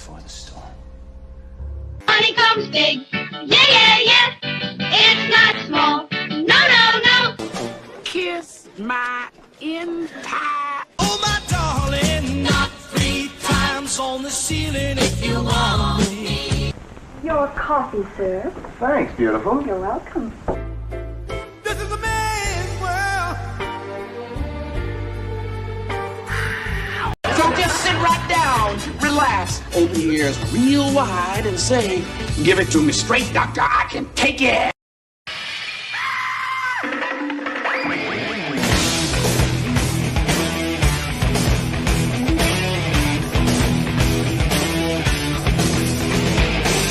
before the storm. Money comes big. Yeah, yeah, yeah. It's not small. No, no, no. Kiss my entire. Oh, my darling, knock 3 times on the ceiling if you want me. Your coffee, sir. Thanks, beautiful. You're welcome. This is a man's world. So just sit right down, relax, open your ears real wide and say, give it to me straight, doctor, I can take it.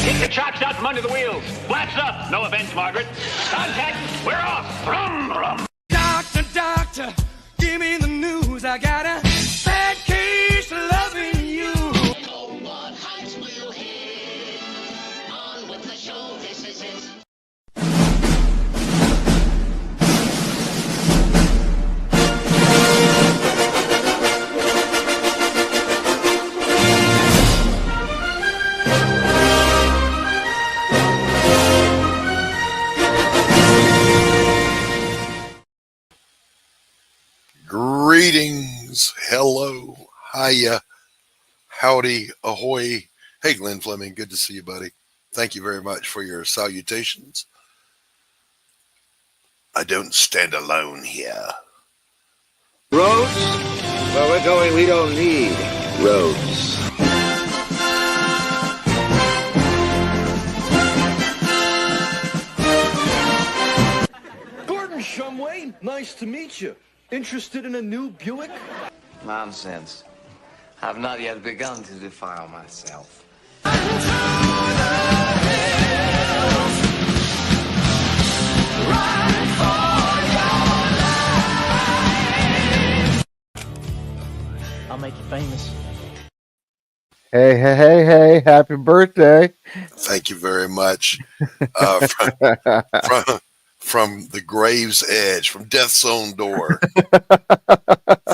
Get the chocks out from under the wheels. Flaps up. No offense, Margaret. Contact. We're off. Brum, brum. Doctor, doctor, give me the news. I got a bad case of loving you. No one hides will hit. On with the show. This is it. Greetings, hello, hiya, howdy, ahoy. Hey, Glenn Fleming, good to see you, buddy. Thank you very much for your salutations. I don't stand alone here. Roads? Where we're going, we don't need roads. Gordon Shumway, nice to meet you. Interested in a new Buick? Nonsense. I've not yet begun to defile myself. I'll make you famous. Hey, hey, hey, hey, happy birthday. Thank you very much. From the grave's edge, from death's own door.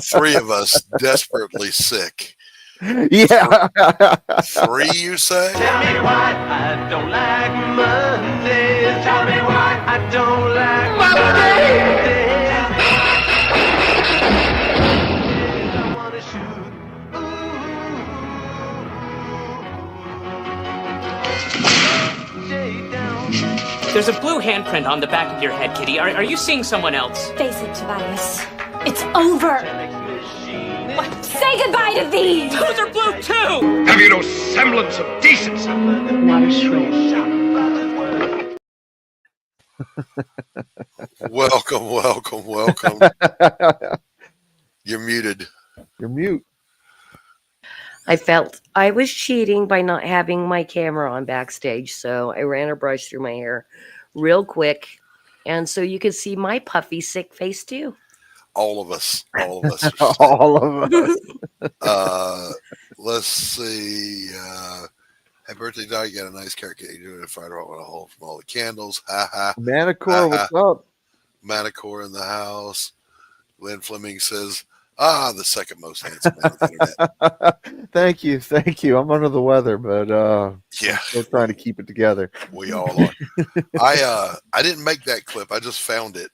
3 of us desperately sick. Yeah. 3, you say? Tell me why I don't like Mondays. Tell me why I don't like Mondays. I wanna shoot. Ooh. Stay down. There's a blue handprint on the back of your head, Kitty. Are you seeing someone else? Face it, Tobias. It's over. What? Say goodbye to these. Those are blue too! Have you no semblance of decency? Water shred. Welcome. You're muted. You're mute. I felt I was cheating by not having my camera on backstage, so I ran a brush through my hair real quick, and so you could see my puffy, sick face too. All of us. All of us. Let's see. Happy birthday, Doc. You got a nice character. You're doing a fire department with a hole from all the candles. Ha ha. Manicure, what's up? Manicure in the house. Lynn Fleming says, the second most handsome man on the internet. Thank you. I'm under the weather, but yeah, I'm still trying to keep it together. We all are. I didn't make that clip. I just found it.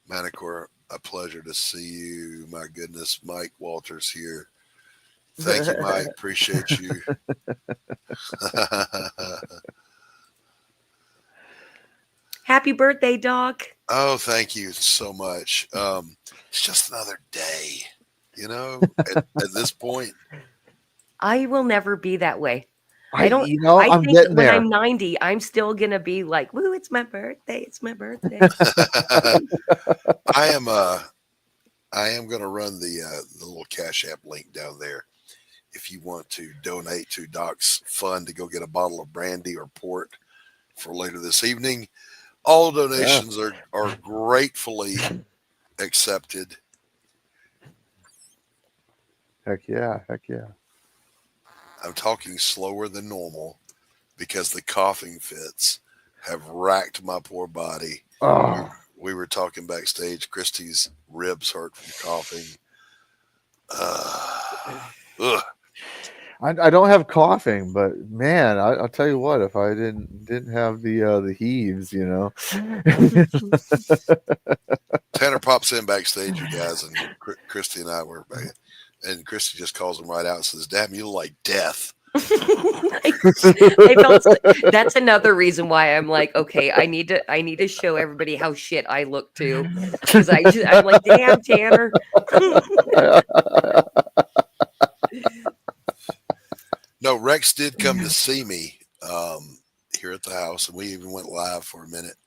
Manicure, a pleasure to see you. My goodness, Mike Walters here. Thank you, Mike. Appreciate you. Happy birthday, Doc. Oh, thank you so much. It's just another day, at this point. I will never be that way. I'm think getting there. When I'm 90, I'm still going to be like, woo, it's my birthday. It's my birthday. I am going to run the little Cash App link down there. If you want to donate to Doc's fund to go get a bottle of brandy or port for later this evening, all donations are gratefully accepted. Heck yeah. I'm talking slower than normal because the coughing fits have racked my poor body. Oh. We were talking backstage. Christy's ribs hurt from coughing. I don't have coughing, but man, I'll tell you what. If I didn't have the heaves, you know. Tanner pops in backstage, you guys, and Christy and I were, and Christy just calls him right out and says, "Damn, you look like death." I felt that's another reason why I'm like, okay, I need to show everybody how shit I look too, because I'm like, damn, Tanner. No, Rex did come to see me here at the house, and we even went live for a minute.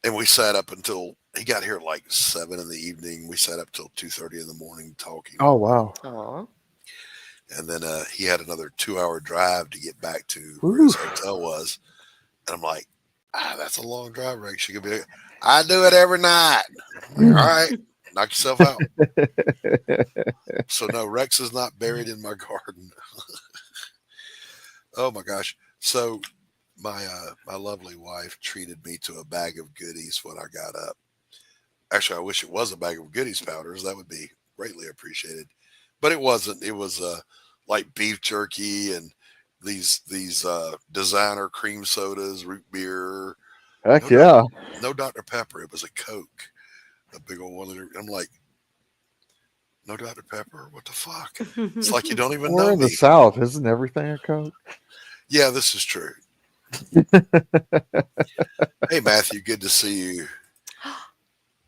And we sat up until he got here at like 7 in the evening. We sat up till 2:30 in the morning talking. Oh wow! Aww. And then he had another 2-hour drive to get back to where his hotel was. And I'm like, that's a long drive, Rex. You could be. I do it every night. All right, knock yourself out. So no, Rex is not buried in my garden. Oh my gosh! So my lovely wife treated me to a bag of goodies when I got up. Actually, I wish it was a bag of goodies powders. That would be greatly appreciated. But it wasn't. It was like beef jerky and these designer cream sodas, root beer. Heck yeah! No Dr. Pepper. It was a Coke, a big old 1 liter. I'm like, no Dr. Pepper. What the fuck? It's like you don't even know. We're in the South, isn't everything a Coke? Yeah, this is true. Hey Matthew, good to see you.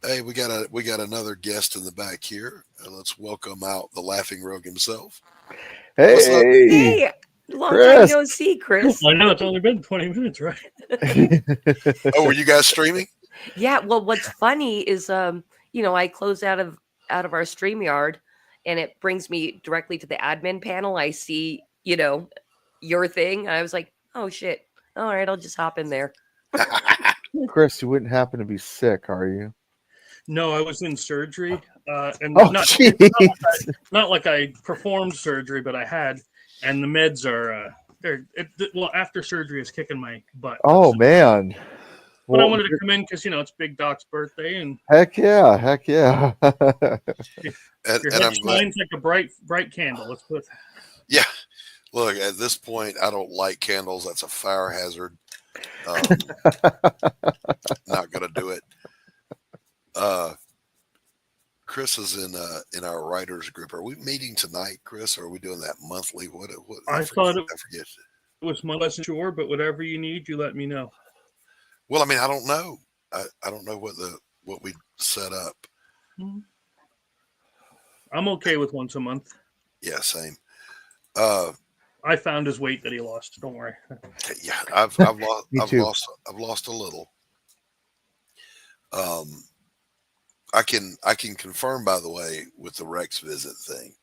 Hey, we got another guest in the back here. Let's welcome out the Laughing Rogue himself. Hey, long time no see, Chris. I know it's only been 20 minutes, right? Oh, were you guys streaming? Yeah. Well, what's funny is, I close out of our StreamYard, and it brings me directly to the admin panel. I see, your thing, and I was like, oh shit! All right, I'll just hop in there. Chris, you wouldn't happen to be sick, are you? No, I was in surgery, and not like I performed surgery, but I had, and the meds are after surgery is kicking my butt. Oh man! But I wanted to come in because it's Big Doc's birthday, and heck yeah! Your head shines like a bright candle. Let's put. Yeah, look, at this point, I don't like candles. That's a fire hazard. Not gonna do it. Chris is in our writers group. Are we meeting tonight, Chris? Or are we doing that monthly? What I forget. It was my lesson, sure, but whatever you need, you let me know. Well, I mean, I don't know. I don't know what we set up. I'm okay with once a month. Yeah, same. I found his weight that he lost. Don't worry. Yeah, I've lost a little. I can confirm, by the way, with the Rex visit thing,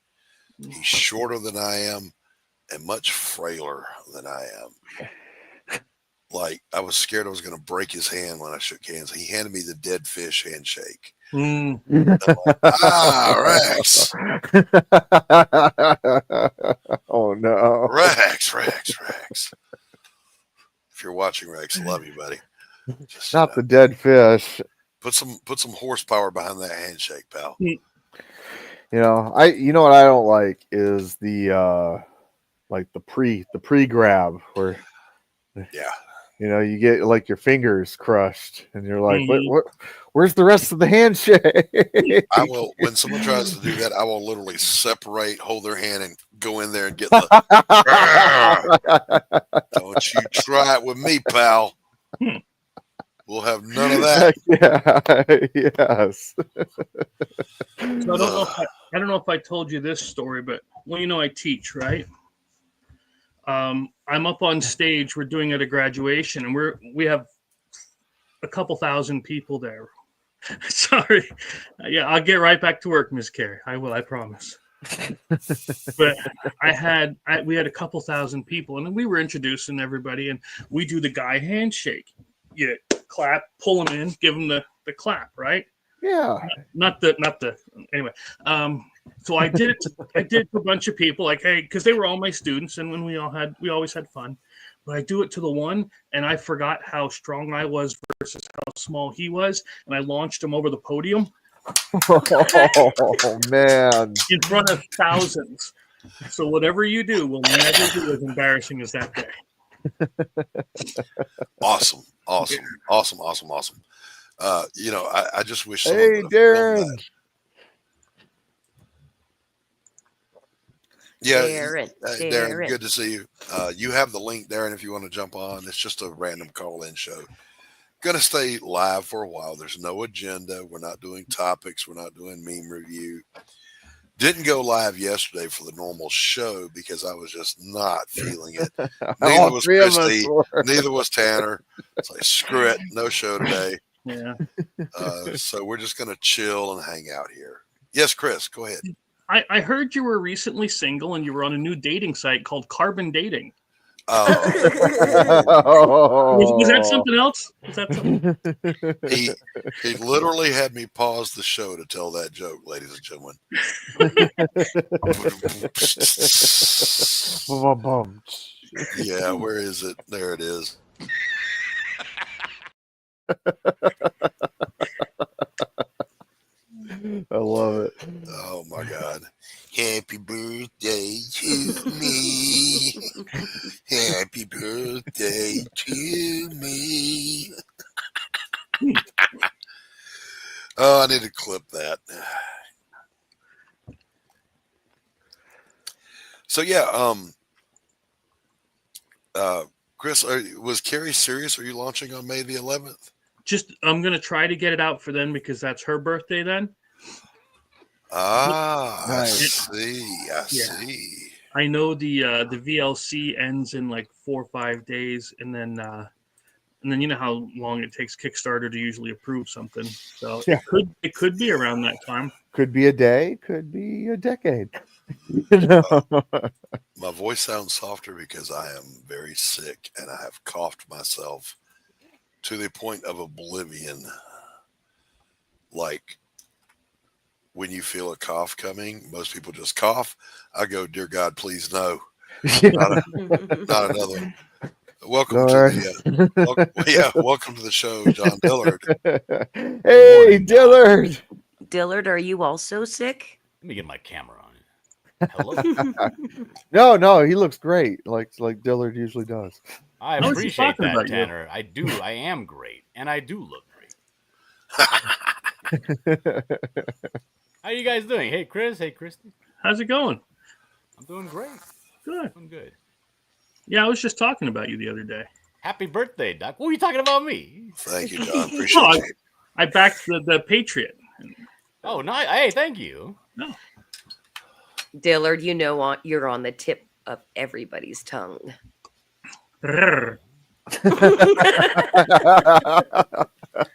he's shorter than I am and much frailer than I am. Like, I was scared I was going to break his hand when I shook hands. He handed me the dead fish handshake. Like, Rex. Oh no. Rex. If you're watching, Rex, love you, buddy. Just, not the dead fish. Put some horsepower behind that handshake, pal. You know what I don't like is the pre grab where you get like your fingers crushed and you're like, where's the rest of the handshake? I will, when someone tries to do that, I will literally separate, hold their hand, and go in there and get the. Don't you try it with me, pal. We'll have none of that. Yeah, yes. So I don't know if I told you this story, but I teach, right? I'm up on stage. We're doing at a graduation, and we have a couple thousand people there. Sorry. Yeah, I'll get right back to work, Miss Carey. I will, I promise. But we had a couple thousand people, and we were introducing everybody, and we do the guy handshake. You clap, pull them in, give them the clap, right? Yeah. Not the anyway. So I did it to a bunch of people, like, hey, because they were all my students, and when we always had fun. But I do it to the one, and I forgot how strong I was versus how small he was, and I launched him over the podium. Oh man! In front of thousands. So whatever you do will never be as embarrassing as that day. Awesome. You know, I just wish. Hey, Darren. Yeah, Darren, Darren, good to see you. You have the link, Darren, if you want to jump on. It's just a random call-in show. Going to stay live for a while. There's no agenda. We're not doing topics. We're not doing meme review. Didn't go live yesterday for the normal show because I was just not feeling it. Neither was Christy. Neither was Tanner. It's like, screw it. No show today. Yeah. So we're just going to chill and hang out here. Yes, Chris, go ahead. I heard you were recently single and you were on a new dating site called Carbon Dating. Oh. Was that something else? Was that something? He literally had me pause the show to tell that joke, ladies and gentlemen. Yeah, where is it? There it is. I love it. Oh my God. Happy birthday to me. Happy birthday to me. Oh, I need to clip that. So yeah, Chris, was Carrie serious? Are you launching on May the 11th? I'm gonna try to get it out for then because that's her birthday then. I see. I see. I know the VLC ends in like 4 or 5 days, and then you know how long it takes Kickstarter to usually approve something. So it could be around that time. Could be a day. Could be a decade. You know? My voice sounds softer because I am very sick and I have coughed myself to the point of oblivion. Like when you feel a cough coming, most people just cough. I go, dear God, please no. Not another one. Welcome welcome to the show, John Dillard. Hey, Dillard. Dillard, are you also sick? Let me get my camera on. Hello. No, he looks great, like Dillard usually does. I appreciate that, Tanner. I do. I am great, and I do look great. How you guys doing? Hey, Chris. Hey, Christy. How's it going? I'm doing great. Good. I'm good. Yeah, I was just talking about you the other day. Happy birthday, Doc. What were you talking about me? Thank you, John. Appreciate it. I backed the Patriot. Oh, nice. Hey, thank you. No. Dillard, you know you're on the tip of everybody's tongue. I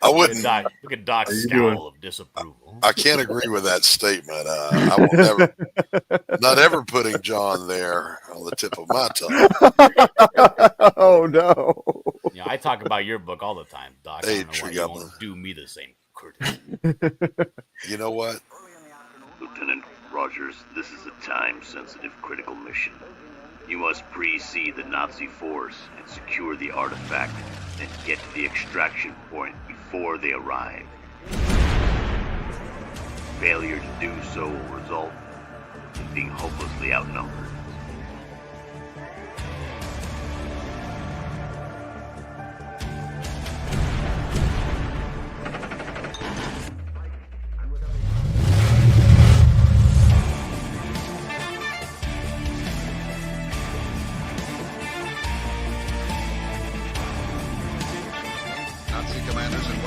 wouldn't. Look at Doc's scowl of disapproval. I can't agree with that statement. I will never, not ever putting John there on the tip of my tongue. Oh no! Yeah, I talk about your book all the time, Doc. Hey, I don't know why you won't do me the same courtesy. You know what? Lieutenant Rogers, this is a time-sensitive critical mission. You must pre-see the Nazi force and secure the artifact, then get to the extraction point before they arrive. Failure to do so will result in being hopelessly outnumbered.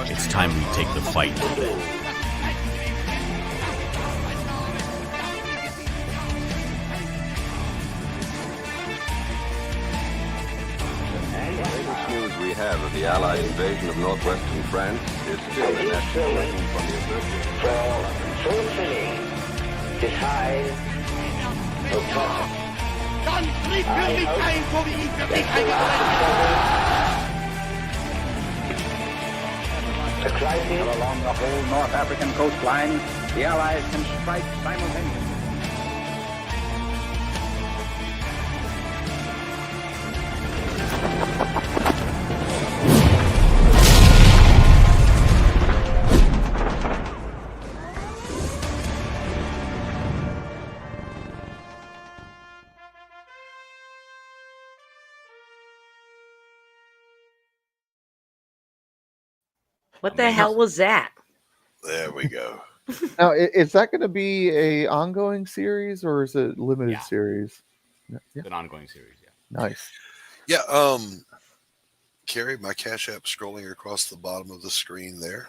It's time we take the fight to bed. latest news we have of the Allied invasion of northwestern France is still the national legend from the Associated For fulfilling the size of God. A crisis along the whole North African coastline, the Allies can strike simultaneously. What the hell was that? There we go. Now, is that going to be a ongoing series or is it limited series? Yeah. It's an ongoing series. Yeah. Nice. Yeah. Carrie, my Cash App scrolling across the bottom of the screen there.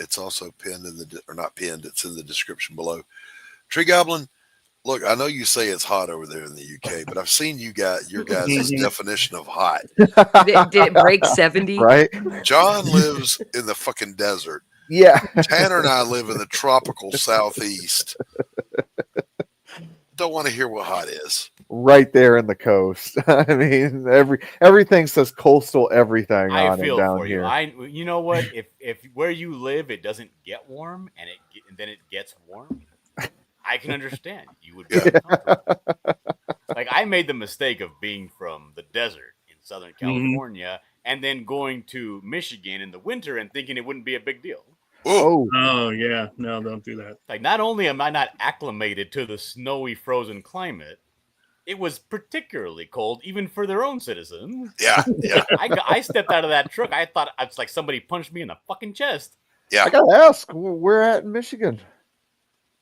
It's also pinned in the, or not pinned, it's in the description below. Tree Goblin, look, I know you say it's hot over there in the UK, but I've seen your guys' definition of hot. Did it break 70? Right? John lives in the fucking desert. Yeah. Tanner and I live in the tropical southeast. Don't want to hear what hot is. Right there in the coast. I mean, everything says coastal everything I on feel it down for here. you. You know what? If where you live it doesn't get warm and then it gets warm, I can understand. You would be uncomfortable. Like I made the mistake of being from the desert in Southern California and then going to Michigan in the winter and thinking it wouldn't be a big deal. Oh yeah, no, don't do that. Like not only am I not acclimated to the snowy, frozen climate, it was particularly cold even for their own citizens. Yeah. I stepped out of that truck. I thought it's like somebody punched me in the fucking chest. Yeah. I gotta ask, where at in Michigan?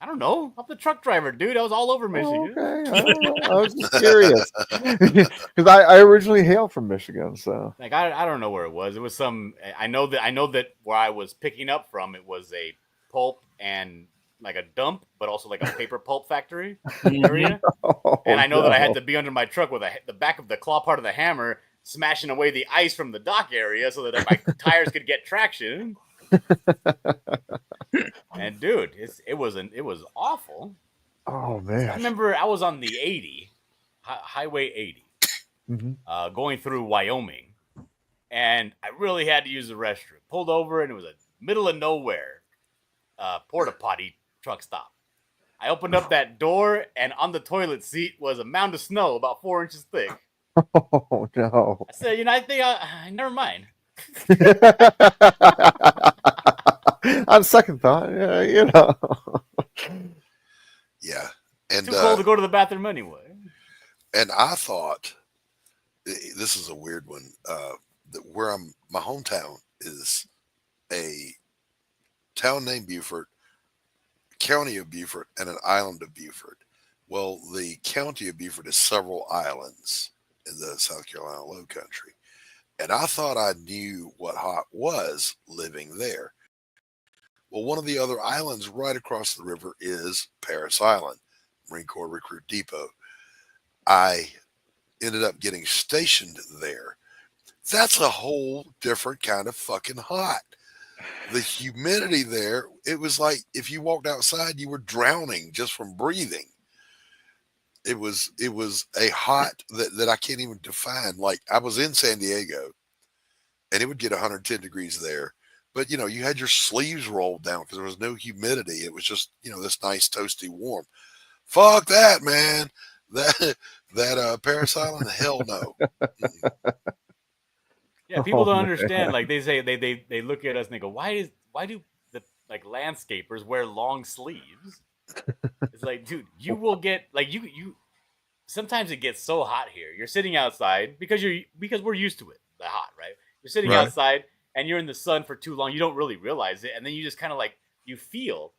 I don't know. I'm the truck driver, dude. I was all over Michigan. Okay, I don't know. I was just curious because I originally hail from Michigan, so Like I don't know where it was. It was some. I know that where I was picking up from, it was a pulp and like a dump, but also like a paper pulp factory area. And I know that I had to be under my truck with the back of the claw part of the hammer, smashing away the ice from the dock area so that my tires could get traction. And dude, it was awful. Oh man! I remember I was on the 80, Highway 80, going through Wyoming, and I really had to use the restroom. Pulled over, and it was a middle of nowhere porta potty truck stop. I opened up that door, and on the toilet seat was a mound of snow about 4 inches thick. Oh no! I said, I think never mind. On second thought, yeah, Yeah. And Too cold to go to the bathroom anyway. And I thought, this is a weird one, that my hometown is a town named Beaufort, county of Beaufort, and an island of Beaufort. Well, the county of Beaufort is several islands in the South Carolina Low Country. And I thought I knew what hot was living there. Well, one of the other islands right across the river is Parris Island, Marine Corps Recruit Depot. I ended up getting stationed there. That's a whole different kind of fucking hot. The humidity there, it was like if you walked outside, you were drowning just from breathing. It was a hot that I can't even define. Like I was in San Diego and it would get 110 degrees there. But, you had your sleeves rolled down because there was no humidity. It was just, this nice toasty warm. Fuck that, man. That Parris Island, hell no. Yeah, people don't understand. Like they say, they look at us and they go, why do the like landscapers wear long sleeves? It's like, dude, you will get like you. Sometimes it gets so hot here. You're sitting outside because we're used to it, the hot, right? You're sitting outside and you're in the sun for too long. You don't really realize it, and then you just kind of like you feel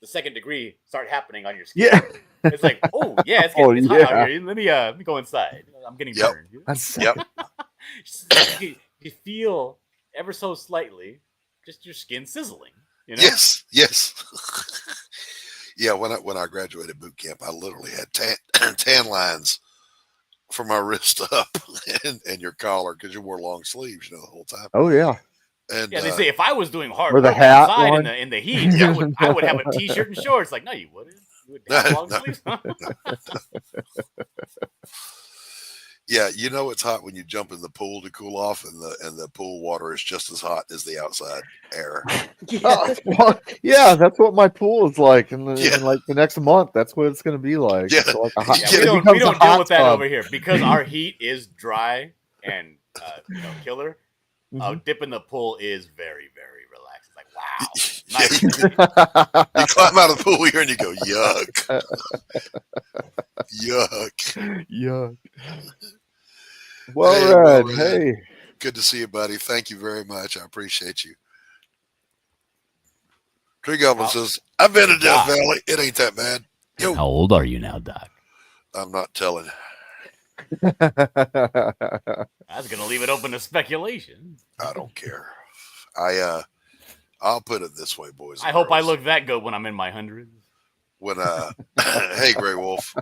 the second degree start happening on your skin. Yeah. It's like, oh yeah, it's hot out here. Let me go inside. I'm getting burned. Yep. You feel ever so slightly, just your skin sizzling. Yes. Yeah, when I graduated boot camp, I literally had tan lines from my wrist up and your collar because you wore long sleeves, the whole time. Oh yeah. And they say if I was doing hard or the work hat outside in the heat, I would have a t-shirt and shorts. Like, no, you wouldn't. You would have long sleeves. Yeah, it's hot when you jump in the pool to cool off, and the pool water is just as hot as the outside air. Yeah, that's what my pool is like, in like the next month. That's what it's going to be like. Yeah. So like we don't deal with that over here because our heat is dry and killer. Dip in the pool is very, very relaxed. It's like, wow. Nice. You climb out of the pool here and you go, yuck. Yuck. Well, Red, hey. Good to see you, buddy. Thank you very much. I appreciate you. Tree Goblin says, I've been to Death Valley. It ain't that bad. Yo. How old are you now, Doc? I'm not telling. I was gonna leave it open to speculation. I don't care. I'll put it this way, boys. I hope I look that good when I'm in my hundreds. When hey, Grey Wolf.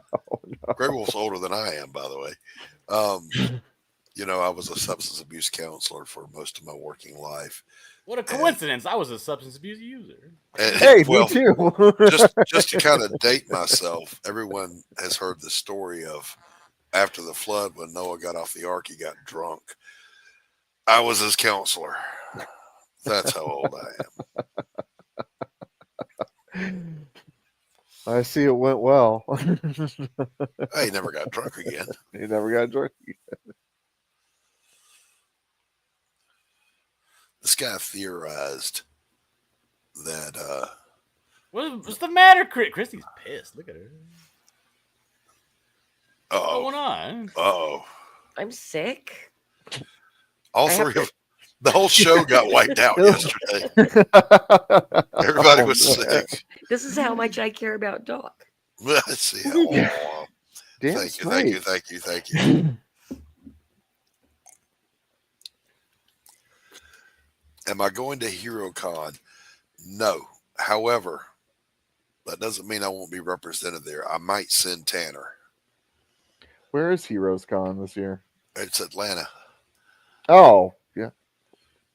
Grey Wolf's older than I am, by the way. You know, I was a substance abuse counselor for most of my working life. What a coincidence! I was a substance abuse user. And, hey, me too. just to kind of date myself, everyone has heard the story of after the flood when Noah got off the ark, he got drunk. I was his counselor. That's how old I am. I see it went well. He never got drunk again. He never got drunk again. This guy theorized that What's the matter, Chris? Christy's pissed. Look at her. What's uh-oh. going on? Uh-oh. I'm sick. All three of the whole show got wiped out yesterday. Everybody was sick. This is how much I care about Doc. Let's see. Oh, thank you. Am I going to HeroCon? No. However, that doesn't mean I won't be represented there. I might send Tanner. Where is Heroes Con this year? It's Atlanta. Oh, yeah.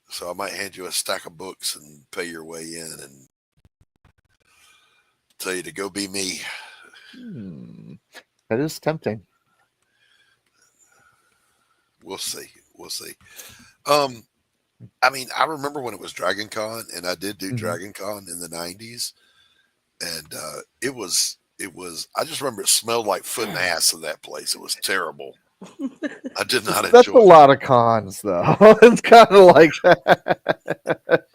So I might hand you a stack of books and pay your way in and tell you to go be me. That is tempting. We'll see. I mean, I remember when it was Dragon Con, and I did do Dragon Con in the 90s, and it was. I just remember it smelled like foot and ass in that place. It was terrible. I did not enjoy. That's a lot of cons, though. It's kind of like that.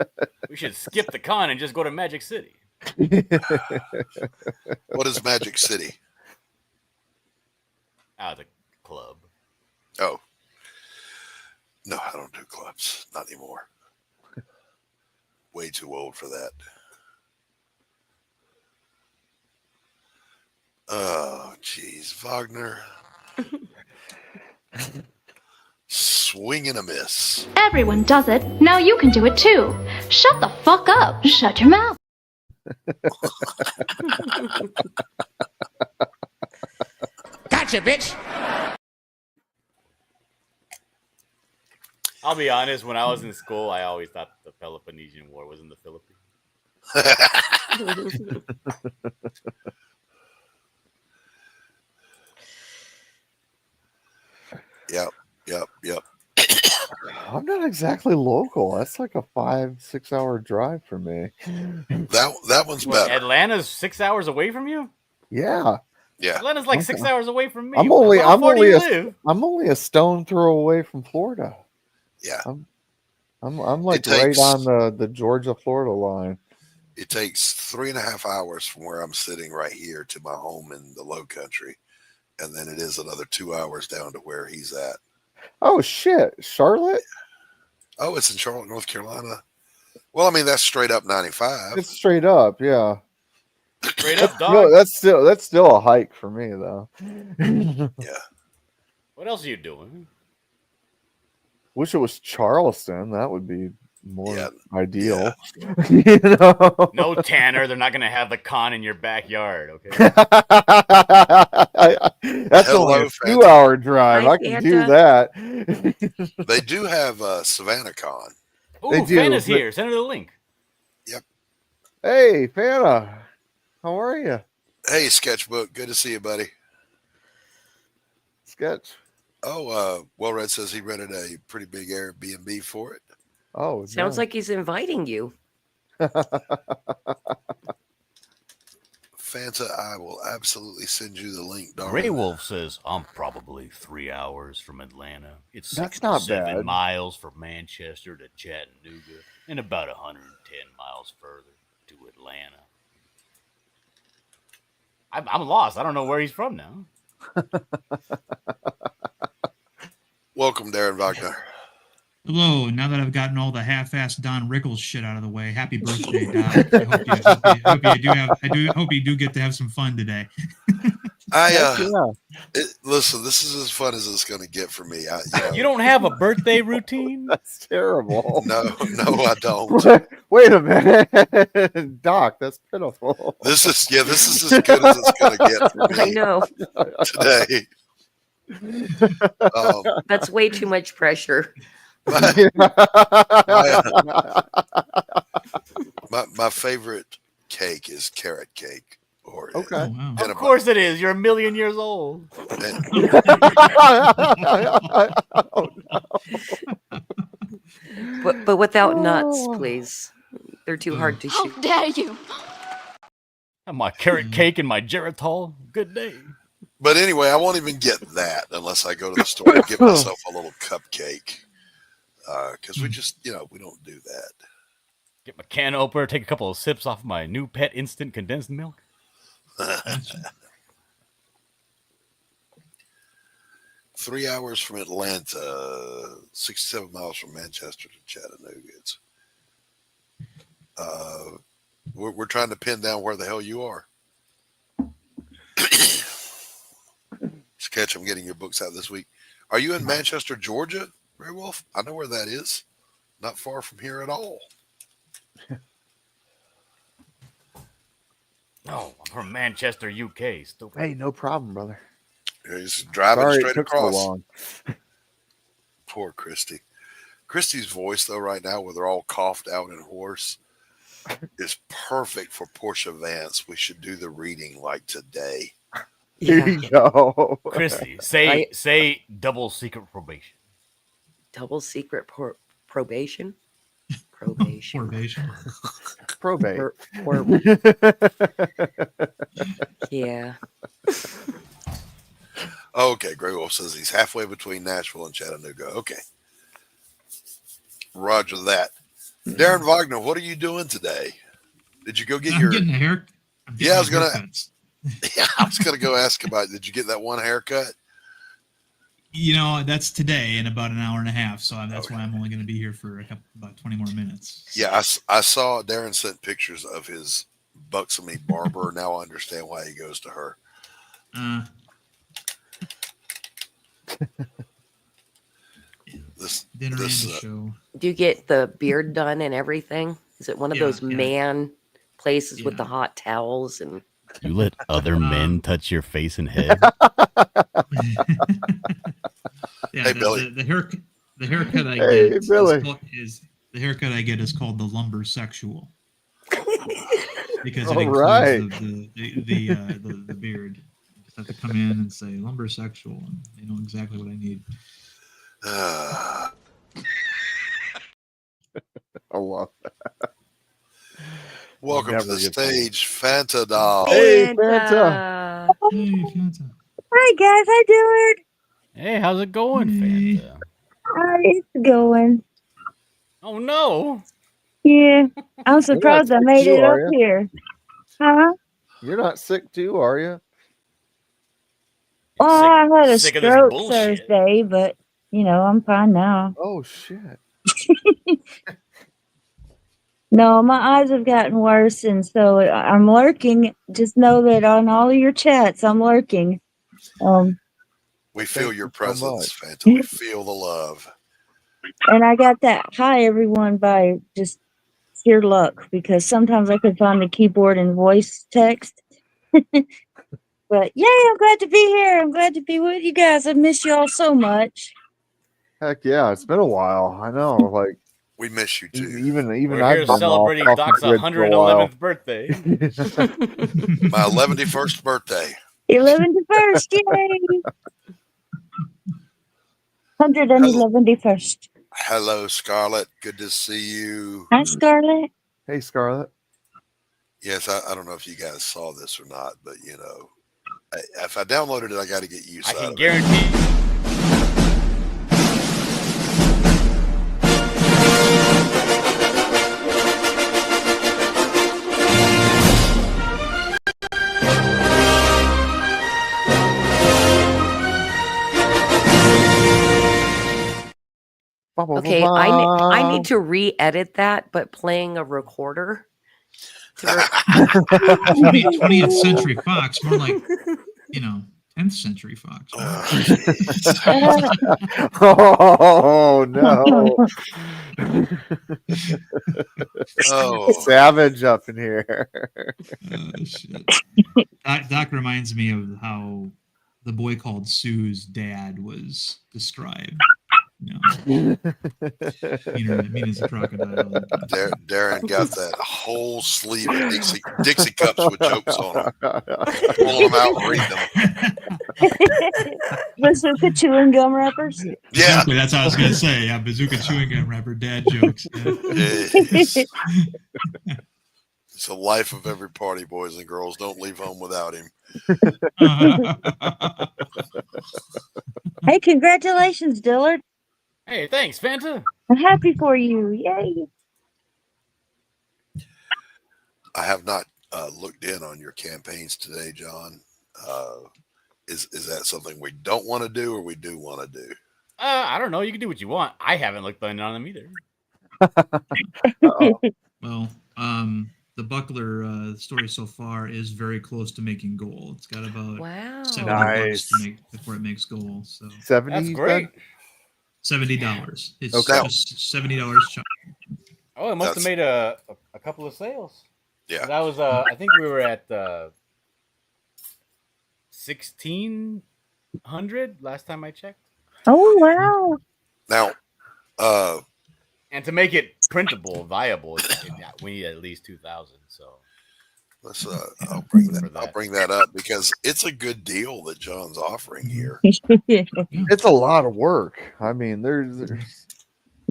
We should skip the con and just go to Magic City. What is Magic City? The club. Oh. No, I don't do clubs. Not anymore. Way too old for that. Oh, geez. Wagner. Swing and a miss. Everyone does it. Now you can do it too. Shut the fuck up. Shut your mouth. Gotcha, bitch. I'll be honest, when I was in school, I always thought the Peloponnesian War was in the Philippines. Yep. I'm not exactly local. That's like a 5-6 hour drive for me. That one's better. Atlanta's 6 hours away from you? Yeah. Atlanta's like 6 hours away from me. I'm only a stone throw away from Florida. Yeah. I'm like right on the Georgia Florida line. It takes 3.5 hours from where I'm sitting right here to my home in the Low Country, and then it is another 2 hours down to where he's at. Oh shit, Charlotte? Oh, it's in Charlotte, North Carolina. Well, I mean that's straight up 95. It's straight up, yeah. Straight up, dog. No, that's still a hike for me though. Yeah. What else are you doing? Wish it was Charleston. That would be more ideal. Yeah. You know? No, Tanner, they're not going to have the con in your backyard, okay? That's only a 2-hour drive. I can do that. They do have Savannah Con. Ooh, They do. Fana's here. Send her the link. Yep. Hey, Fana. How are you? Hey, Sketchbook. Good to see you, buddy. Sketch. Oh, Well-Red says he rented a pretty big Airbnb for it. Oh, Sounds like he's inviting you. Fanta, I will absolutely send you the link, darling. Grey Wolf says, I'm probably 3 hours from Atlanta. It's That's not 67 bad. miles from Manchester to Chattanooga and about 110 miles further to Atlanta. I'm lost. I don't know where he's from now. Welcome, Darren Wagner. Hello. Now that I've gotten all the half-assed Don Rickles shit out of the way, happy birthday, Doc. I hope you do get to have some fun today. Listen, this is as fun as it's going to get for me. You don't have a birthday routine? That's terrible. No, I don't. Wait a minute, Doc. That's pitiful. This is as good as it's going to get for me. I know. Today. That's way too much pressure. My favorite cake is carrot cake. Okay. Oh, wow. Of course it is. You're a million years old. Oh, no. But without nuts, please. They're too hard to How shoot. dare you? My carrot cake and my Geritol. Good day. But anyway, I won't even get that unless I go to the store and get myself a little cupcake. Because we just, we don't do that. Get my can opener, take a couple of sips off my new pet instant condensed milk. 3 hours from Atlanta, 67 miles from Manchester to Chattanooga. We're trying to pin down where the hell you are. Sketch, I'm getting your books out this week. Are you in Manchester, Georgia, Grey Wolf? I know where that is. Not far from here at all. No, I'm from Manchester, UK. Stupid. Hey, no problem, brother. He's driving Sorry straight it took across. so long. Poor Christy. Christy's voice, though, right now, where they're all coughed out and hoarse, is perfect for Portia Vance. We should do the reading like today. Here you go. Christy, say double secret probation. Double secret probation? Probation. Probate. Yeah. Okay, Grey Wolf says he's halfway between Nashville and Chattanooga. Okay. Roger that. Darren Wagner, what are you doing today? Did you go get I'm getting a hair. I was gonna go ask about. Did you get that one haircut? That's today in about an hour and a half, so that's why I'm only going to be here for about 20 more minutes. Yeah, I saw Darren sent pictures of his buxomy barber. Now I understand why he goes to her. Dinner and a show. Do you get the beard done and everything? Is it one of those man places with the hot towels and? You let other men touch your face and head? Hey, Billy. The haircut I Hey, get Billy. is the haircut I get is called the lumbersexual because it All includes right. the beard. I just have to come in and say lumbersexual, and they know exactly what I need. I love that. Welcome to Never the get stage, Fanta Doll. Hey, Fanta. Hi guys, how you doing? Hey, how's it going, Fanta? How it's going? Oh no! Yeah, I'm surprised I sick made too, it up are ya? here. Huh? You're not sick too, are you? Well, I had a sick of this stroke bullshit. Thursday, but I'm fine now. Oh shit. No, my eyes have gotten worse, and so I'm lurking. Just know that on all of your chats, I'm lurking. We feel your presence, much. Fanta. We feel the love. And I got that hi everyone by just sheer luck because sometimes I could find the keyboard and voice text. But yeah, I'm glad to be here. I'm glad to be with you guys. I miss you all so much. Heck yeah, it's been a while. I know. Like We miss you too. even We're I've here been celebrating off Doc's the grid for a while. 111th birthday. My 111st birthday. 11th, yay! 111st. Hello, Scarlett. Good to see you. Hi, Scarlett. Hey, Scarlett. Yes, I don't know if you guys saw this or not, but if I downloaded it, I got to get used I to can it. guarantee. Okay, I need to re-edit that, but playing a recorder. 20th Century Fox, more like 10th Century Fox. Oh no! Oh, savage up in here. Shit. Doc reminds me of how The Boy Called Sue's dad was described. Mean as a crocodile. Darren got that whole sleeve of Dixie cups with jokes on them. Pull them out and read them. Bazooka chewing gum wrappers. Yeah, exactly. That's what I was gonna say. Yeah, bazooka chewing gum wrapper dad jokes. Yeah. It's the life of every party, boys and girls. Don't leave home without him. Hey, congratulations, Dillard. Hey, thanks, Fanta. I'm happy for you. Yay. I have not looked in on your campaigns today, John. Is that something we don't want to do or we do want to do? I don't know. You can do what you want. I haven't looked on them either. Well, the Buckler story so far is very close to making goal. It's got about $70 to make before it makes goal. So 70. That's great. $70. It's Okay. just $70 chunk. Oh, it must have made a couple of sales. Yeah, that was. I think we were at 1,600 last time I checked. Oh wow! Now, and to make it printable, viable, we need at least 2,000. So let's. I'll bring that up because it's a good deal that John's offering here. It's a lot of work. I mean, there's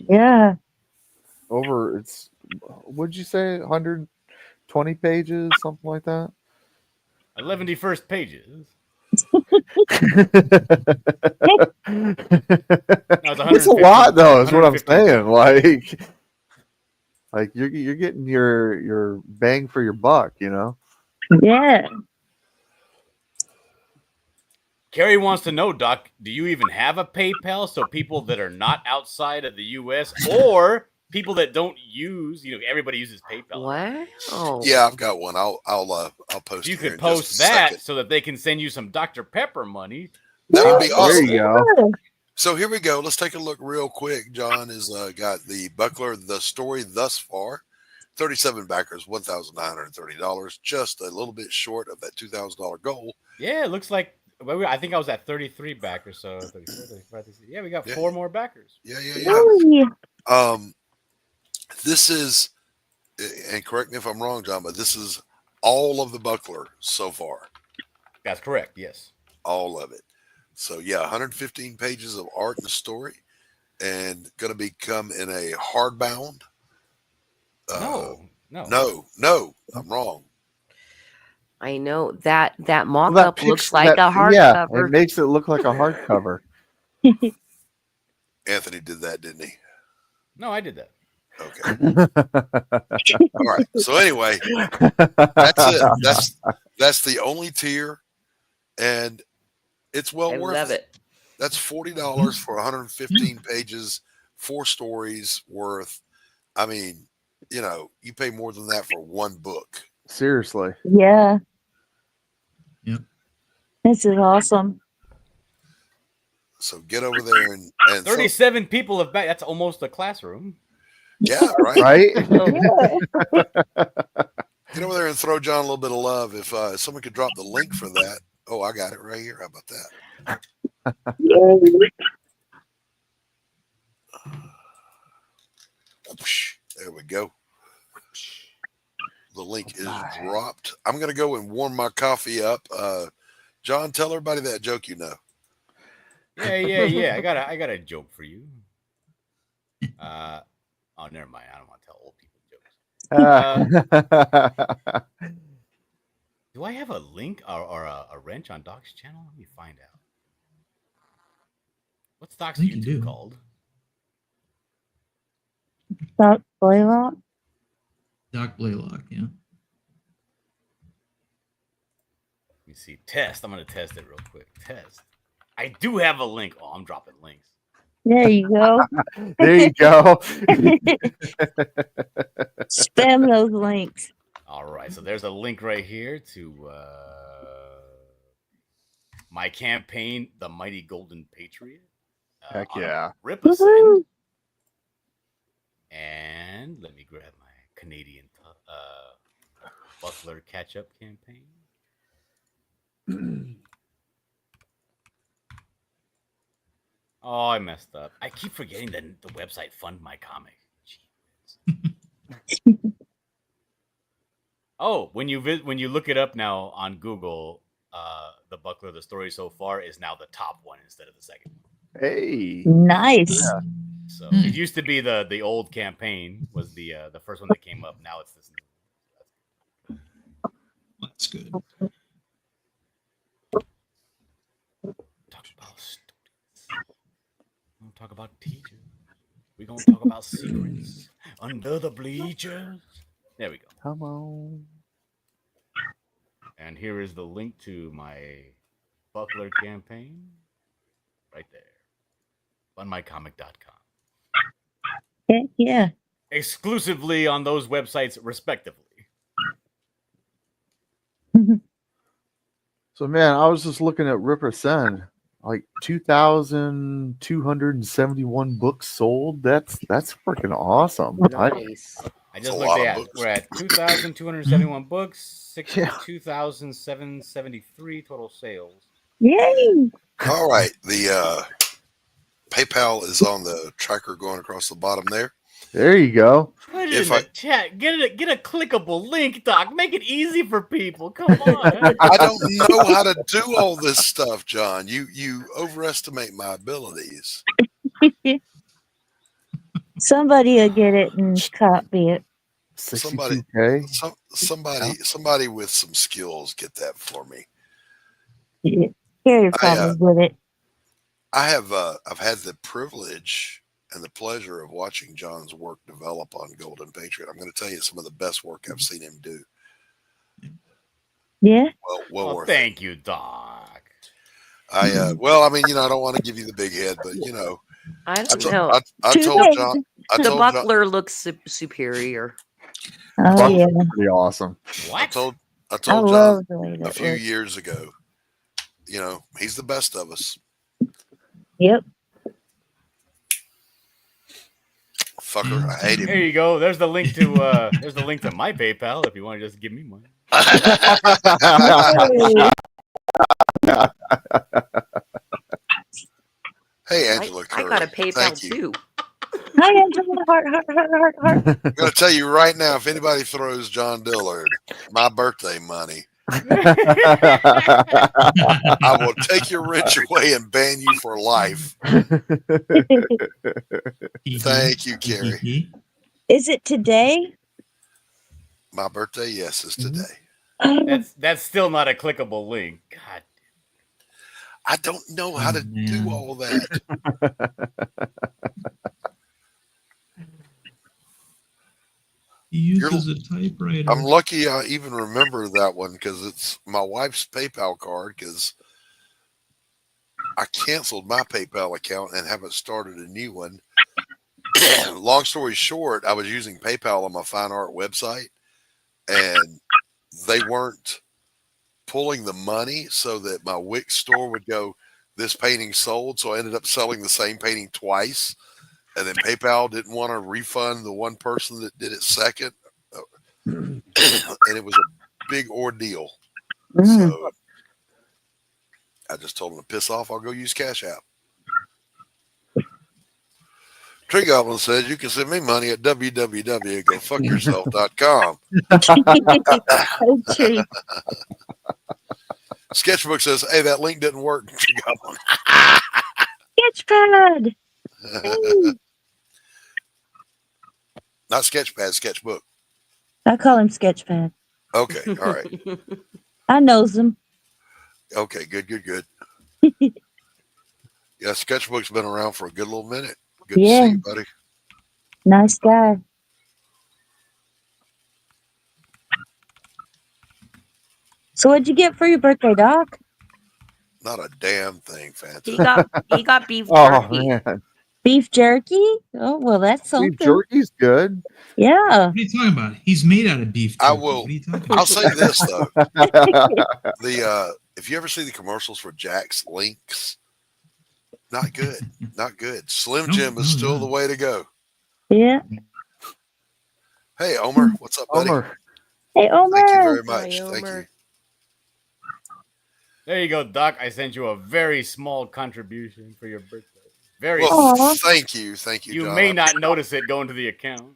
yeah. over. It's what'd you say? 120 pages, something like that. 1,1 pages. It's a lot, though. Is what I'm saying. Like you're getting your bang for your buck, you know. Yeah. Carrie wants to know, Doc, do you even have a PayPal so people that are not outside of the U.S. or people that don't use, everybody uses PayPal. Wow. Yeah, I've got one. I'll post. You it here could in post just a that second. so that they can send you some Dr. Pepper money. That would be awesome. There you go. So here we go. Let's take a look real quick. John has got the Buckler, the story thus far. 37 backers, $1,930. Just a little bit short of that $2,000 goal. Yeah, it looks like. I think I was at 33 backers. So 34, 35, yeah, we got 4 more backers. Yeah. This is, and correct me if I'm wrong, John, but this is all of the Buckler so far. That's correct. Yes. All of it. So yeah, 115 pages of art and story, and going to become in a hardbound. No, I'm wrong. I know that mock-up looks like a hardcover. Yeah, it makes it look like a hardcover. Anthony did that, didn't he? No, I did that. Okay. All right. So anyway, that's it. That's the only tier, and it's well worth love it. That's $40 for 115 pages, 4 stories worth. I mean, you pay more than that for one book. Seriously. Yeah. Yep. This is awesome. So get over there and 37 people have back. That's almost a classroom. Yeah, right. Right. Get over there and throw John a little bit of love. If someone could drop the link for that. Oh, I got it right here. How about that? There we go. The link is dropped. I'm going to go and warm my coffee up. John, tell everybody that joke you know. Yeah. I got a joke for you. Oh, never mind. I don't want to tell old people jokes. Do I have a link or a wrench on Doc's channel? Let me find out. What's Doc's YouTube called? Doc Blaylock? Doc Blaylock, yeah. Let me see. Test. I'm going to test it real quick. Test. I do have a link. Oh, I'm dropping links. There you go. There you go. Spam those links. All right, so there's a link right here to my campaign, The Mighty Golden Patriot. Heck yeah. Rip a send. And let me grab my Canadian Buckler catch-up campaign. Oh, I messed up. I keep forgetting that the website Fund My Comic. Oh, when you look it up now on Google, the Buckler, the story so far is now the top one instead of the second one. Hey, nice. Yeah. So it used to be the old campaign was the first one that came up. Now it's this new. That's good. Talk about students. We don't talk about teachers. We're gonna talk about secrets under the bleachers. There we go. Come on. And here is the link to my Buckler campaign. Right there. FundMyComic.com. Heck yeah. Exclusively on those websites, respectively. So, man, I was just looking at Ripper Sen. Like 2,271 books sold. That's freaking awesome. Nice. I just looked at we're at 2,271 books, 62,773 total sales. Yay! All right. The PayPal is on the tracker going across the bottom there. There you go. Put it in the chat. Get a clickable link, Doc. Make it easy for people. Come on. I don't know how to do all this stuff, John. You overestimate my abilities. Somebody will get it and copy it. Somebody with some skills get that for me. Yeah. Carrie probably with it. I've had the privilege and the pleasure of watching John's work develop on Golden Patriot. I'm going to tell you some of the best work I've seen him do. Yeah. Well worth thank you, Doc. I mean, I don't want to give you the big head, but I don't know. I told John. The Buckler looks superior. Oh yeah, pretty awesome. What? I told John a few years ago. He's the best of us. Yep. Fucker, I hate him. Here you go. There's the link to my PayPal if you want to just give me money. Hey, Angela Curry. I got a PayPal too. Hi, Angela. Heart. I'm going to tell you right now, if anybody throws John Dillard my birthday money, I will take your wrench away and ban you for life. Thank you, Carrie. Is it today? My birthday, yes, is today. That's still not a clickable link. God. I don't know how to do all that. He uses a typewriter. I'm lucky I even remember that one because it's my wife's PayPal card because I canceled my PayPal account and haven't started a new one. Long story short, I was using PayPal on my fine art website and they weren't pulling the money so that my Wix store would go, this painting sold. So I ended up selling the same painting twice. And then PayPal didn't want to refund the one person that did it second. And it was a big ordeal. So I just told them to piss off. I'll go use Cash App. Tree Goblin says you can send me money at www.gofuckyourself.com. Sketchbook says, hey, that link didn't work. Tree Goblin. Sketchpad. Not Sketchpad, Sketchbook. I call him Sketchpad. Okay, all right. I knows him. Okay, good. Yeah, Sketchbook's been around for a good little minute. Good to see you, buddy. Nice guy. So what'd you get for your birthday, Doc? Not a damn thing, Fancy. He got beef Oh jerky. man. Beef jerky? Oh, well, that's something. Beef jerky's good. Yeah. What are you talking about? He's made out of beef jerky. I will. What are you talking about? I'll say this though: if you ever see the commercials for Jack's Links, not good, not good. Slim Jim is still the way to go. Yeah. Hey, Omer, what's up, buddy? Omer. Hey, Omer. Thank you very much. Hi, Thank Omer. you. There you go, Doc. I sent you a very small contribution for your birthday. Very Well, small. thank you, You John. may not notice it going to the account.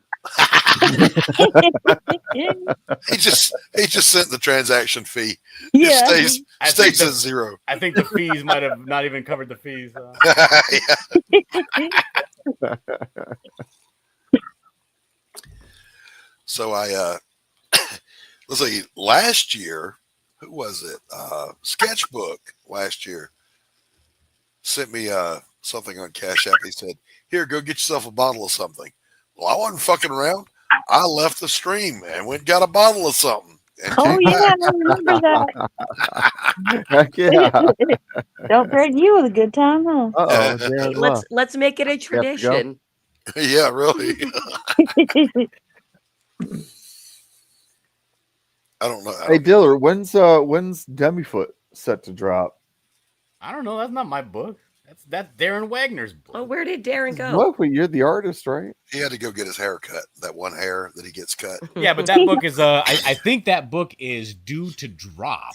He just sent the transaction fee. Yeah. It I stays think at zero. I think the fees might have not even covered the fees. So I let's see, last year, who was it? Sketchbook last year sent me something on Cash App. He said, "Here, go get yourself a bottle of something." Well, I wasn't fucking around. I left the stream and went and got a bottle of something. And Oh, came yeah, back. I remember that. Heck yeah. Don't Greg, you was a good time, huh? Uh-oh, Hey, Darren let's left. let's make it a go? tradition. Yeah, really. I don't know. Hey, Diller, when's Demifoot set to drop? I don't know. That's not my book. That's Darren Wagner's book. Oh, where did Darren go? What? Well, you're the artist, right? He had to go get his hair cut. That one hair that he gets cut. Yeah, but that book is I think that book is due to drop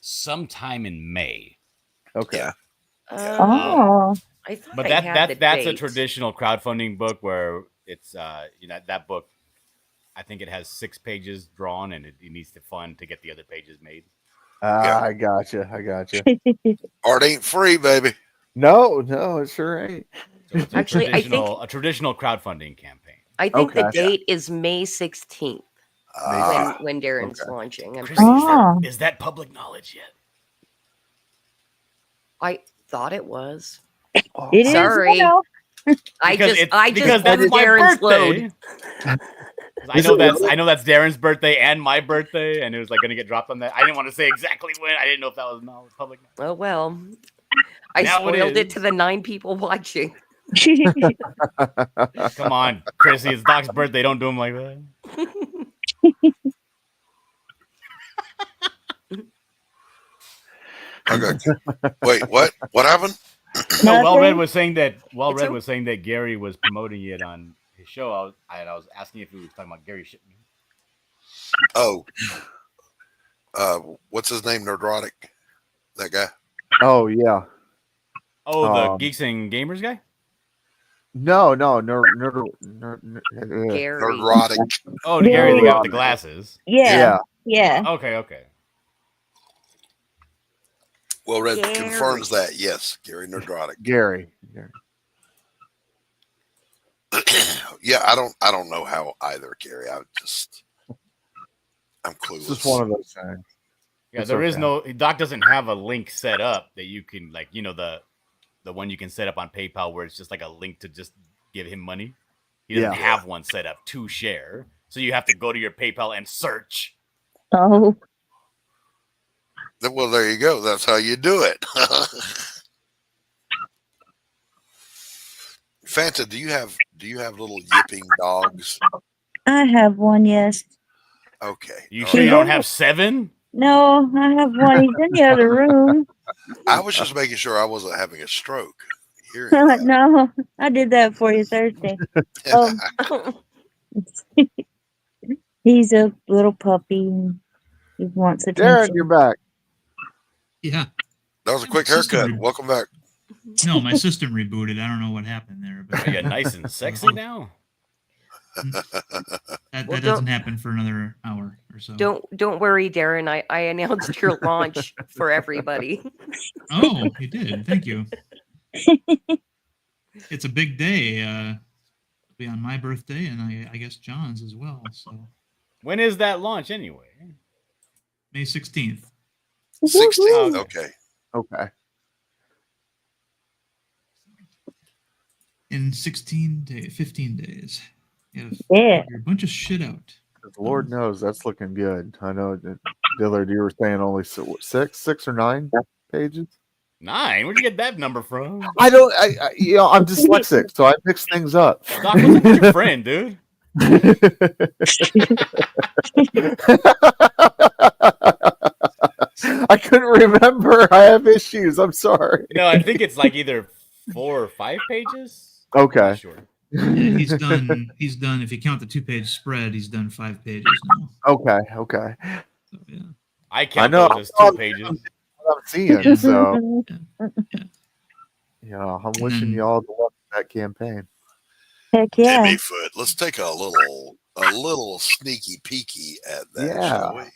sometime in May. Okay. Oh. I thought But I had the that's a date. traditional crowdfunding book where it's that book. I think it has 6 pages drawn and it needs to fund to get the other pages made. I gotcha. Art ain't free, baby. No, it sure ain't. So it's Actually, I think a traditional crowdfunding campaign. I think the Okay. date is May 16th when Darren's launching. I'm Chrissy, pretty sure. is that public knowledge yet? I thought it was. It is Sorry. now. I Because just because that's blew my Darren's birthday. load. I know that's Darren's birthday and my birthday, and it was like going to get dropped on that. I didn't want to say exactly when. I didn't know if that was public. Oh well. I Now it spoiled it is. to the 9 people watching. Come on, Chrissy, it's Doc's birthday. Don't do him like that. Okay. Wait, what? What happened? No, Well Red Nothing. was saying that. Well It's Red o- was saying that Gary was promoting it on his show. I was asking if he was talking about Gary Shipman. Oh, what's his name? Nerdrotic. That guy. Oh yeah. Oh, the Um, Geeks and Gamers guy. No. Gary. Nerdrotic. Oh, the Gary, the guy with the glasses. Yeah. Okay. Well, Red Gary. confirms that. Yes, Gary Nerdrotic. Gary. Yeah, I don't know how either, Gary. I'm clueless. It's just one of those things. Yeah, It's there is okay. no. Doc doesn't have a link set up that you can the one you can set up on PayPal where it's just like a link to just give him money. He doesn't Yeah. have one set up to share, so you have to go to your PayPal and search. Oh. Well, there you go. That's how you do it. Fanta, do you have little yipping dogs? I have one, yes. Okay. You all sure you right. don't have 7? No, I have one. He's in the other room. I was just making sure I wasn't having a stroke. Hearing that. No, I did that for you Thursday. He's a little puppy. He wants Darren, attention. you're back. Yeah. That was a quick System haircut. re- Welcome back. No, my system rebooted. I don't know what happened there, but Are you nice and sexy now? that Well, doesn't happen for another hour or so. Don't worry, Darren. I announced your launch for everybody. Oh, you did. Thank you. It's a big day. It'll be on my birthday and I guess John's as well. So When is that launch anyway? May 16th. 16. Okay. Okay. In 15 days. You gotta Yeah. figure a bunch of shit out. Lord knows that's looking good. I know that Dillard, you were saying only 6 or 9 pages. 9? Where'd you get that number from? I don't. I'm dyslexic, so I mix things up. Doc, what's up with your friend, dude? I couldn't remember. I have issues. I'm sorry. No, I think it's like either 4 or 5 pages. Okay. Sure. Yeah, he's done. He's done. If you count the 2-page spread, he's done 5 pages now. Okay. So, yeah. I count know. those as 2 pages. I'm seeing. So, I'm wishing y'all the luck in that campaign. Heck yeah. Jimmy Foot. Let's take a little sneaky peeky at that, shall we?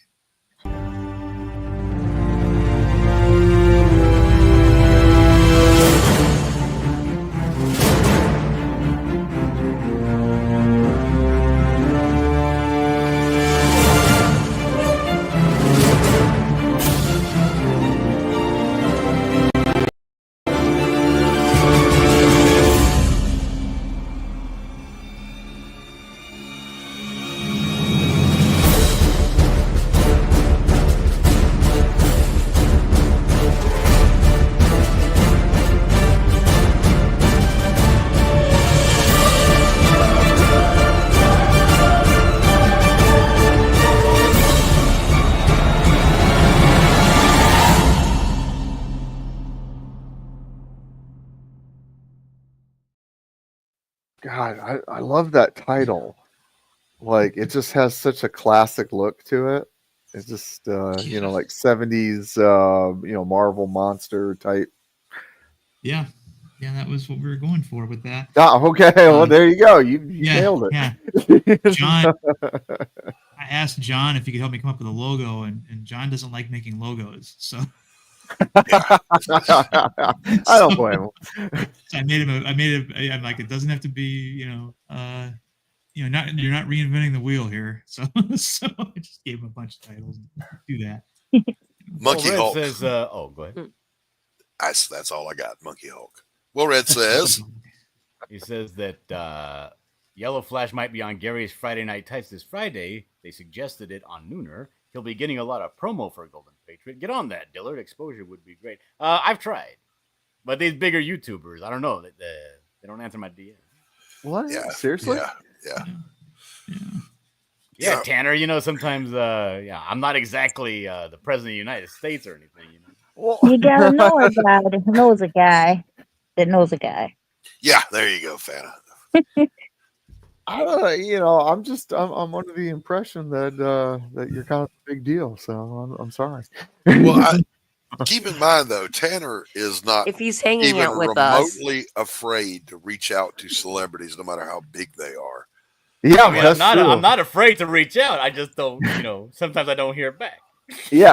God, I love that title. Like, it just has such a classic look to it. It's just, like 70s, Marvel monster type. Yeah, that was what we were going for with that. Oh, okay. Well, there you go. You nailed it. Yeah. John, I asked John if he could help me come up with a logo, and John doesn't like making logos, so. I don't blame him. So I'm like, it doesn't have to be, you're not reinventing the wheel here. So I just gave him a bunch of titles. Do that. Monkey Hulk says, go ahead. That's all I got. Monkey Hulk. Well, Red says. He says that Yellow Flash might be on Gary's Friday Night Tights this Friday. They suggested it on Nooner. He'll be getting a lot of promo for Golden Patriot. Get on that, Dillard. Exposure would be great. I've tried. But these bigger YouTubers, I don't know. They don't answer my DM. What? Yeah. Seriously? Yeah, Tanner, sometimes, I'm not exactly the president of the United States or anything. Well, you gotta know a guy that knows a guy that knows a guy. Yeah, there you go, Fana. I don't know, I'm under the impression that you're kind of a big deal, so I'm sorry. Well, keep in mind though, Tanner is not if he's hanging even out with us remotely afraid to reach out to celebrities, no matter how big they are. Yeah, I mean, I'm not afraid to reach out. I just don't, sometimes I don't hear back. Yeah.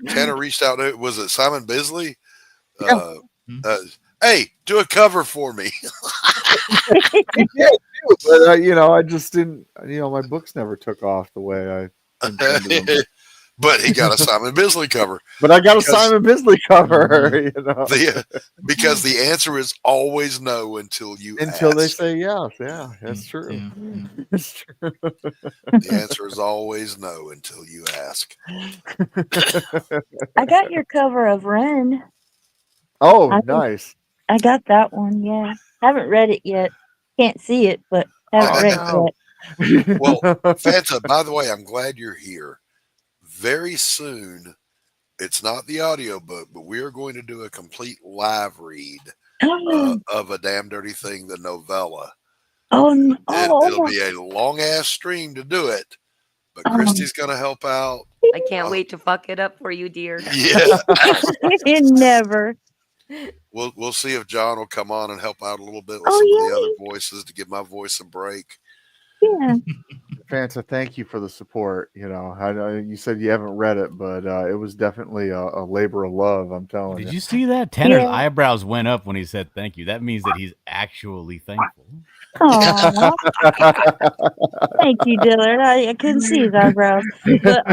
Tanner reached out to, was it Simon Bisley? Yeah. Hey, do a cover for me. Yeah, but I just didn't. My books never took off the way I intended them. But he got a Simon Bisley cover. But I got a Simon Bisley cover. Because the answer is always no until they say yes. Yeah, that's true. Yeah. That's true. The answer is always no until you ask. I got your cover of Ren. Oh, nice. I got that one. Yeah, haven't read it yet. Can't see it, but haven't read it yet. Well, Fanta, by the way, I'm glad you're here. Very soon, it's not the audio book, but we are going to do a complete live read of A Damn Dirty Thing, the novella. It'll be a long ass stream to do it, but Christy's going to help out. I can't wait to fuck it up for you, dear. Yeah. Never. We'll see if John will come on and help out a little bit with some of the other voices to give my voice a break. Yeah. Fanta, thank you for the support. I know you said you haven't read it, but it was definitely a labor of love. I'm telling you. Did you see that? Tanner's eyebrows went up when he said thank you. That means that he's actually thankful. Aww. Thank you, Dillard. I couldn't see his eyebrows. But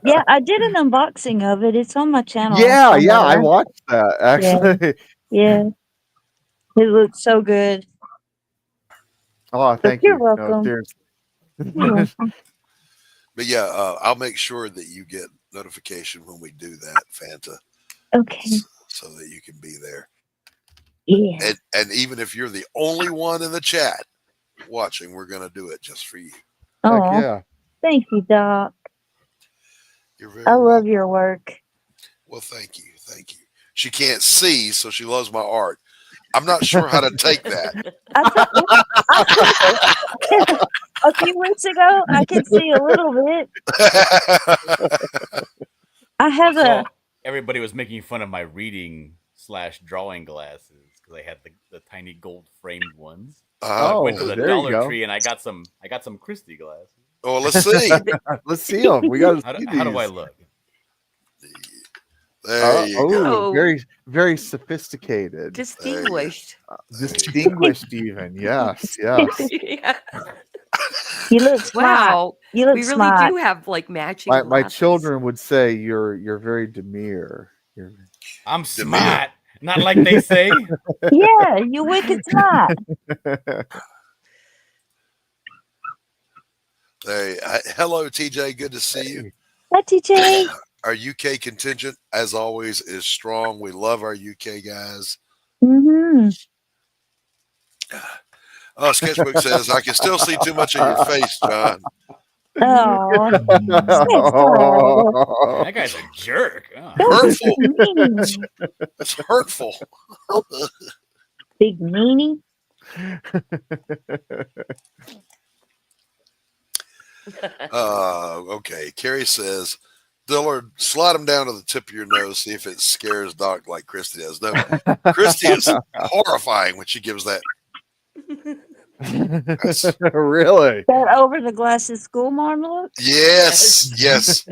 yeah, I did an unboxing of it. It's on my channel. Yeah, I watched that actually. Yeah. It looks so good. Oh, thank You're you. welcome. No, But yeah, I'll make sure that you get notification when we do that, Fanta, Okay. so that you can be there. Yeah. And even if you're the only one in the chat watching, we're going to do it just for you. Oh, yeah. thank you, Doc. You're very I love welcome. your work. Well, thank you. Thank you. She can't see, so she loves my art. I'm not sure how to take that. A few weeks ago, I could see a little bit. I have So everybody was making fun of my reading/drawing glasses because I had the tiny gold framed ones. I went to the there you Dollar go. Tree and I got some Christie glasses. Oh, let's see. Let's see them. We got to see How do I these. look? There you go. Very, very sophisticated. Distinguished. Distinguished, even. Yes, yes. Yeah. You look smart. Wow. You look We really smart. do have like matching My glasses. children would say you're very demure. I'm smart, not like they say. Yeah, you wicked smart. Hello, TJ. Good to see you. Hi, TJ. Our UK contingent, as always, is strong. We love our UK guys. Mm-hmm. Oh, Sketchbook says, I can still see too much of your face, John. Oh. That guy's a jerk. Oh. Hurtful. It's hurtful. Big meanie. Okay. Carrie says, Dillard, slide him down to the tip of your nose, see if it scares Doc like Christy does. No, Christy is horrifying when she gives that. Really? That over the glasses school marm look? Yes, yes.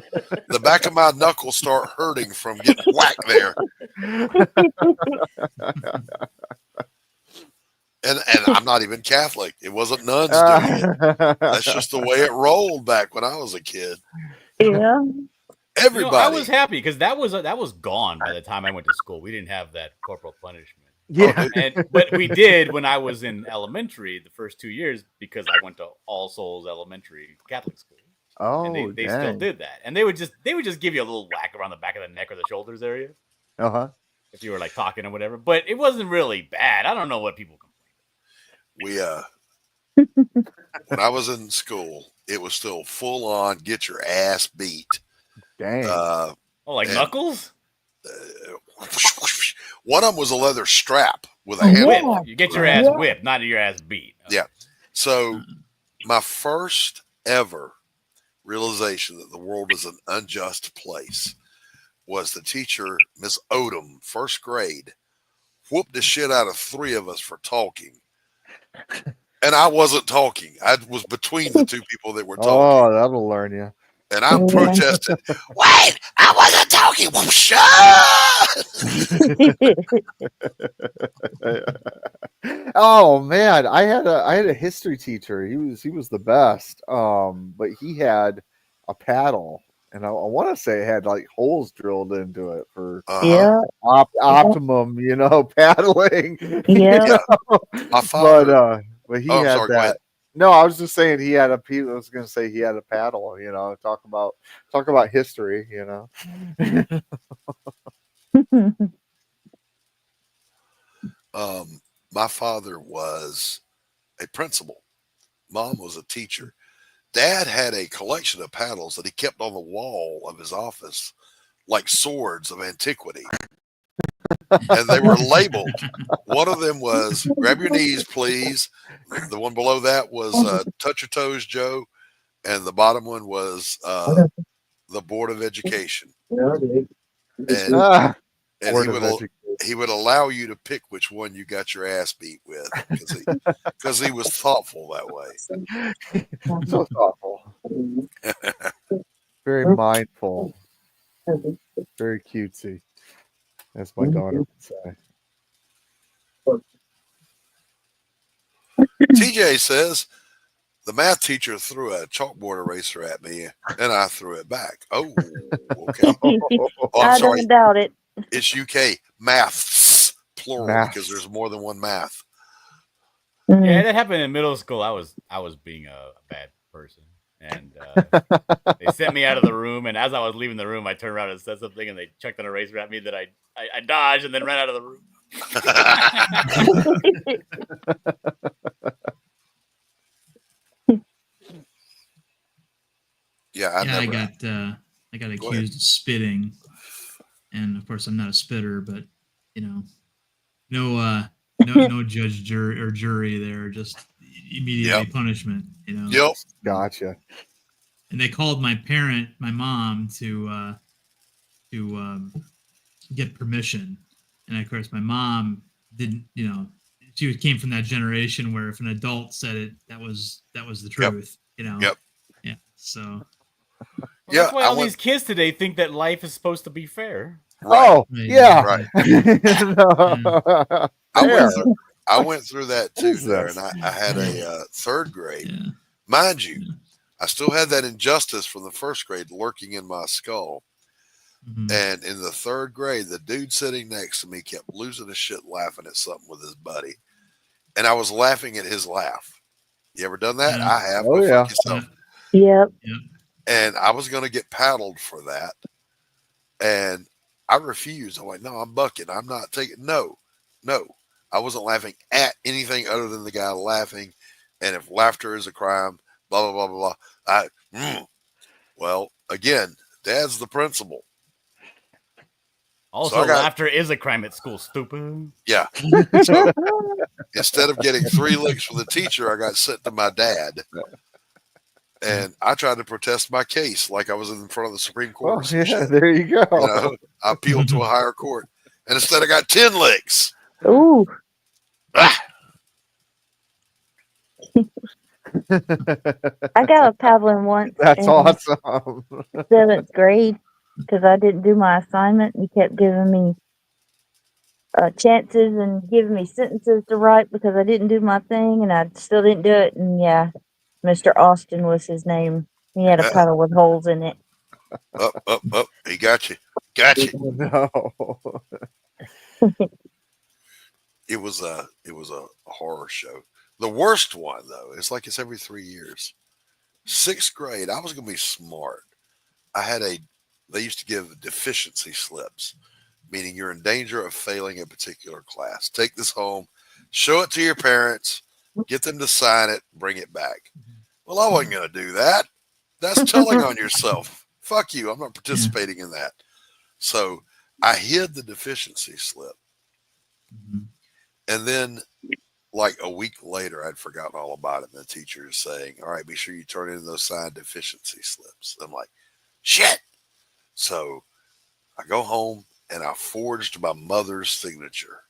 The back of my knuckles start hurting from getting whacked there. And I'm not even Catholic. It wasn't nuns doing it. That's just the way it rolled back when I was a kid. Yeah. Everybody. I was happy because that was gone by the time I went to school. We didn't have that corporal punishment. Yeah. But we did when I was in elementary the first 2 years because I went to All Souls Elementary Catholic school. Oh, and they still did that. And they would just give you a little whack around the back of the neck or the shoulders area. Uh-huh. If you were like talking or whatever. But it wasn't really bad. I don't know what people complain. When I was in school, it was still full on get your ass beat. Dang. Knuckles? One of them was a leather strap with a Oh, handle. whip. You get your ass whipped, not your ass beat. Yeah. So my first ever realization that the world is an unjust place was the teacher, Miss Odom, first grade, whooped the shit out of 3 of us for talking. And I wasn't talking. I was between the 2 people that were talking. Oh, that'll learn you. And I protested, wait, I wasn't talking. Shut Oh man, I had a history teacher. He was the best. But he had a paddle, and I want to say it had like holes drilled into it for optimum, paddling. Yeah. My father, but he I'm had sorry, go that. ahead. No, I was just saying he had a. I was going to say he had a paddle. Talk about history. My father was a principal. Mom was a teacher. Dad had a collection of paddles that he kept on the wall of his office like swords of antiquity. And they were labeled. One of them was grab your knees, please. The one below that was touch your toes, Joe. And the bottom one was the Board of Education. And he would allow you to pick which one you got your ass beat with because he was thoughtful that way. So thoughtful. Very mindful. Very cutesy. As my daughter would say. TJ says the math teacher threw a chalkboard eraser at me and I threw it back. Oh, okay. I don't doubt it. It's UK maths plural because there's more than one math. Yeah, that happened in middle school. I was being a bad person. And they sent me out of the room. And as I was leaving the room, I turned around and said something, and they chucked an eraser at me that I dodged and then ran out of the room. I got accused of spitting, and of course I'm not a spitter, but no judge, jury there, just immediately punishment. Gotcha. And they called my mom to get permission, and of course my mom didn't. She came from that generation where if an adult said it, that was the truth. Yeah. So. Well, that's why all these kids today think that life is supposed to be fair. Right. Oh, yeah. Right. I went through that too there, and I had a third grade. Yeah. Mind you, I still had that injustice from the first grade lurking in my skull. Mm-hmm. And in the third grade, the dude sitting next to me kept losing his shit laughing at something with his buddy. And I was laughing at his laugh. You ever done that? Yeah. I have. Oh, yeah. Yep. And I was going to get paddled for that. And I refused. I'm like, no, I'm bucking. I'm not taking. No. I wasn't laughing at anything other than the guy laughing. And if laughter is a crime, blah, blah, blah, blah, blah. Well, again, Dad's the principal. Also, laughter is a crime at school, stupid. Yeah. So instead of getting 3 licks from the teacher, I got sent to my dad. And I tried to protest my case like I was in front of the Supreme Court. Oh, yeah, there you go. I appealed to a higher court. And instead I got 10 licks. Ooh. Ah. I got a paddling once. That's awesome. 7th grade, because I didn't do my assignment. He kept giving me chances and giving me sentences to write because I didn't do my thing, and I still didn't do it. And yeah, Mr. Austin was his name. He had a paddle with holes in it. Up. He got you. Got you. No. It was a horror show. The worst one, though, it's like it's every 3 years. 6th grade, I was going to be smart. They used to give deficiency slips, meaning you're in danger of failing a particular class. Take this home, show it to your parents, get them to sign it, bring it back. Well, I wasn't going to do that. That's telling on yourself. Fuck you. I'm not participating in that. So I hid the deficiency slip. Mm-hmm. And then like a week later, I'd forgotten all about it. And the teacher is saying, all right, be sure you turn in those signed deficiency slips. I'm like, shit. So I go home and I forged my mother's signature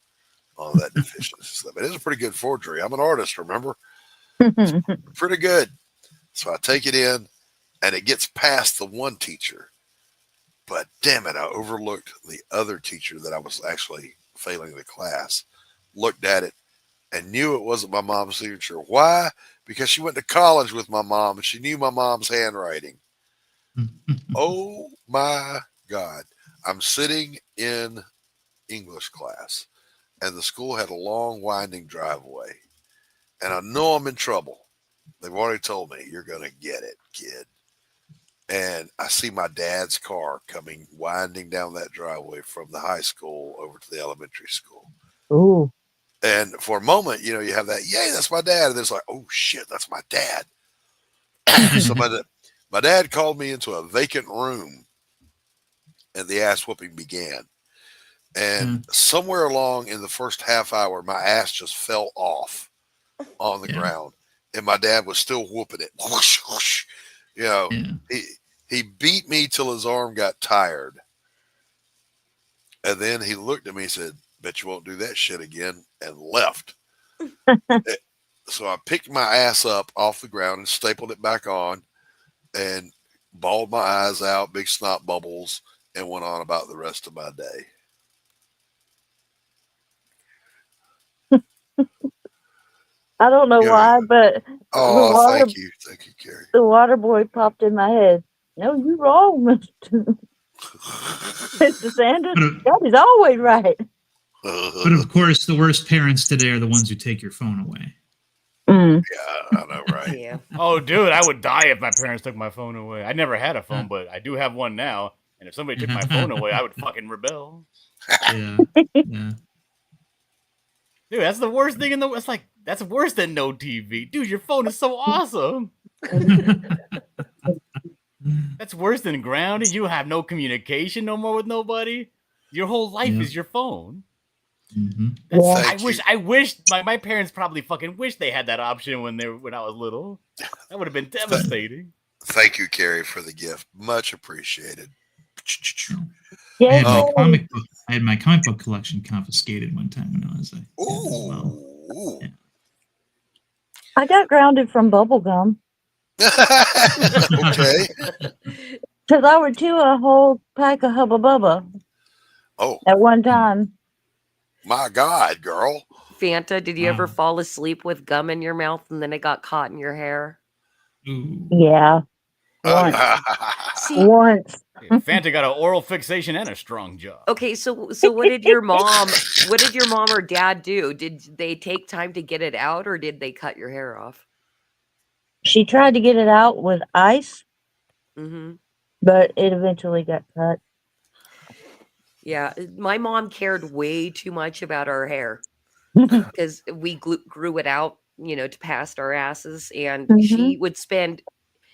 on that deficiency slip. It is a pretty good forgery. I'm an artist, remember? Pretty good. So I take it in and it gets past the one teacher. But damn it, I overlooked the other teacher that I was actually failing the class, looked at it, and knew it wasn't my mom's signature. Why? Because she went to college with my mom and she knew my mom's handwriting. Oh my God. I'm sitting in English class and the school had a long winding driveway and I know I'm in trouble. They've already told me you're going to get it, kid. And I see my dad's car coming winding down that driveway from the high school over to the elementary school. Ooh. And for a moment, you have that, yay, that's my dad. And it's like, oh shit, that's my dad. So my dad called me into a vacant room and the ass whooping began. And somewhere along in the first half hour, my ass just fell off on the ground. And my dad was still whooping it. Whoosh, whoosh. He beat me till his arm got tired. And then he looked at me and said, bet you won't do that shit again, and left. So I picked my ass up off the ground and stapled it back on and bawled my eyes out, big snot bubbles, and went on about the rest of my day. I don't know why, but thank you, Carrie. The water boy popped in my head. No, you're wrong, Mr. Sanders. God is always right. But of course, the worst parents today are the ones who take your phone away. Mm. Yeah, I know, right? Yeah. Oh, dude, I would die if my parents took my phone away. I never had a phone, but I do have one now. And if somebody took my phone away, I would fucking rebel. Yeah. Yeah. Dude, that's the worst thing in the. It's like that's worse than no TV, dude. Your phone is so awesome. That's worse than grounded. You have no communication no more with nobody. Your whole life Yeah. is your phone. Mm-hmm. I wish my parents probably fucking wish they had that option when I was little. That would have been devastating. Thank you, Carrie, for the gift. Much appreciated. I had my comic book collection confiscated one time when I was a Ooh. Yeah. I got grounded from bubblegum. Okay. Because I would chew a whole pack of Hubba Bubba Oh, at one time. my God, girl. Fanta, did you ever fall asleep with gum in your mouth and then it got caught in your hair? Yeah. Once. Once. Fanta got an oral fixation and a strong jaw. Okay, so what did your mom or dad do? Did they take time to get it out or did they cut your hair off? She tried to get it out with ice, Mm-hmm. but it eventually got cut. Yeah, my mom cared way too much about our hair because we grew it out, to past our asses, and she would spend,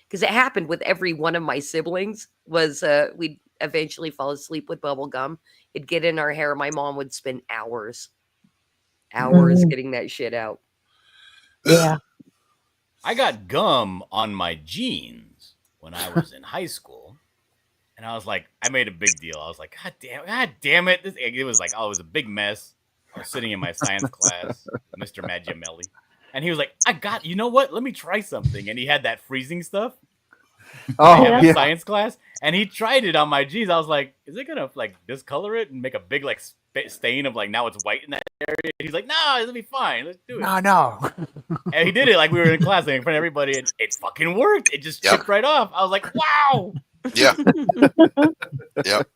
because it happened with every one of my siblings, was we'd eventually fall asleep with bubble gum. It'd get in our hair. My mom would spend hours getting that shit out. Yeah. I got gum on my jeans when I was in high school. And I was like, I made a big deal. I was like, God damn it. It was like, it was a big mess. I was sitting in my science class, Mr. Maggiamelli. And he was like, you know what? Let me try something. And he had that freezing stuff. Oh, in yeah. science class. And he tried it on my jeans. I was like, is it going to like discolor it and make a big like stain of like now it's white in that area? And he's like, no, it'll be fine. Let's do it. No. And he did it like we were in class in front of everybody. And it fucking worked. It just chipped right off. I was like, wow. Yeah. Yep.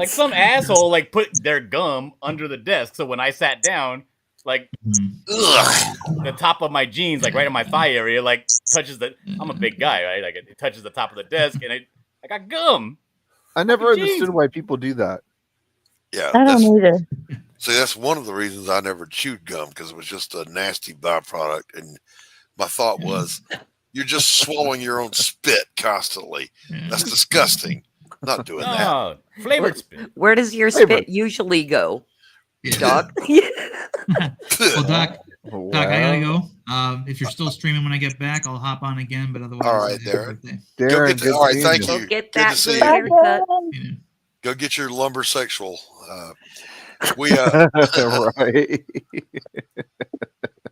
Some asshole like put their gum under the desk. So when I sat down, like the top of my jeans, like right in my thigh area, like touches I'm a big guy, right? Like it touches the top of the desk, and I got gum. I never understood why people do that. Yeah. I don't either. See, that's one of the reasons I never chewed gum, because it was just a nasty byproduct. And my thought was, you're just swallowing your own spit constantly. That's disgusting. Not doing that. Flavored spit. Where does your spit usually go, Doc? Well, Doc, I gotta go. If you're still streaming when I get back, I'll hop on again. But otherwise, All right, Darren. Darren, all right, thank Go you. get Good that to see good you. haircut. Go get your lumbersexual. Right.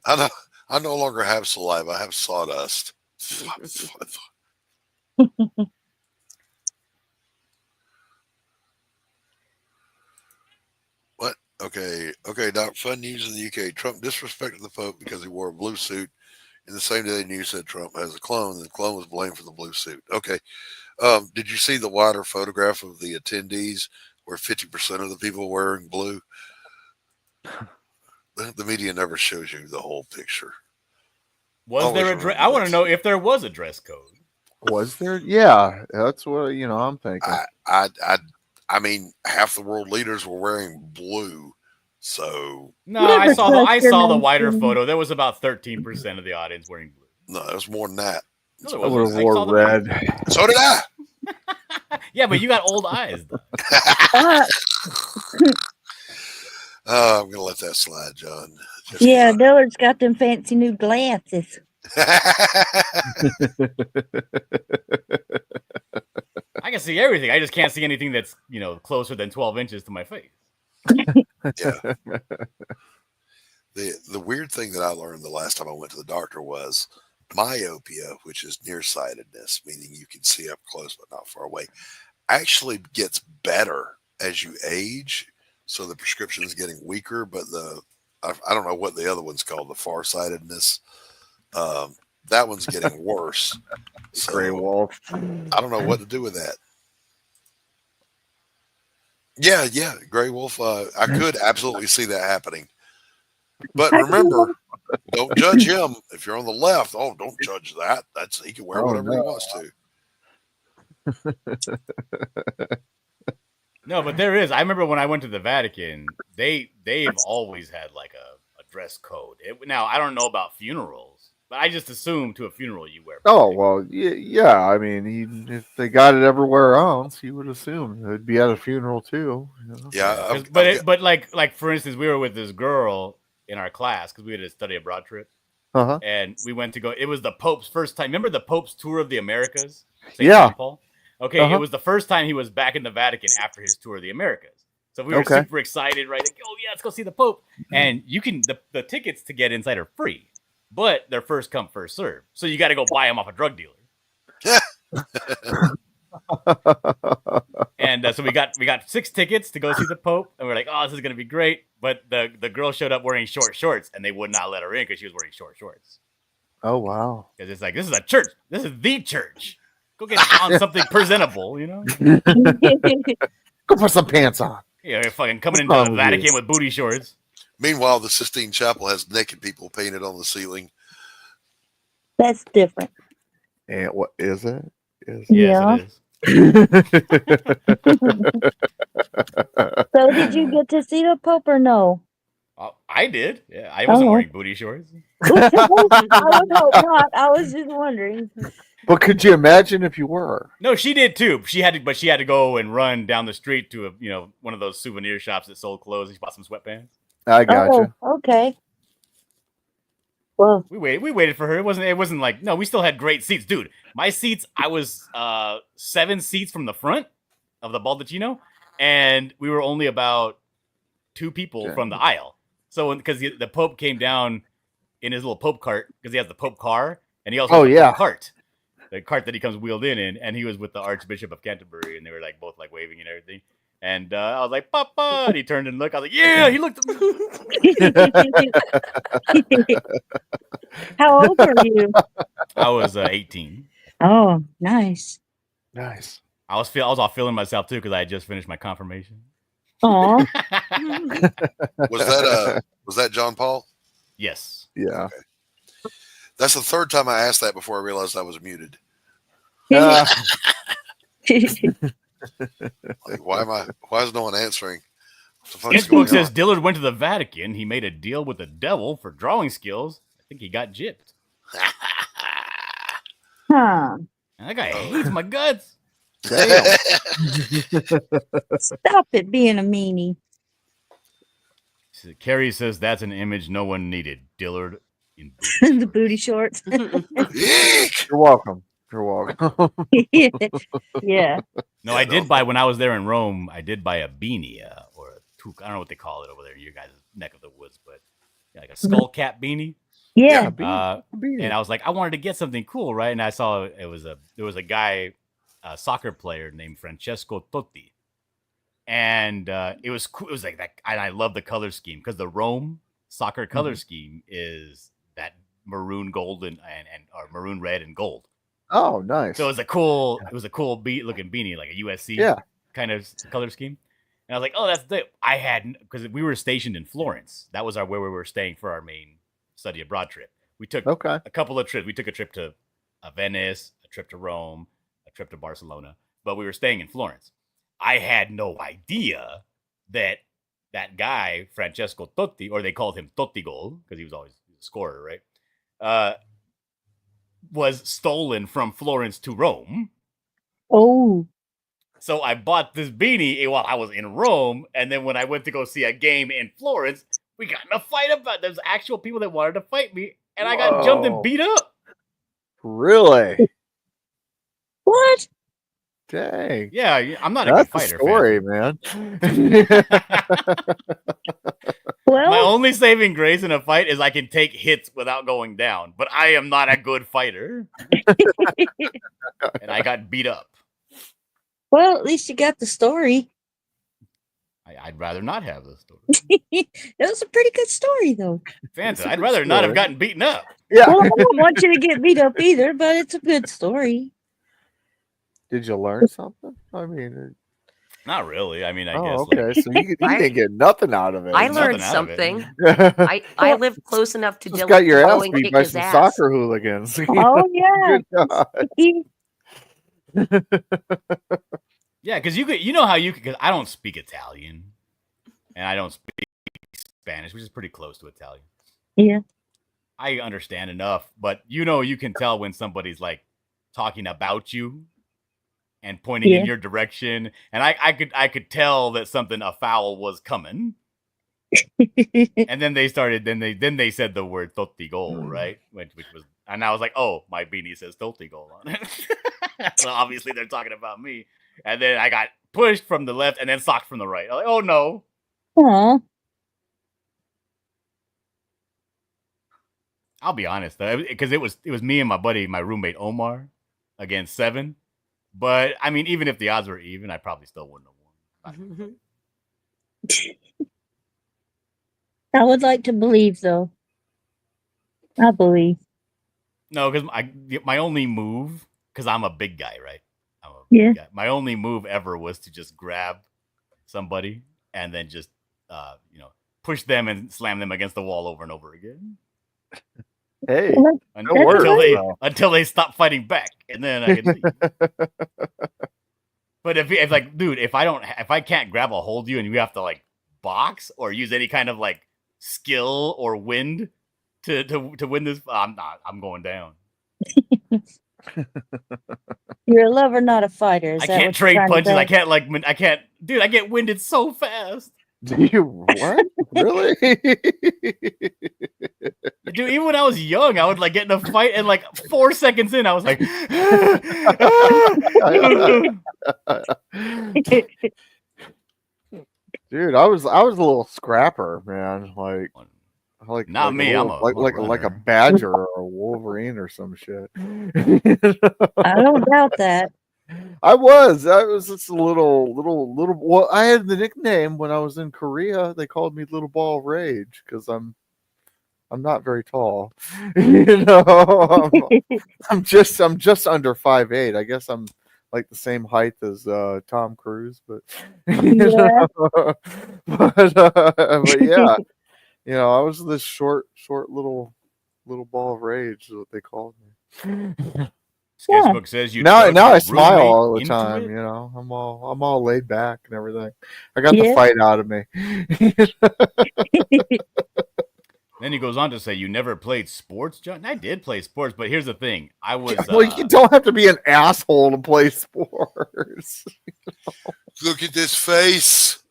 I no longer have saliva. I have sawdust. What? Okay, Doc. Fun news in the UK. Trump disrespected the Pope because he wore a blue suit. In the same day, the news said Trump has a clone, and the clone was blamed for the blue suit. Okay. Did you see the wider photograph of the attendees where 50% of the people wearing blue? The media never shows you the whole picture. Was there I want to know if there was a dress code. Was there? Yeah, that's what I'm thinking. I mean, half the world leaders were wearing blue, so no, I saw the wider photo. There was about 13% of the audience wearing blue. No, it was more than that. No, I would have wore red. So did I. Yeah, but you got old eyes. I'm gonna let that slide, John. Yeah, Dillard's got them fancy new glasses. I can see everything. I just can't see anything that's closer than 12 inches to my face. Yeah. The weird thing that I learned the last time I went to the doctor was myopia, which is nearsightedness, meaning you can see up close but not far away, actually gets better as you age. So the prescription is getting weaker, but I don't know what the other one's called, the farsightedness. That one's getting worse. So Gray Wolf. I don't know what to do with that. Yeah, Gray Wolf. I could absolutely see that happening. But remember, don't judge him. If you're on the left, don't judge that. He can wear whatever he wants to. No, but there is. I remember when I went to the Vatican, they've always had like a dress code. Now I don't know about funerals, but I just assume to a funeral you wear. Oh well, yeah. I mean, if they got it everywhere else, you would assume it'd be at a funeral too. You know? Yeah, but like for instance, we were with this girl in our class because we had a study abroad trip, and we went to go. It was the Pope's first time. Remember the Pope's tour of the Americas? St. Paul? Okay, it was the first time he was back in the Vatican after his tour of the Americas. So we were super excited, right? Like, oh yeah, let's go see the Pope. And you can the tickets to get inside are free, but they're first come first serve. So you got to go buy them off a drug dealer. And so we got 6 tickets to go see the Pope, and we're like, oh, this is gonna be great. But the girl showed up wearing short shorts, and they would not let her in because she was wearing short shorts. Oh wow! Because it's like, this is a church. This is the church. Go get on something presentable, you know. Go put some pants on. Yeah, you're fucking coming into the Vatican with booty shorts. Meanwhile, the Sistine Chapel has naked people painted on the ceiling. That's different. And what is it? Yes, it is. So did you get to see the Pope or no? I did. Yeah, I wasn't wearing booty shorts. I would hope not. I was just wondering. But could you imagine if you were? No, she did too. She had to go and run down the street to one of those souvenir shops that sold clothes. She bought some sweatpants. I gotcha. Oh, okay. Well, we waited for her. It wasn't like, no, we still had great seats, dude. My seats, I was 7 seats from the front of the Baldacchino, and we were only about 2 people from the aisle. So because the Pope came down in his little Pope cart, because he has the Pope car, and he also has the Pope cart. The cart that he comes wheeled in, and he was with the Archbishop of Canterbury, and they were like both like waving and everything. And I was like, Papa, and he turned and looked. I was like, yeah, he looked at me. How old are you? I was 18. Oh, nice. Nice. I was all feeling myself too because I had just finished my confirmation. Oh. Was that John Paul? Yes. Yeah. Okay. That's the 3rd time I asked that before I realized I was muted. Like, why is no one answering? This book says Dillard went to the Vatican. He made a deal with the devil for drawing skills. I think he got gypped. Huh. That guy hates my guts. Damn. Stop it being a meanie. Carrie says that's an image no one needed. Dillard in the booty shorts. You're welcome. You're welcome. Yeah. No, I did buy when I was there in Rome. I did buy a beanie or a toque. I don't know what they call it over there in your guys' neck of the woods, but like a skull cap beanie. Yeah. And I was like, I wanted to get something cool, right? And I saw there was a guy, a soccer player named Francesco Totti, and it was cool. It was like that, and I love the color scheme because the Rome soccer color scheme is that maroon gold and or maroon red and gold. Oh, nice. So it was a cool looking beanie, like a USC kind of color scheme. And I was like, oh, that's the because we were stationed in Florence. That was where we were staying for our main study abroad trip. We took a couple of trips. We took a trip to Venice, a trip to Rome, a trip to Barcelona, but we were staying in Florence. I had no idea that guy, Francesco Totti, or they called him Totti Gol because he was always a scorer, right? Was stolen from Florence to Rome. Oh. So I bought this beanie while I was in Rome, and then when I went to go see a game in Florence, we got in a fight about it. There's actual people that wanted to fight me, and I got jumped and beat up. Really? What? Dang. Yeah, I'm not a good fighter. Story, man. Well, my only saving grace in a fight is I can take hits without going down, but I am not a good fighter. And I got beat up. Well, at least you got the story. I'd rather not have the story. It was a pretty good story, though. Fanta, I'd rather not have gotten beaten up. Yeah. Well, I don't want you to get beat up either, but it's a good story. Did you learn something? I mean, Not really. I mean, I guess. Oh, okay. Like, So you didn't get nothing out of it. I Nothing learned out of it. something. I live close enough to Just Dylan got your to go ass and beat kick by his some ass. soccer hooligans. Oh yeah. Good God. Yeah, because you know how you could. Because I don't speak Italian, and I don't speak Spanish, which is pretty close to Italian. Yeah. I understand enough, but you can tell when somebody's like talking about you and pointing in your direction, and I could tell that a foul was coming. And then they started. Then they said the word "totti goal," right? Which was, and I was like, oh, my beanie says "totti goal" on it. So obviously they're talking about me. And then I got pushed from the left and then socked from the right. I'm like, oh no. Aw. I'll be honest though, because it was me and my buddy, my roommate Omar, against 7. But I mean, even if the odds were even, I probably still wouldn't have won. I would like to believe, though. I believe. No, because my only move, because I'm a big guy, right? I'm a Yeah. big guy. My only move ever was to just grab somebody and then just push them and slam them against the wall over and over again. Hey, until they stop fighting back, and then I can leave. But if like, dude, if I can't grab a hold of you and you have to like box or use any kind of like skill or wind to win this, I'm going down. You're a lover, not a fighter. Is I that can't what trade you're trying to punches. say? I can't, dude. I get winded so fast. Do you what? Really? Dude, even when I was young, I would like get in a fight and like 4 seconds in, I was like, dude, I was a little scrapper, man. Like not me. I'm like a badger or a wolverine or some shit. I don't doubt that. I was just a little. Well, I had the nickname when I was in Korea. They called me Little Ball of Rage because I'm not very tall. I'm just under 5'8". I guess I'm like the same height as Tom Cruise, but Yeah. but yeah, I was this short little ball of rage is what they called me. Sketchbook says you now I your smile roommate all the into time. it? I'm all laid back and everything. I got the fight out of me. Then he goes on to say, "You never played sports, John?" I did play sports, but here's the thing: I was. Well, you don't have to be an asshole to play sports. Look at this face.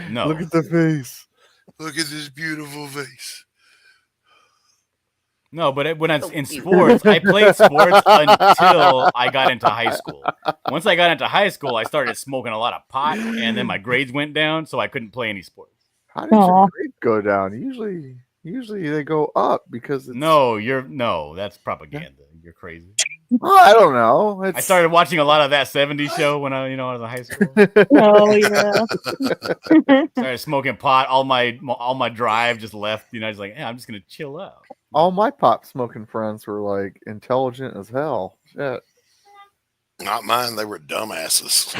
No. Look at the face. Look at this beautiful face. No, but when I was in sports, I played sports until I got into high school. Once I got into high school, I started smoking a lot of pot, and then my grades went down, so I couldn't play any sports. How did your grade go down? Usually they go up because it's... No, that's propaganda. You're crazy. Well, I don't know. I started watching a lot of that 70s show when I was in high school. Oh yeah. Started smoking pot. All my drive just left. Just like, I'm just gonna chill out. All my pot smoking friends were like intelligent as hell. Shit. Not mine. They were dumbasses.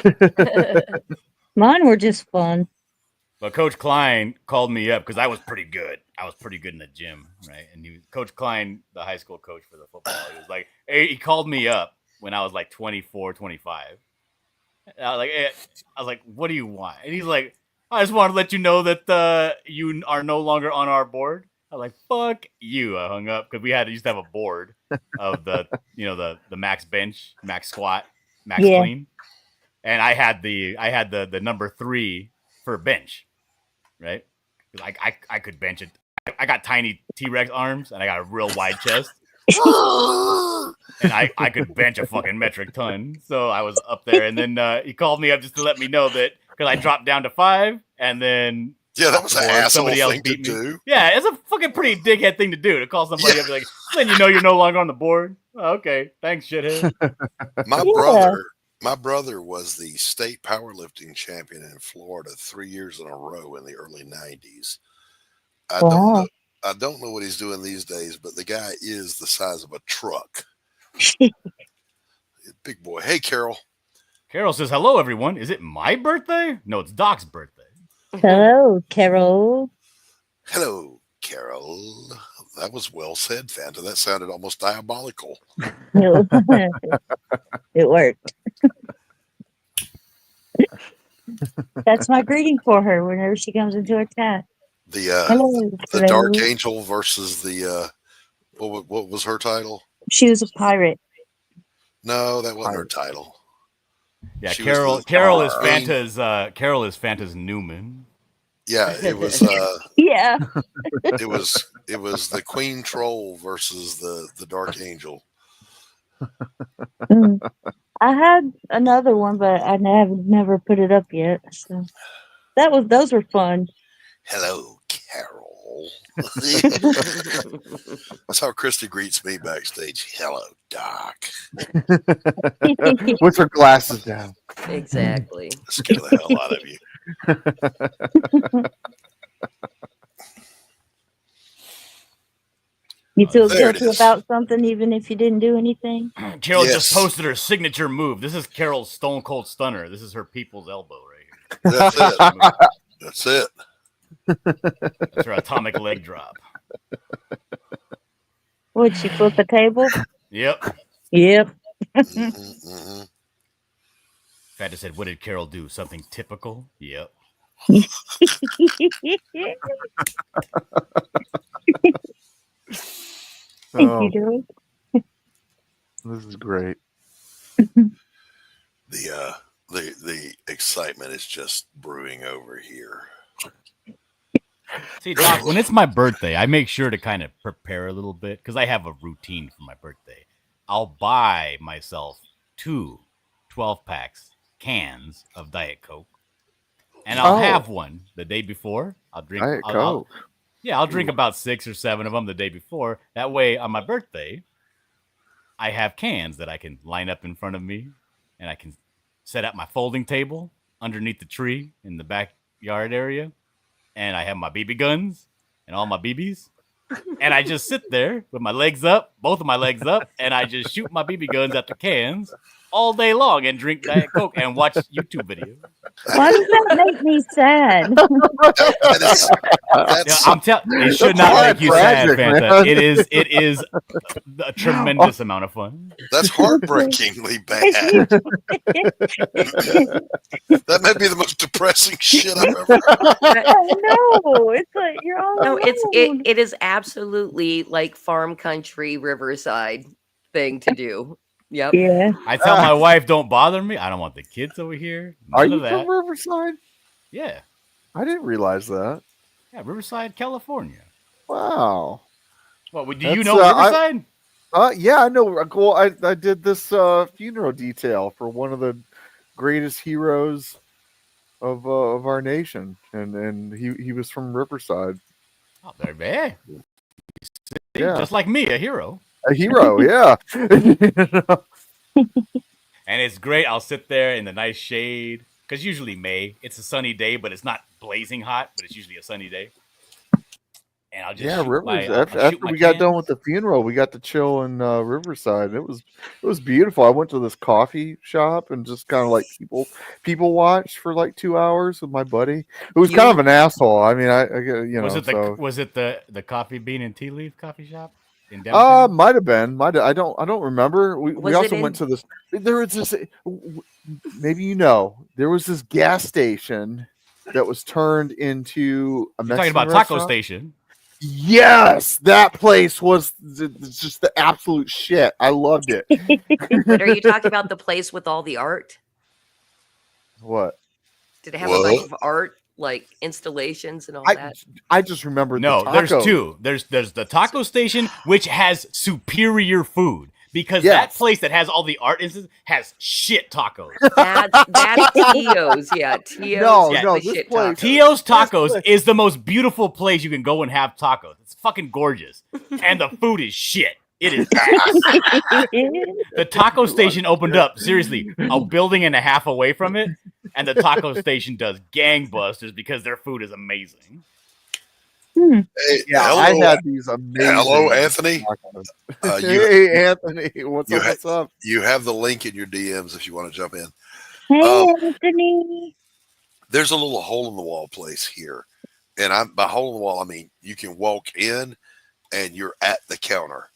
Mine were just fun. But Coach Klein called me up because I was pretty good. I was pretty good in the gym, right? And Coach Klein, the high school coach for the football, he was like, he called me up when I was like 24, 25. And I was like, what do you want? And he's like, I just want to let you know that you are no longer on our board. I was like, fuck you. I hung up because we used to have a board of the max bench, max squat, max clean, and I had the number 3 for bench, right? Like I could bench it. I got tiny T-Rex arms and I got a real wide chest, and I could bench a fucking metric ton. So I was up there, and then he called me up just to let me know that because I dropped down to 5, and then. Yeah, that was an asshole somebody else thing beat to me. do. Yeah, it's a fucking pretty dickhead thing to do, to call somebody up and be like, then you're no longer on the board. Oh, okay, thanks, shithead. My brother was the state powerlifting champion in Florida 3 years in a row in the early 90s. I don't know what he's doing these days, but the guy is the size of a truck. Big boy. Hey, Carol. Carol says, "Hello, everyone. Is it my birthday? No, it's Doc's birthday." Hello, Carol. Hello, Carol. That was well said, Fanta. That sounded almost diabolical. It worked. That's my greeting for her whenever she comes into a chat. The Dark Angel versus the what was her title? She was a pirate. No, that wasn't her title. Yeah, She Carol. was the Carol is Queen. Fanta's. Carol is Fanta's Newman. Yeah, it was. Yeah. It was the Queen Troll versus the Dark Angel. I had another one, but I have never put it up yet. So those were fun. Hello, Carol. That's how Christy greets me backstage. Hello, Doc. With her glasses down. Exactly. Scare the hell out of you. You feel There it guilty is. about something even if you didn't do anything? Carol Yes. just posted her signature move. This is Carol's Stone Cold Stunner. This is her people's elbow right here. That's it. That's it. That's her atomic leg drop. Would she flip a table? Yep. Yep. Fanta said, "What did Carol do? Something typical?" Yep. Thank Oh, you, Joey. this is great. The excitement is just brewing over here. See, Doc, when it's my birthday, I make sure to kind of prepare a little bit because I have a routine for my birthday. I'll buy myself 2 12-packs cans of Diet Coke, and I'll have one the day before. I'll drink Diet I'll Coke. drink about 6 or 7 of them the day before. That way, on my birthday, I have cans that I can line up in front of me, and I can set up my folding table underneath the tree in the backyard area. And I have my BB guns and all my BBs. And I just sit there with my legs up, both of my legs up, and I just shoot my BB guns at the cans all day long and drink Diet Coke and watch YouTube videos. Why does that make me sad? I'm telling it should not make you sad, Fanta. It is a tremendous amount of fun. That's heartbreakingly bad. That may be the most depressing shit I've ever heard. No, it's like you're all No, alone. it is absolutely like farm country riverside thing to do. Yep. Yeah. I tell my wife, don't bother me. I don't want the kids over here. Are None you of that. from Riverside? Yeah. I didn't realize that. Yeah, Riverside, California. Wow. What, do you know Riverside? Yeah, I know. Well, I did this funeral detail for one of the greatest heroes of our nation, and he was from Riverside. Oh, baby. Yeah. Just like me, a hero. A hero, yeah. And it's great. I'll sit there in the nice shade because usually May, it's a sunny day, but it's not blazing hot, but it's usually a sunny day. And I'll just after we got done with the funeral, we got to chill in Riverside. It was beautiful. I went to this coffee shop and just kind of like people watched for like 2 hours with my buddy, who was kind of an asshole. I mean, was it the coffee bean and tea leaf coffee shop in downtown? Might have been. I don't remember. We also went to this. There was this. Maybe there was this gas station that was turned into a You're talking Mexican about Taco restaurant. Station. Yes, that place was just the absolute shit. I loved it. But are you talking about the place with all the art? What? Did it have a bunch of art, like installations and all that? I just remember. No, the there's taco. 2. There's the taco station, which has superior food. Because that place that has all the art has shit tacos. That's Tio's, yeah. Tio's. Tio's Tacos is the most beautiful place you can go and have tacos. It's fucking gorgeous. And the food is shit. It is ass. The taco station opened up, seriously, a building and a half away from it. And the taco station does gangbusters because their food is amazing. Hey, hello, I had these amazing. Hello, Anthony. Hey, Anthony. What's up? You have the link in your DMs if you want to jump in. Hey, Anthony. There's a little hole in the wall place here. And by hole in the wall, I mean you can walk in and you're at the counter.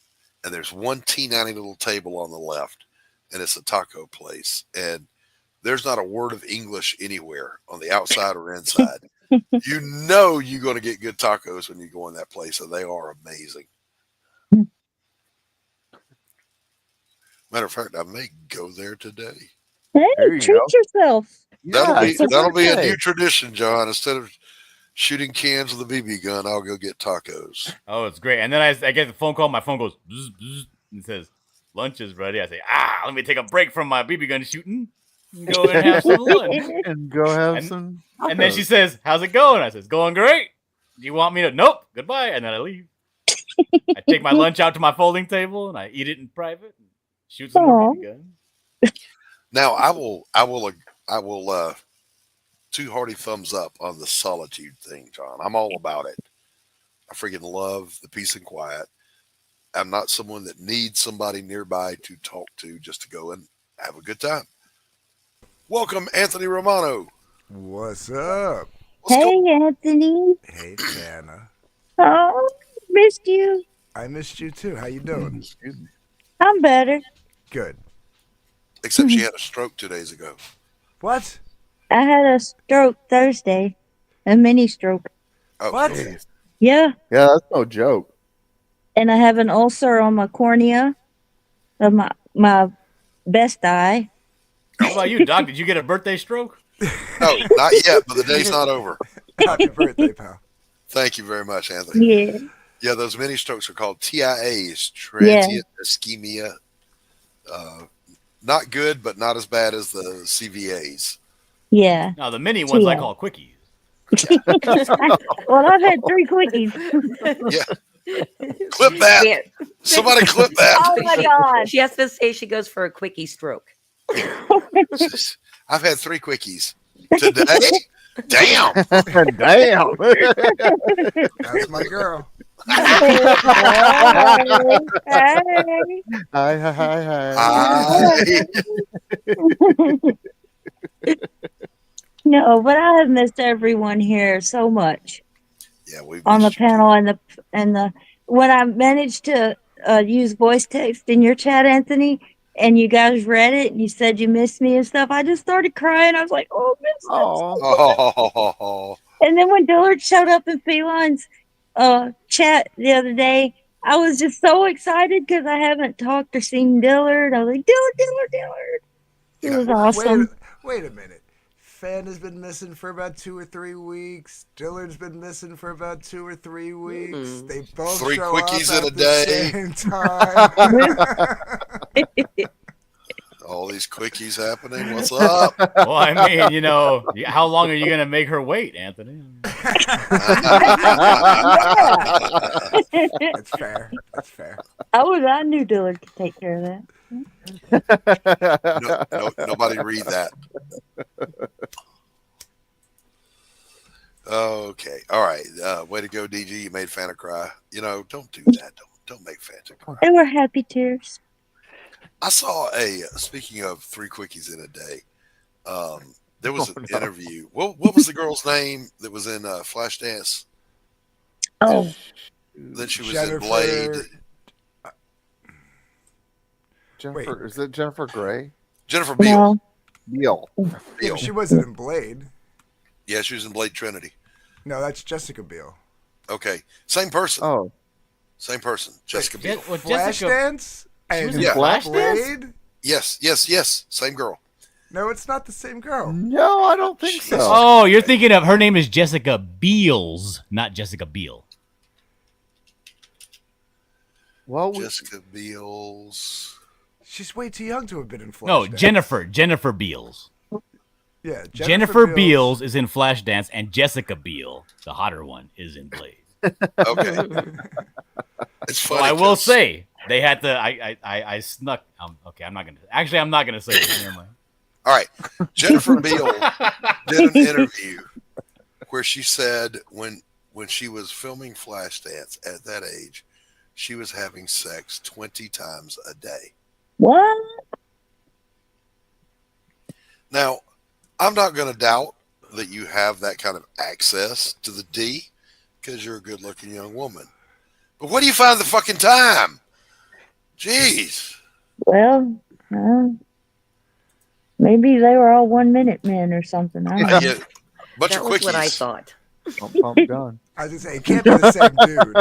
And there's one teeny little table on the left. And it's a taco place. And there's not a word of English anywhere on the outside or inside. You know you're going to get good tacos when you go in that place. And they are amazing. Matter of fact, I may go there today. Hey, treat yourself. That'll be a new tradition, John. Instead of shooting cans with a BB gun, I'll go get tacos. Oh, it's great. And then I get the phone call. My phone goes bzz, bzz, and says, lunch is ready. I say, let me take a break from my BB gun shooting and go and have some lunch. And go have some tacos. And then she says, how's it going? I says, going great. Do you want me to? Nope. Goodbye. And then I leave. I take my lunch out to my folding table and I eat it in private. And shoot some more BB gun. Now I will two hearty thumbs up on the solitude thing, John. I'm all about it. I freaking love the peace and quiet. I'm not someone that needs somebody nearby to talk to just to go and have a good time. Welcome, Anthony Romano. What's up? Hey, Anthony. Hey, Tana. Oh, missed you. I missed you too. How you doing? I'm better. Good. Except she had a stroke 2 days ago. What? I had a stroke Thursday, a mini stroke. Oh, what? Geez. Yeah. Yeah, that's no joke. And I have an ulcer on my cornea of my best eye. How about you, Doc? Did you get a birthday stroke? No, not yet, but the day's not over. Happy birthday, pal. Thank you very much, Anthony. Yeah. Yeah, those mini strokes are called TIAs, transient ischemia. Not good, but not as bad as the CVAs. Yeah. No, the mini ones I call quickies. Well, I've had 3 quickies. Yeah. Clip that. Yeah. Somebody clip that. Oh my God. She has to say she goes for a quickie stroke. I've had 3 quickies today. Damn. Damn. That's my girl. Hi. Hi. No, but I have missed everyone here so much. Yeah, we on the panel and the when I managed to use voice text in your chat, Anthony, and you guys read it and you said you missed me and stuff, I just started crying. I was like, oh, miss Oh. And then when Dillard showed up in Feline's chat the other day, I was just so excited because I haven't talked or seen Dillard. I was like, Dillard. It was awesome. Wait a minute. Fan has been missing for about 2 or 3 weeks. Dillard's been missing for about 2 or 3 weeks. They both 3 show quickies up in a at the day. same time. All these quickies happening. What's up? Well, I mean, you know, how long are you going to make her wait, Anthony? That's fair. That's fair. I knew Dillard could take care of that. No, nobody read that. Okay. All right. Way to go, DG. You made Fanta cry. You know, don't do that. Don't make Fanta cry. They were happy tears. I saw speaking of 3 quickies in a day, there was an interview. What was the girl's name that was in Flashdance? Oh. Then she was Jennifer... in Blade. Jennifer, is it Jennifer Grey? Jennifer Beal. Beal. Yeah, she wasn't in Blade. Yeah, she was in Blade Trinity. No, that's Jessica Biel. Okay. Same person. Oh. Same person. Jessica Biel. Flashdance? And Blade? Yes. Same girl. No, it's not the same girl. No, I don't think so. Oh, you're thinking of her name is Jessica Biels, not Jessica Biel. Well, Jessica Biel's. She's way too young to have been in Flashdance. No, Jennifer Beals. Yeah, Jennifer Beals is in Flashdance, and Jessica Biel, the hotter one, is in Blade. Okay. It's funny. Well, I will say they had to. I snuck. Okay, I'm not gonna say it. Never mind. All right, Jennifer Beal did an interview where she said when she was filming Flashdance at that age, she was having sex 20 times a day. What? Now, I'm not going to doubt that you have that kind of access to the D because you're a good-looking young woman. But where do you find the fucking time? Jeez. Well, maybe they were all 1 minute men or something. I don't know. Yeah, bunch That of was what I quickies. thought. Pump, pump, gun. I was gonna say it can't be the same dude.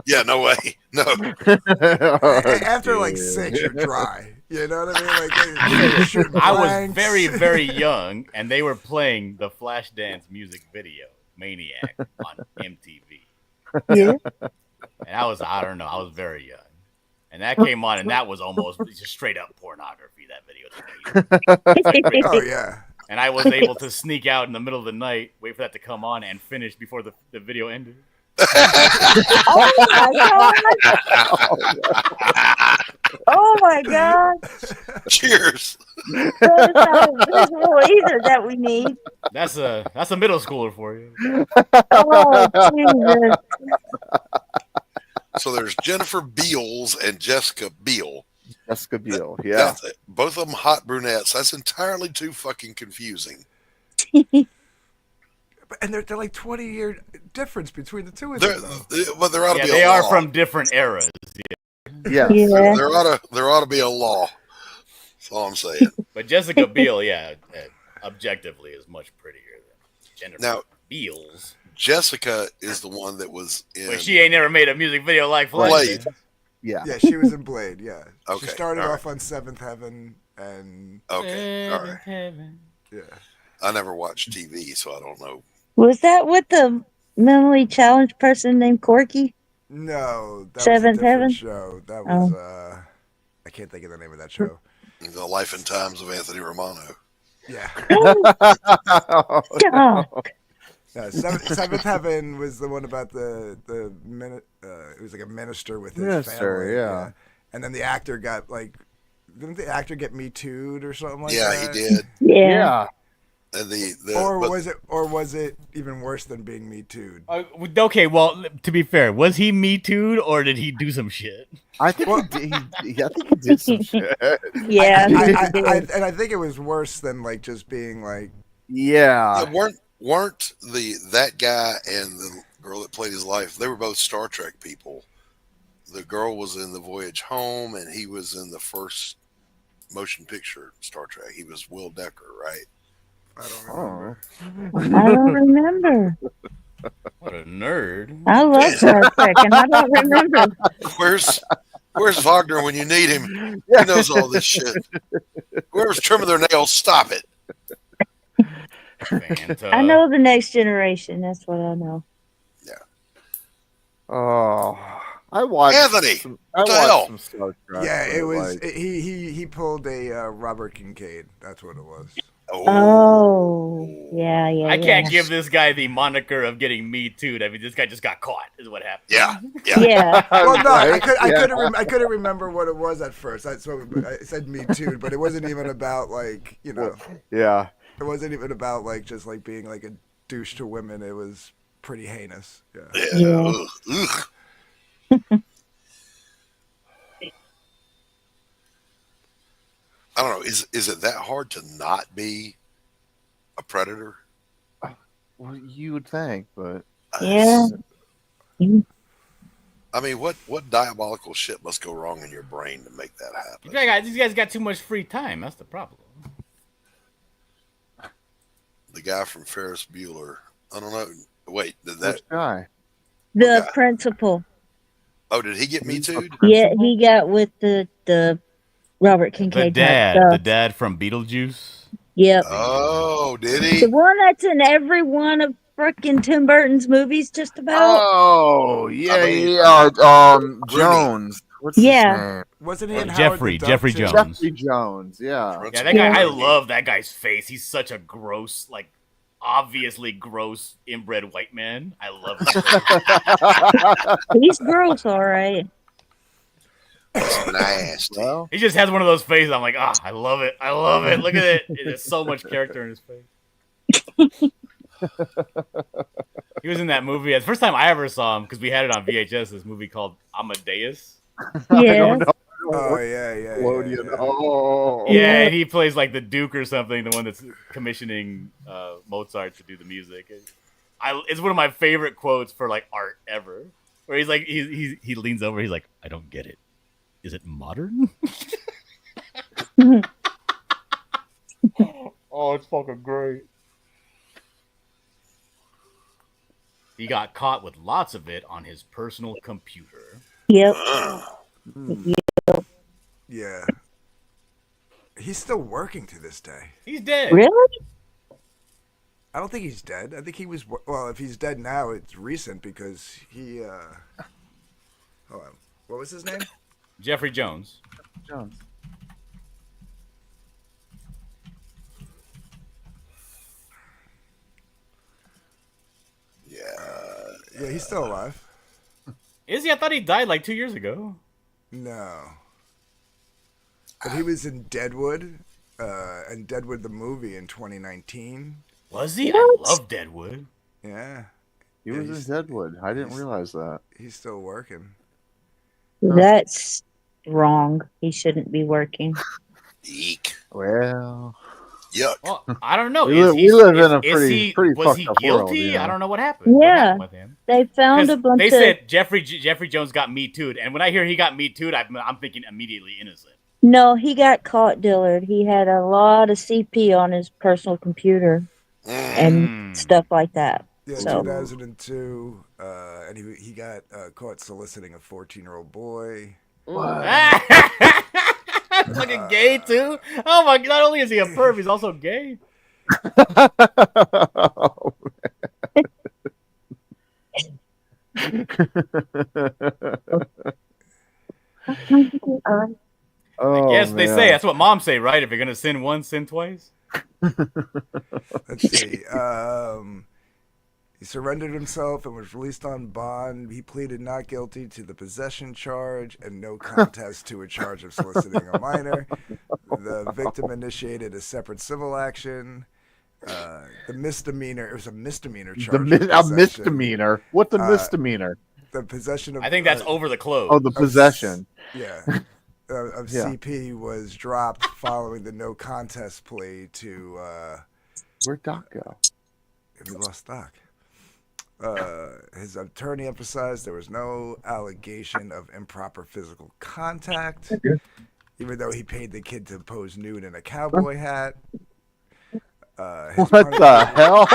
Yeah, no way. No. After like 6, you're dry. You know what I mean? Like they're shooting I was blanks. very, very young, and they were playing the Flashdance music video, Maniac, on MTV. Yeah. And I don't know, I was very young. And that came on, and that was almost just straight up pornography, that video. Oh yeah. And I was able to sneak out in the middle of the night, wait for that to come on, and finish before the video ended. Oh my god! Cheers. That's not visual either that we need. That's a middle schooler for you. Oh Jesus! So there's Jennifer Beals and Jessica Biel. Jessica Biel, yeah. Both of them hot brunettes. That's entirely too fucking confusing. And they're like 20-year difference between the two of them. Well, there ought to Yeah, be they a are law. from different eras. Yeah. There ought to be a law. That's all I'm saying. But Jessica Biel, objectively is much prettier than Jennifer Now, Beals. Jessica is the one that was in But she ain't never made a music video like Flash. Blade. Yeah. Yeah, she was in Blade. Yeah. Okay, She started all off on Seventh Heaven and. Okay, all right. Yeah. I never watched TV, so I don't know. Was that with the mentally challenged person named Corky? No, that Seventh was a different Heaven? show. That was Oh. I can't think of the name of that show. The Life and Times of Anthony Romano. Yeah. Stop. No, Seventh Heaven was the one about the it was like a minister with his Minister, family. yeah. And then the actor got like, didn't the actor get Me Too'd or something like Yeah, that? he did. Yeah. And Or but- was it even worse than being Me Too'd? Okay, well, to be fair, was he Me Too'd or did he do some shit? I think he did some shit. Yeah. And I think it was worse than like just being like. Yeah. Weren't that guy and the girl that played his life? They were both Star Trek people. The girl was in The Voyage Home, and he was in the first motion picture Star Trek. He was Will Decker, right? I don't remember. I don't remember. What a nerd. I love Star Trek, and I don't remember. Where's Wagner when you need him? He knows all this shit. Whoever's trimming their nails, stop it. I know the next generation. That's what I know. Oh, I watched. Anthony, I what the watched hell? some Star Trek. Yeah, it but, was. like, He pulled a Robert Kincaid. That's what it was. Oh, yeah. I can't give this guy the moniker of getting Me Too'd. I mean, this guy just got caught, is what happened. Yeah. Yeah. Well, no, Right? I couldn't remember what it was at first. I said Me Too, but it wasn't even about like Yeah. It wasn't even about like just like being like a douche to women. It was pretty heinous. Yeah. Yeah. Ugh. I don't know. Is it that hard to not be a predator? Well, you would think, but Yeah. I mean, what diabolical shit must go wrong in your brain to make that happen? These guys got too much free time. That's the problem. The guy from Ferris Bueller. I don't know. Wait, did that? which guy? The principal. Oh, did he get Me Too? Yeah, he got with the Robert The Kincaid. dad from Beetlejuice. Yep. Oh, did The he? one that's in every one of frickin' Tim Burton's movies, just about. Oh, yeah, I mean, Jones. What's Yeah. his name? Wasn't he in Jeffrey Howard the Duck, too? Jones. Jeffrey Jones. Yeah. Yeah, that guy. I love that guy's face. He's such a gross, like obviously gross inbred white man. I love that. He's gross, all right. That's nasty. Well, He just has one of those faces. I'm like, I love it. I love it. Look at it. There's so much character in his face. He was in that movie. The first time I ever saw him, because we had it on VHS, this movie called Amadeus. I Yeah. don't know Oh yeah. Nickelodeon. Oh. Yeah, and he plays like the Duke or something, the one that's commissioning Mozart to do the music. It's one of my favorite quotes for like art ever. Where he's like, he leans over, he's like, I don't get it. Is it modern? Oh, it's fucking great. He got caught with lots of it on his personal computer. Yep. Yeah. He's still working to this day. He's dead. Really? I don't think he's dead. I think he was. Well, if he's dead now, it's recent because he. Hold on. What was his name? Jeffrey Jones. Jones. Yeah, he's still alive. Is he? I thought he died like 2 years ago. No. But he was in Deadwood, and Deadwood the movie in 2019. Was he? I love Deadwood. Yeah. He was in Deadwood. I didn't realize that. He's still working. That's wrong. He shouldn't be working. Eek. Well. Yuck. Well, I don't know. We live in a pretty was he fucked up world, guilty? you know? I don't know what happened. What Yeah. happened with him? They found 'Cause a bunch they of. said Jeffrey Jones got Me Too'd, and when I hear he got Me Too'd, I'm thinking immediately innocent. No, he got caught, Dillard. He had a lot of CP on his personal computer and stuff like that. Yeah, So 2002, and he got caught soliciting a 14-year-old boy. Fucking gay too. Oh my! Not only is he a perv, he's also gay. I guess they say that's what moms say, right? If you're gonna sin once, sin twice. Let's see. He surrendered himself and was released on bond. He pleaded not guilty to the possession charge and no contest to a charge of soliciting a minor. The victim initiated a separate civil action. The misdemeanor, it was a misdemeanor charge. A misdemeanor? What's the misdemeanor? The possession of. I think that's over the clothes. Oh, the possession. Yeah. Of CP was dropped following the no contest plea to. Where'd Doc go? We lost Doc. His attorney emphasized there was no allegation of improper physical contact, even though he paid the kid to pose nude in a cowboy hat. What the hell?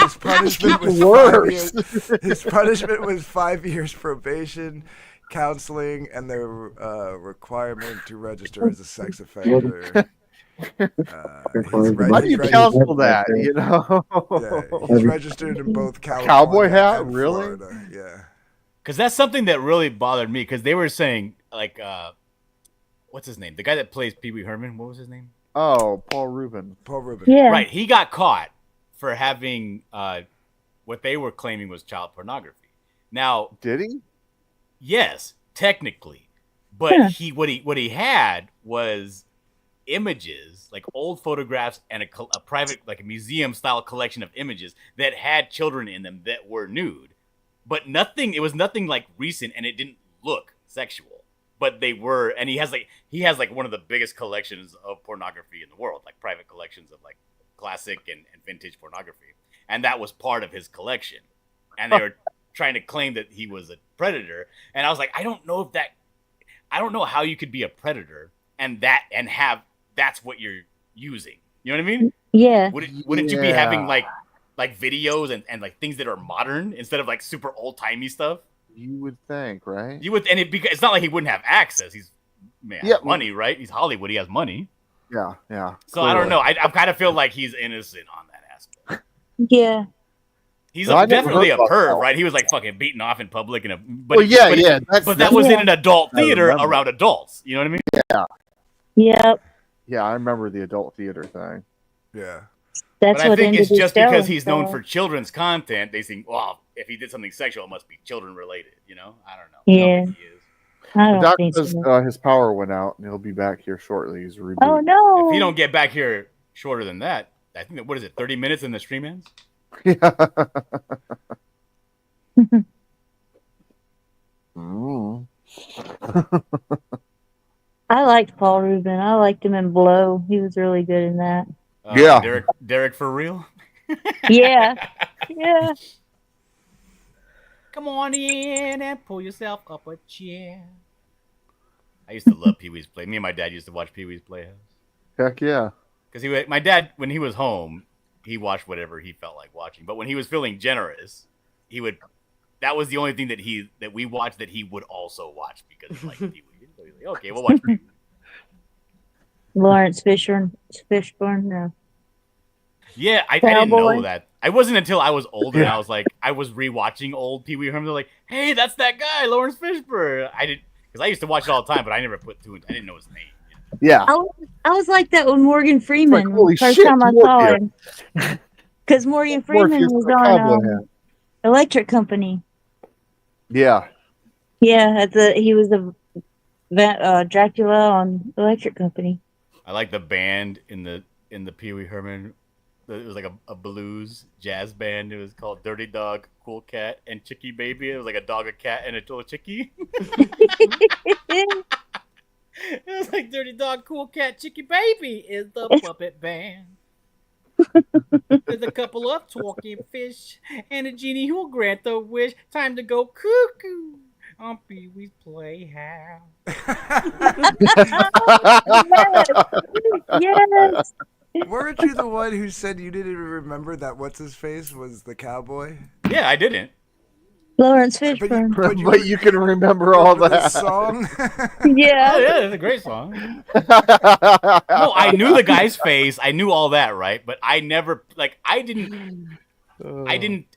His punishment was worse. 5 years. His punishment was 5 years probation, counseling, and the requirement to register as a sex offender. How do you counsel that? You know, he's registered in both California cowboy hat. and Really? Florida. Yeah. Because that's something that really bothered me. Because they were saying like, what's his name? The guy that plays Pee Wee Herman. What was his name? Oh, Paul Rubin. Paul Rubin. Yeah. Right. He got caught for having what they were claiming was child pornography. Now, did he? Yes, technically, but what he had was images, like old photographs and a private, like a museum style collection of images that had children in them that were nude, but it was nothing like recent, and it didn't look sexual, but they were. And he has like one of the biggest collections of pornography in the world, like private collections of like classic and vintage pornography, and that was part of his collection, and they were trying to claim that he was a predator. And I was like, I don't know how you could be a predator and have that's what you're using. You know what I mean? Yeah. Wouldn't you be having like videos and like things that are modern instead of like super old timey stuff? You would think, right? You would, and it's not like he wouldn't have access. He's money, right? He's Hollywood. He has money. Yeah. So I don't know. I kind of feel like he's innocent on that aspect. Yeah. He's definitely a perv, right? He was like fucking beaten off in public, but that was in an adult theater around adults. You know what I mean? Yeah. Yep. Yeah, I remember the adult theater thing. Yeah. That's but I what think it's ended just his because show, he's known so. for children's content. They think, well, if he did something sexual, it must be children related. You know? I don't know. Yeah. I don't Doc think says so. his power went out, and he'll be back here shortly. He's rebooted. Oh no! If he don't get back here shorter than that, I think what is it? 30 minutes and the stream ends. Yeah. I liked Paul Rubin. I liked him in Blow. He was really good in that. Derek for real. Yeah. Yeah. Come on in and pull yourself up a chair. I used to love Pee Wee's Play. Me and my dad used to watch Pee Wee's Playhouse. Heck yeah. Because my dad, when he was home, he watched whatever he felt like watching. But when he was feeling generous, he would. That was the only thing that we watched that he would also watch because he liked Pee Wee. So he's like, okay, we'll watch Pee Wee. Lawrence Fishburne, no. Yeah, I didn't Cowboy. know that. I wasn't until I was older and I was like, I was rewatching old Pee Wee Herman. They're like, hey, that's that guy, Lawrence Fishburne. I didn't, because I used to watch it all the time, but I never put two. I didn't know his name. Yeah. I was like that with Morgan Freeman. holy first shit, time I saw Morgan. him. Because Morgan Freeman Morpheus was the cowboy on hat. Electric Company. Yeah. Yeah, he was a Dracula on Electric Company. I like the band in the Pee Wee Herman. It was like a blues jazz band. It was called Dirty Dog, Cool Cat, and Chicky Baby. It was like a dog, a cat, and a little chickie. It was like Dirty Dog, Cool Cat, Chicky Baby is the puppet band. There's a couple of talking fish and a genie who'll grant the wish. Time to go cuckoo on Pee Wee's Playhouse. Yes. Weren't you the one who said you didn't even remember that what's his face was the cowboy? Yeah, I didn't. Lawrence Fishburne. But you can remember all that song. Yeah. Oh, yeah, it's a great song. No, I knew the guy's face. I knew all that, right? But I never, I didn't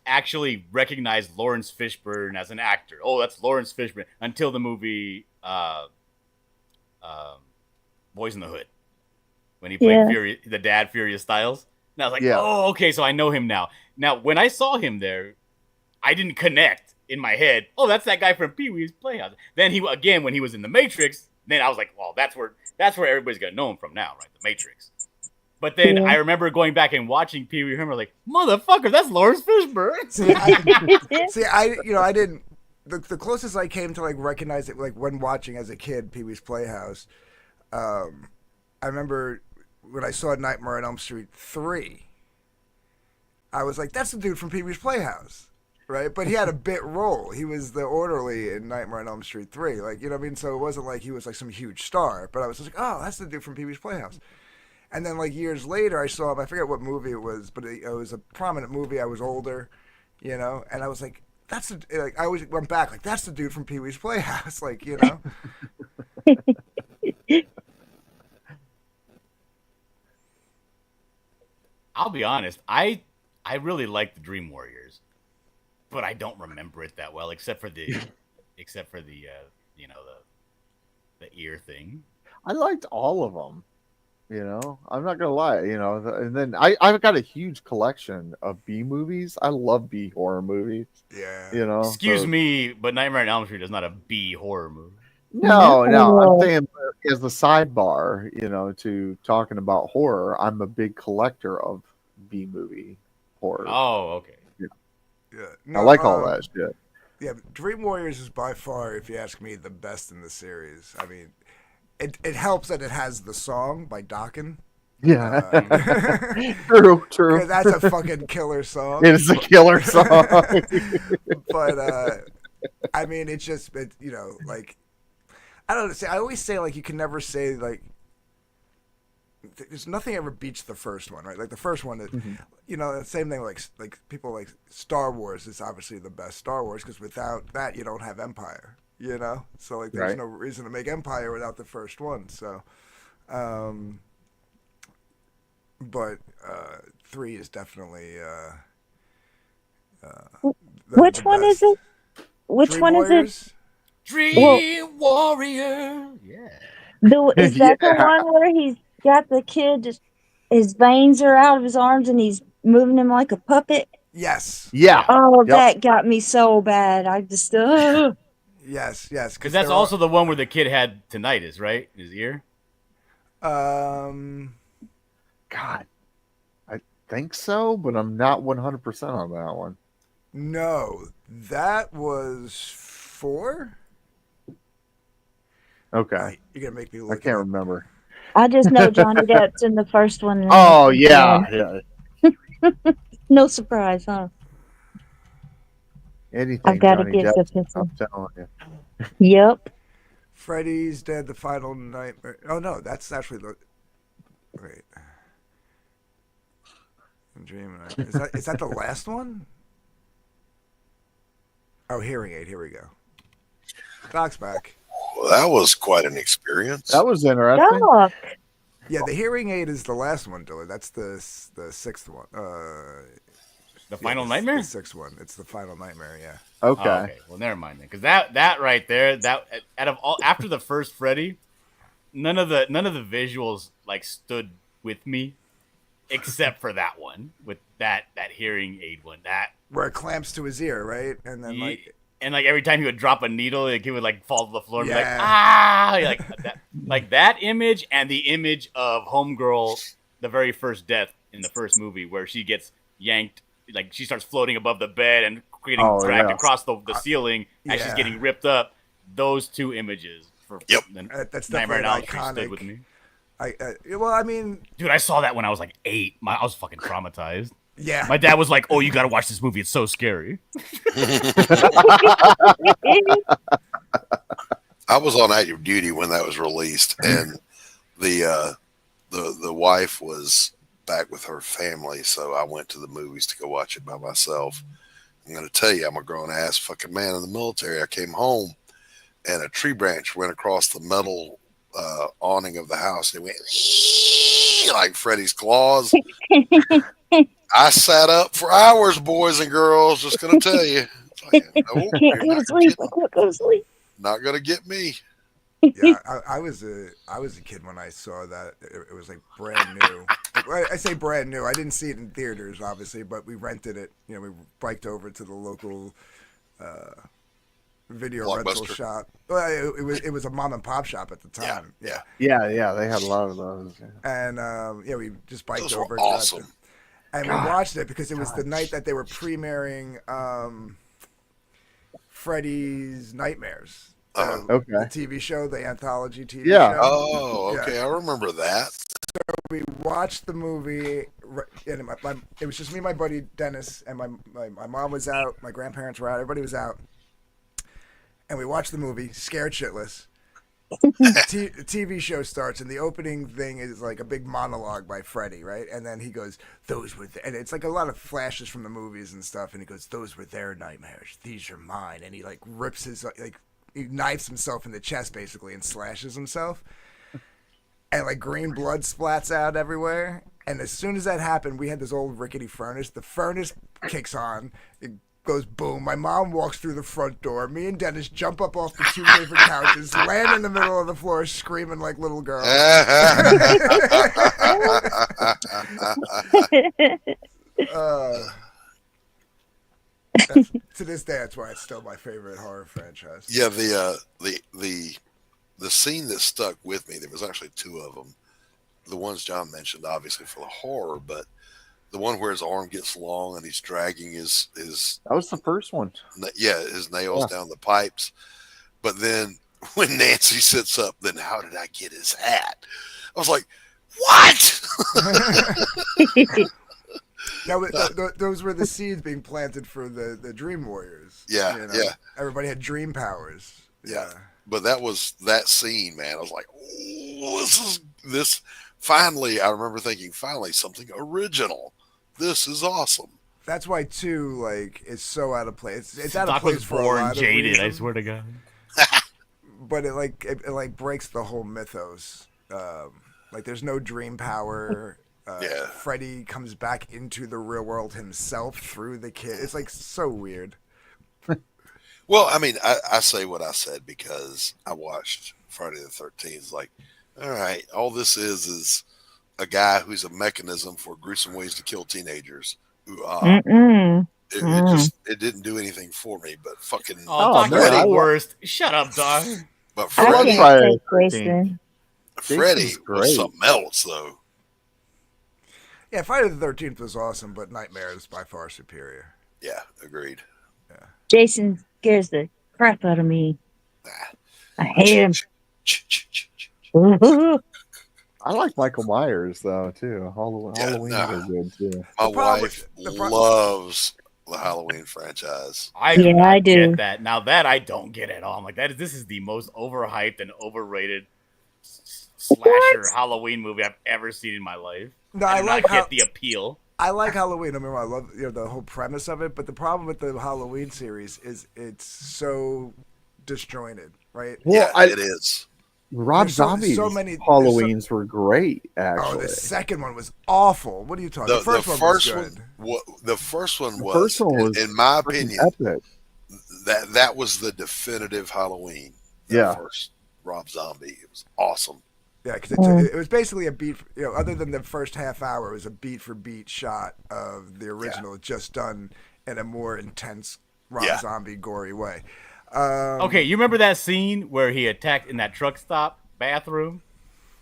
actually recognize Lawrence Fishburne as an actor. Oh, that's Lawrence Fishburne until the movie Boys in the Hood, when he played the dad, Furious Styles. And I was like, oh, okay, so I know him now. Now, when I saw him there, I didn't connect in my head. Oh, that's that guy from Pee Wee's Playhouse. Then when he was in The Matrix, then I was like, well, that's where everybody's gonna know him from now, right? The Matrix. But then I remember going back and watching Pee Wee Herman, like, motherfucker, that's Lawrence Fishburne. I didn't. The closest I came to recognize it when watching as a kid Pee Wee's Playhouse. I remember when I saw Nightmare on Elm Street 3. I was like, that's the dude from Pee Wee's Playhouse. Right, but he had a bit role. He was the orderly in Nightmare on Elm Street 3. You know what I mean? So it wasn't like he was some huge star. But I was just like, oh, that's the dude from Pee Wee's Playhouse. And then years later, I saw him. I forget what movie it was, but it was a prominent movie. I was older, and I was like, that's the. I always went back, that's the dude from Pee Wee's Playhouse, I'll be honest. I really like the Dream Warriors. But I don't remember it that well, except for the ear thing. I liked all of them. I'm not gonna lie. And then I've got a huge collection of B movies. I love B horror movies. Yeah. Excuse me, but Nightmare on Elm Street is not a B horror movie. No. I'm saying as the sidebar, to talking about horror. I'm a big collector of B movie horror. Oh, okay. Yeah, I like all that shit. Yeah, Dream Warriors is by far, if you ask me, the best in the series. I mean, it helps that it has the song by Dokken. Yeah, true. That's a fucking killer song. It is a killer song. But I mean, it's just I don't know. I always say you can never say there's nothing ever beats the first one, right? The first one, the same thing. Like people like Star Wars is obviously the best Star Wars because without that you don't have Empire, So there's no reason to make Empire without the first one. So, but 3 is definitely. Which one is it? Which one is it? Dream Warrior. Yeah. Is that the one where he's got the kid, his veins are out of his arms and he's moving him like a puppet? Yes. Yeah. Oh, that got me so bad. I just Yes. Because that's also the one where the kid had tinnitus, right? In his ear. God, I think so, but I'm not 100% on that one. No, that was 4. Okay. You're gonna make me I look. can't remember. I just know Johnny Depp's in the first one. and Oh the yeah, second yeah. one. No surprise, huh? Anything I've got to Johnny get the Depp. pistol. I'm telling you. Yep. Freddy's Dead: The Final Nightmare. Oh no, that's actually the. Wait. I'm dreaming. Is that the last one? Oh, Hearing Aid. Here we go. Doc's back. Well, that was quite an experience. That was interesting. Doc. Yeah, the Hearing Aid is the last one, Dylan. That's the sixth one. The Final Nightmare? The sixth one. It's the Final Nightmare. Yeah. Okay. Oh, okay. Well, never mind then, because that right there, that out of all after the first Freddy, none of the visuals like stood with me, except for that one with that Hearing Aid one. That where it clamps to his ear, right? And then like every time he would drop a needle, like he would like fall to the floor and be like, Yeah. ah, like that image and the image of Homegirl, the very first death in the first movie where she gets yanked, like she starts floating above the bed and getting dragged across the ceiling as she's getting ripped up. Those two images for that's Nightmare on definitely Elm Street iconic. stood with me. Well, I mean, Dude, I saw that when I was like 8. I was fucking traumatized. Yeah. My dad was like, "Oh, you got to watch this movie. It's so scary." I was on active duty when that was released, and the wife was back with her family, so I went to the movies to go watch it by myself. I'm going to tell you, I'm a grown ass fucking man in the military. I came home, and a tree branch went across the metal awning of the house. It went like Freddy's claws. I sat up for hours, boys and girls. Just going to tell you. Like, no, Can't go to sleep. I can't go to sleep. not going to get me. Yeah, I was a kid when I saw that. It was like brand new. I say brand new. I didn't see it in theaters, obviously, but we rented it. You know, we biked over to the local video rental Blockbuster. shop. Well, it was a mom and pop shop at the time. Yeah. Yeah, they had a lot of those. Yeah. And we just biked Those over. were awesome. And we watched it because it was the night that they were premiering Freddy's Nightmares. Okay. The TV show, the anthology TV Yeah. show. Oh, okay. Yeah. I remember that. So we watched the movie, and it was just me and my buddy Dennis, and my mom was out, my grandparents were out, everybody was out. And we watched the movie, scared shitless. The TV show starts, and the opening thing is like a big monologue by Freddy, right? And then he goes, "Those were," and it's like a lot of flashes from the movies and stuff. And he goes, "Those were their nightmares. These are mine." And he like rips his he knifes himself in the chest basically and slashes himself. And like green blood splats out everywhere. And as soon as that happened, we had this old rickety furnace. The furnace kicks on. It goes boom. My mom walks through the front door. Me and Dennis jump up off the two favorite couches, land in the middle of the floor, screaming like little girls. To this day, that's why it's still my favorite horror franchise. Yeah, the scene that stuck with me, there was actually two of them. The ones John mentioned, obviously for the horror, but the one where his arm gets long and he's dragging his That was the first one. his nails down the pipes. But then when Nancy sits up, then how did I get his hat? I was like, what? Those were the seeds being planted for the Dream Warriors. Yeah, yeah. Everybody had dream powers. Yeah. But that scene, man, I was like, oh, this finally, I remember thinking, finally something original. This is awesome. That's why 2 like is so out of place. It's out Doc of place was for a born lot of jaded. I reasons. swear to God. But it breaks the whole mythos. Like there's no dream power. Freddy comes back into the real world himself through the kid. It's like so weird. Well, I mean, I say what I said because I watched Friday the 13th. It's like, all right, all this is a guy who's a mechanism for gruesome ways to kill teenagers. It didn't do anything for me, but fucking. Oh, Doc, you're the worst. Shut up, Doc. But I can't take Jason. Freddy was something else, though. Yeah, Friday the 13th was awesome, but Nightmare is by far superior. Yeah, agreed. Jason scares the crap out of me. I hate him. I like Michael Myers though too. Halloween are good too. My wife loves the Halloween franchise. I Yeah, do not I do. get that. Now that I don't get at all. I'm like, this is the most overhyped and overrated slasher Halloween movie I've ever seen in my life. No, I I do like not how- get the appeal. I like Halloween. I mean, I love the whole premise of it, but the problem with the Halloween series is it's so disjointed, right? Well, it is. Rob There's so Zombie's many- Halloweens were great, actually. Oh, the second one was awful. What are you talking? The first one was good. The first one The was, first one was in my freaking opinion, epic. that was the definitive Halloween. Yeah. First Rob Zombie. It was awesome. Yeah, because it was basically a beat. Other than the first half hour, it was a beat for beat shot of the original, just done in a more intense Rob Zombie gory way. Okay, you remember that scene where he attacked in that truck stop bathroom?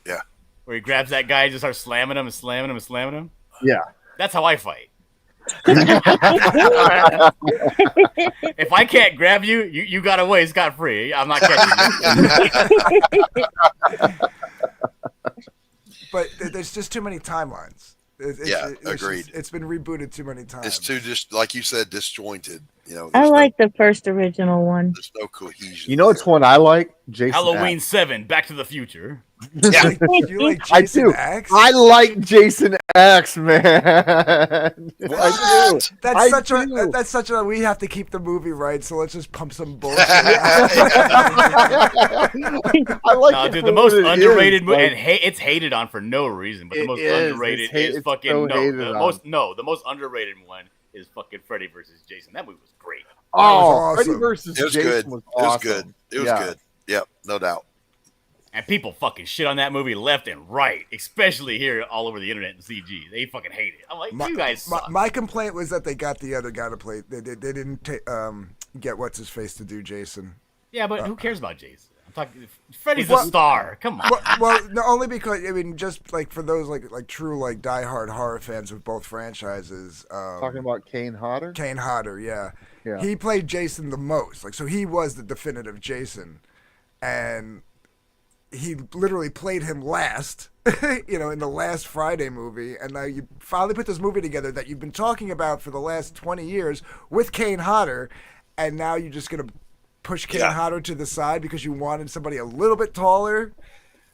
Yeah. Where he grabs that guy and just starts slamming him and slamming him and slamming him? Yeah. That's how I fight. If I can't grab you, you got away scot-free. I'm not catching you. But there's just too many timelines. Agreed. It's been rebooted too many times. It's too just like you said, disjointed. I like the first original one. There's no cohesion. You know which one I like? Jason Halloween X. 7, Back to the Future. Yeah. You like I Jason do. X? I like Jason X, man. I do. That's such a we have to keep the movie right, so let's just pump some bullshit. I like No, it dude, for the most what it underrated is, movie, like- and it's hated on for no reason, but the It most is. underrated It's is fucking so no. hated The on. most underrated one is fucking Freddy versus Jason. That movie was great. Oh, was Freddy awesome. versus It was Jason good. was It was awesome. good. It was Yeah. good. Yep, no doubt. And people fucking shit on that movie left and right, especially here all over the internet and CG. They fucking hate it. I'm like, you guys suck. My complaint was that they got the other guy to play. They didn't get what's his face to do Jason. Yeah, but who cares about Jason? I'm talking. Freddy's Well- a star. Come on. Well, no, only because I mean, just like for those like true like diehard horror fans of both franchises. Talking about Kane Hodder? Kane Hodder, yeah. Yeah. He played Jason the most. Like, so he was the definitive Jason, and he literally played him last. In the last Friday movie, and now you finally put this movie together that you've been talking about for the last 20 years with Kane Hodder, and now you're just gonna push Kane Hodder to the side because you wanted somebody a little bit taller.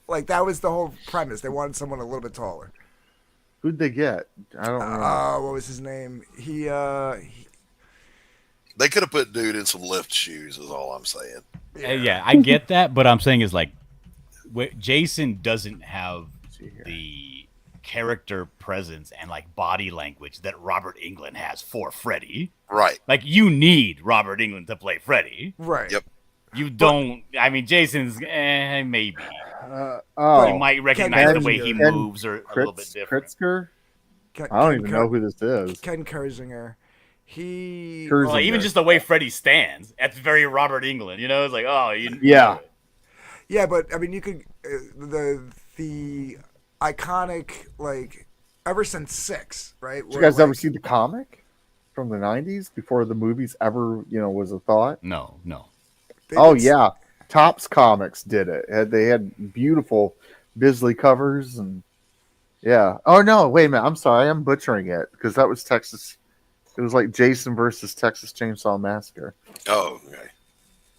Like, that was the whole premise. They wanted someone a little bit taller. Who'd they get? I don't know. What was his name? They could have put dude in some lift shoes. Is all I'm saying. Yeah, I get that, but I'm saying is like, Jason doesn't have the character presence and like body language that Robert Englund has for Freddy. Right. Like, you need Robert Englund to play Freddy. Right. Yep. You don't. I mean, Jason's maybe. Oh, You might recognize the way he moves or a little bit different. Kritzker? I don't even know who this is. Ken Kersinger. He. Well, even just the way Freddy stands, that's very Robert Englund. You know, it's like, oh, Yeah. Yeah, but I mean, you could the iconic, like, ever since 6, right? Did you guys ever see the comic from the 90s before the movies ever, was a thought? No. Yeah. Topps Comics did it. They had beautiful Bisley covers and yeah. Oh no, wait a minute. I'm sorry. I'm butchering it because that was Texas. It was like Jason versus Texas Chainsaw Massacre. Oh, okay.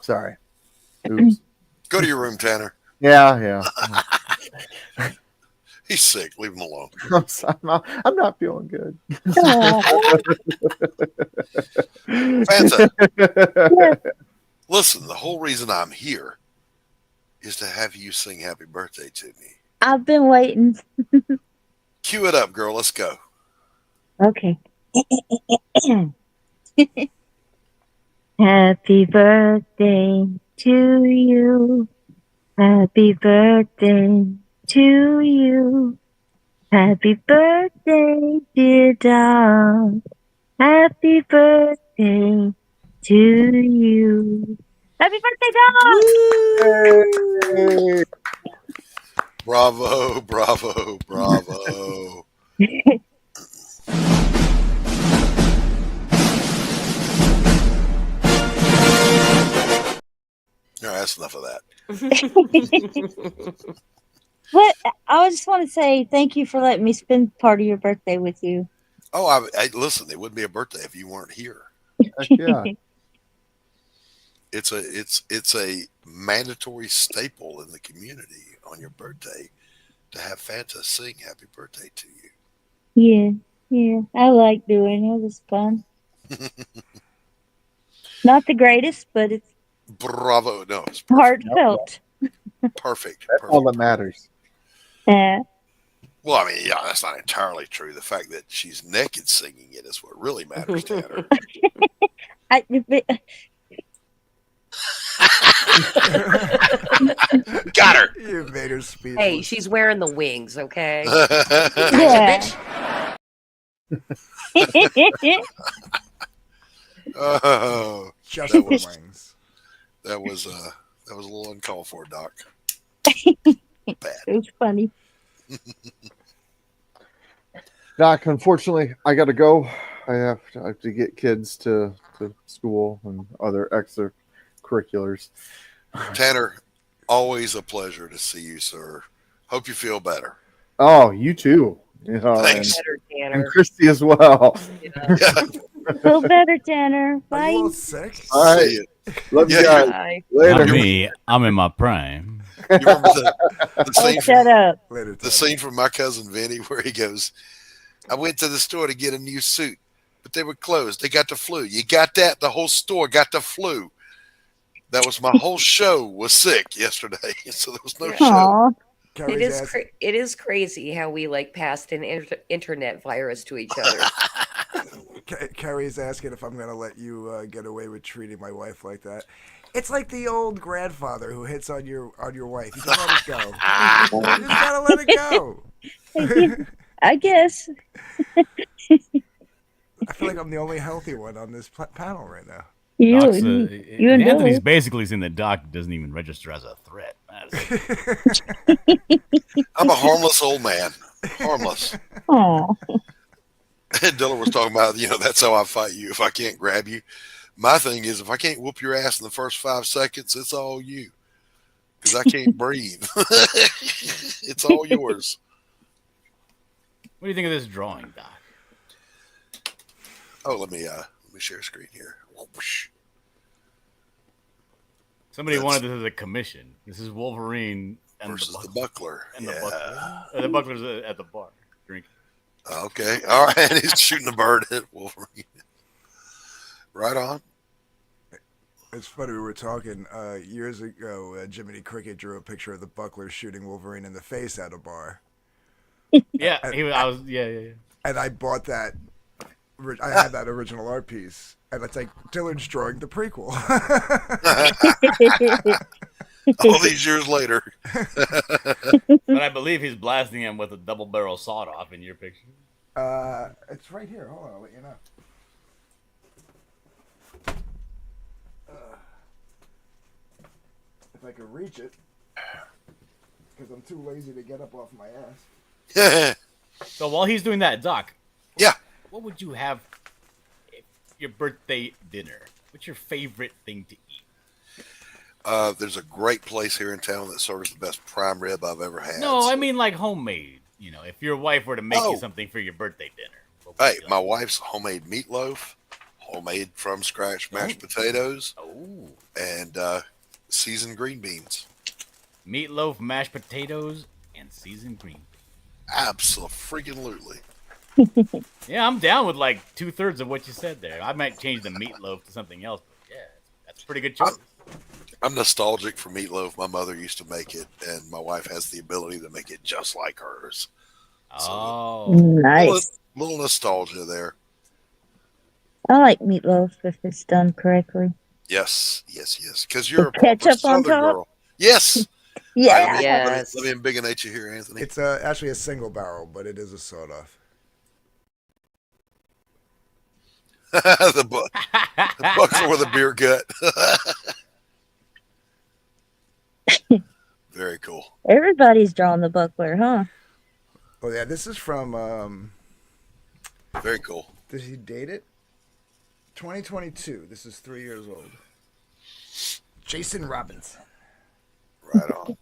Sorry. Oops. Go to your room, Tanner. Yeah. He's sick. Leave him alone. I'm not feeling good. Fanta, listen, the whole reason I'm here is to have you sing happy birthday to me. I've been waiting. Cue it up, girl. Let's go. Okay. Happy birthday to you. Happy birthday to you. Happy birthday, dear dog. Happy birthday to you. Happy birthday, dog! Bravo. All right, that's enough of that. But I just want to say thank you for letting me spend part of your birthday with you. Oh, I listen. It wouldn't be a birthday if you weren't here. Yeah. It's a mandatory staple in the community on your birthday to have Fanta sing "Happy Birthday" to you. Yeah, I like doing it. It was fun. Not the greatest, but it's Bravo! No, it's heartfelt. perfect. That's all that matters. Yeah. Well, I mean, yeah, that's not entirely true. The fact that she's naked singing it is what really matters, Tanner. Got her. You made her speechless. Hey, she's wearing the wings, okay? Yeah. Oh, Just that for was wings. that was a little uncalled for, Doc. It was funny. Doc, unfortunately, I got to go. I have to get kids to school and other extracurriculars. Tanner, always a pleasure to see you, sir. Hope you feel better. Oh, you too. You know, Thanks. and Christy as well. Feel better, Tanner. Bye. All sick? All right. See you. Love you Yeah, guys. Later. Not me. I'm in my prime. You remember the scene? Shut up. Later, The scene from My Cousin Vinny where he goes, "I went to the store to get a new suit, but they were closed. They got the flu. You got that? The whole store got the flu." That was my whole show was sick yesterday, so there was no show. Aw. It is it is crazy how we like passed an internet virus to each other. Carrie's asking if I'm going to let you get away with treating my wife like that. It's like the old grandfather who hits on your wife. You just let it go. You just gotta let it go. I guess. I feel like I'm the only healthy one on this panel right now. Doc's, You and Anthony's Bill. basically saying that Doc doesn't even register as a threat. I'm a harmless old man. Harmless. Oh. Dilla was talking about, that's how I fight you. If I can't grab you, my thing is if I can't whoop your ass in the first 5 seconds, it's all you. Because I can't breathe. It's all yours. What do you think of this drawing, Doc? Oh, let me share screen here. Whoosh. Somebody wanted this as a commission. This is Wolverine and versus the Buckler. And Yeah. the Buckler. The Buckler's at the bar drinking. Okay. All right. He's shooting a bird at Wolverine. Right on. It's funny, we were talking years ago, Jiminy Cricket drew a picture of the Buckler shooting Wolverine in the face at a bar. Yeah, and, And I bought that. I had that original art piece, and it's like Dillard's drawing the prequel. All these years later. But I believe he's blasting him with a double barrel sawed off in your picture. It's right here. Hold on, I'll let you know. If I could reach it, because I'm too lazy to get up off my ass. So while he's doing that, Doc. Yeah. What would you have at your birthday dinner? What's your favorite thing to eat? There's a great place here in town that serves the best prime rib I've ever had. No, I mean like homemade. If your wife were to make you something for your birthday dinner. Hey, my wife's homemade meatloaf, homemade from scratch mashed potatoes, and seasoned green beans. Meatloaf, mashed potatoes, and seasoned green beans. Absolutely. Yeah, I'm down with like 2/3 of what you said there. I might change the meatloaf to something else, but yeah, that's a pretty good choice. I'm nostalgic for meatloaf. My mother used to make it, and my wife has the ability to make it just like hers. Oh, nice. Little nostalgia there. I like meatloaf if it's done correctly. Yes. Because you're a With ketchup proper on Southern top? girl. Yes. Yeah. Let Yes. me embiggenate you here, Anthony. It's actually a single barrel, but it is a sawed off. the Buckler with a beer gut. Very cool. Everybody's drawing the Buckler, huh? Oh yeah, this is from. Very cool. Did he date it? 2022. This is 3 years old. Jason Robinson. Right on.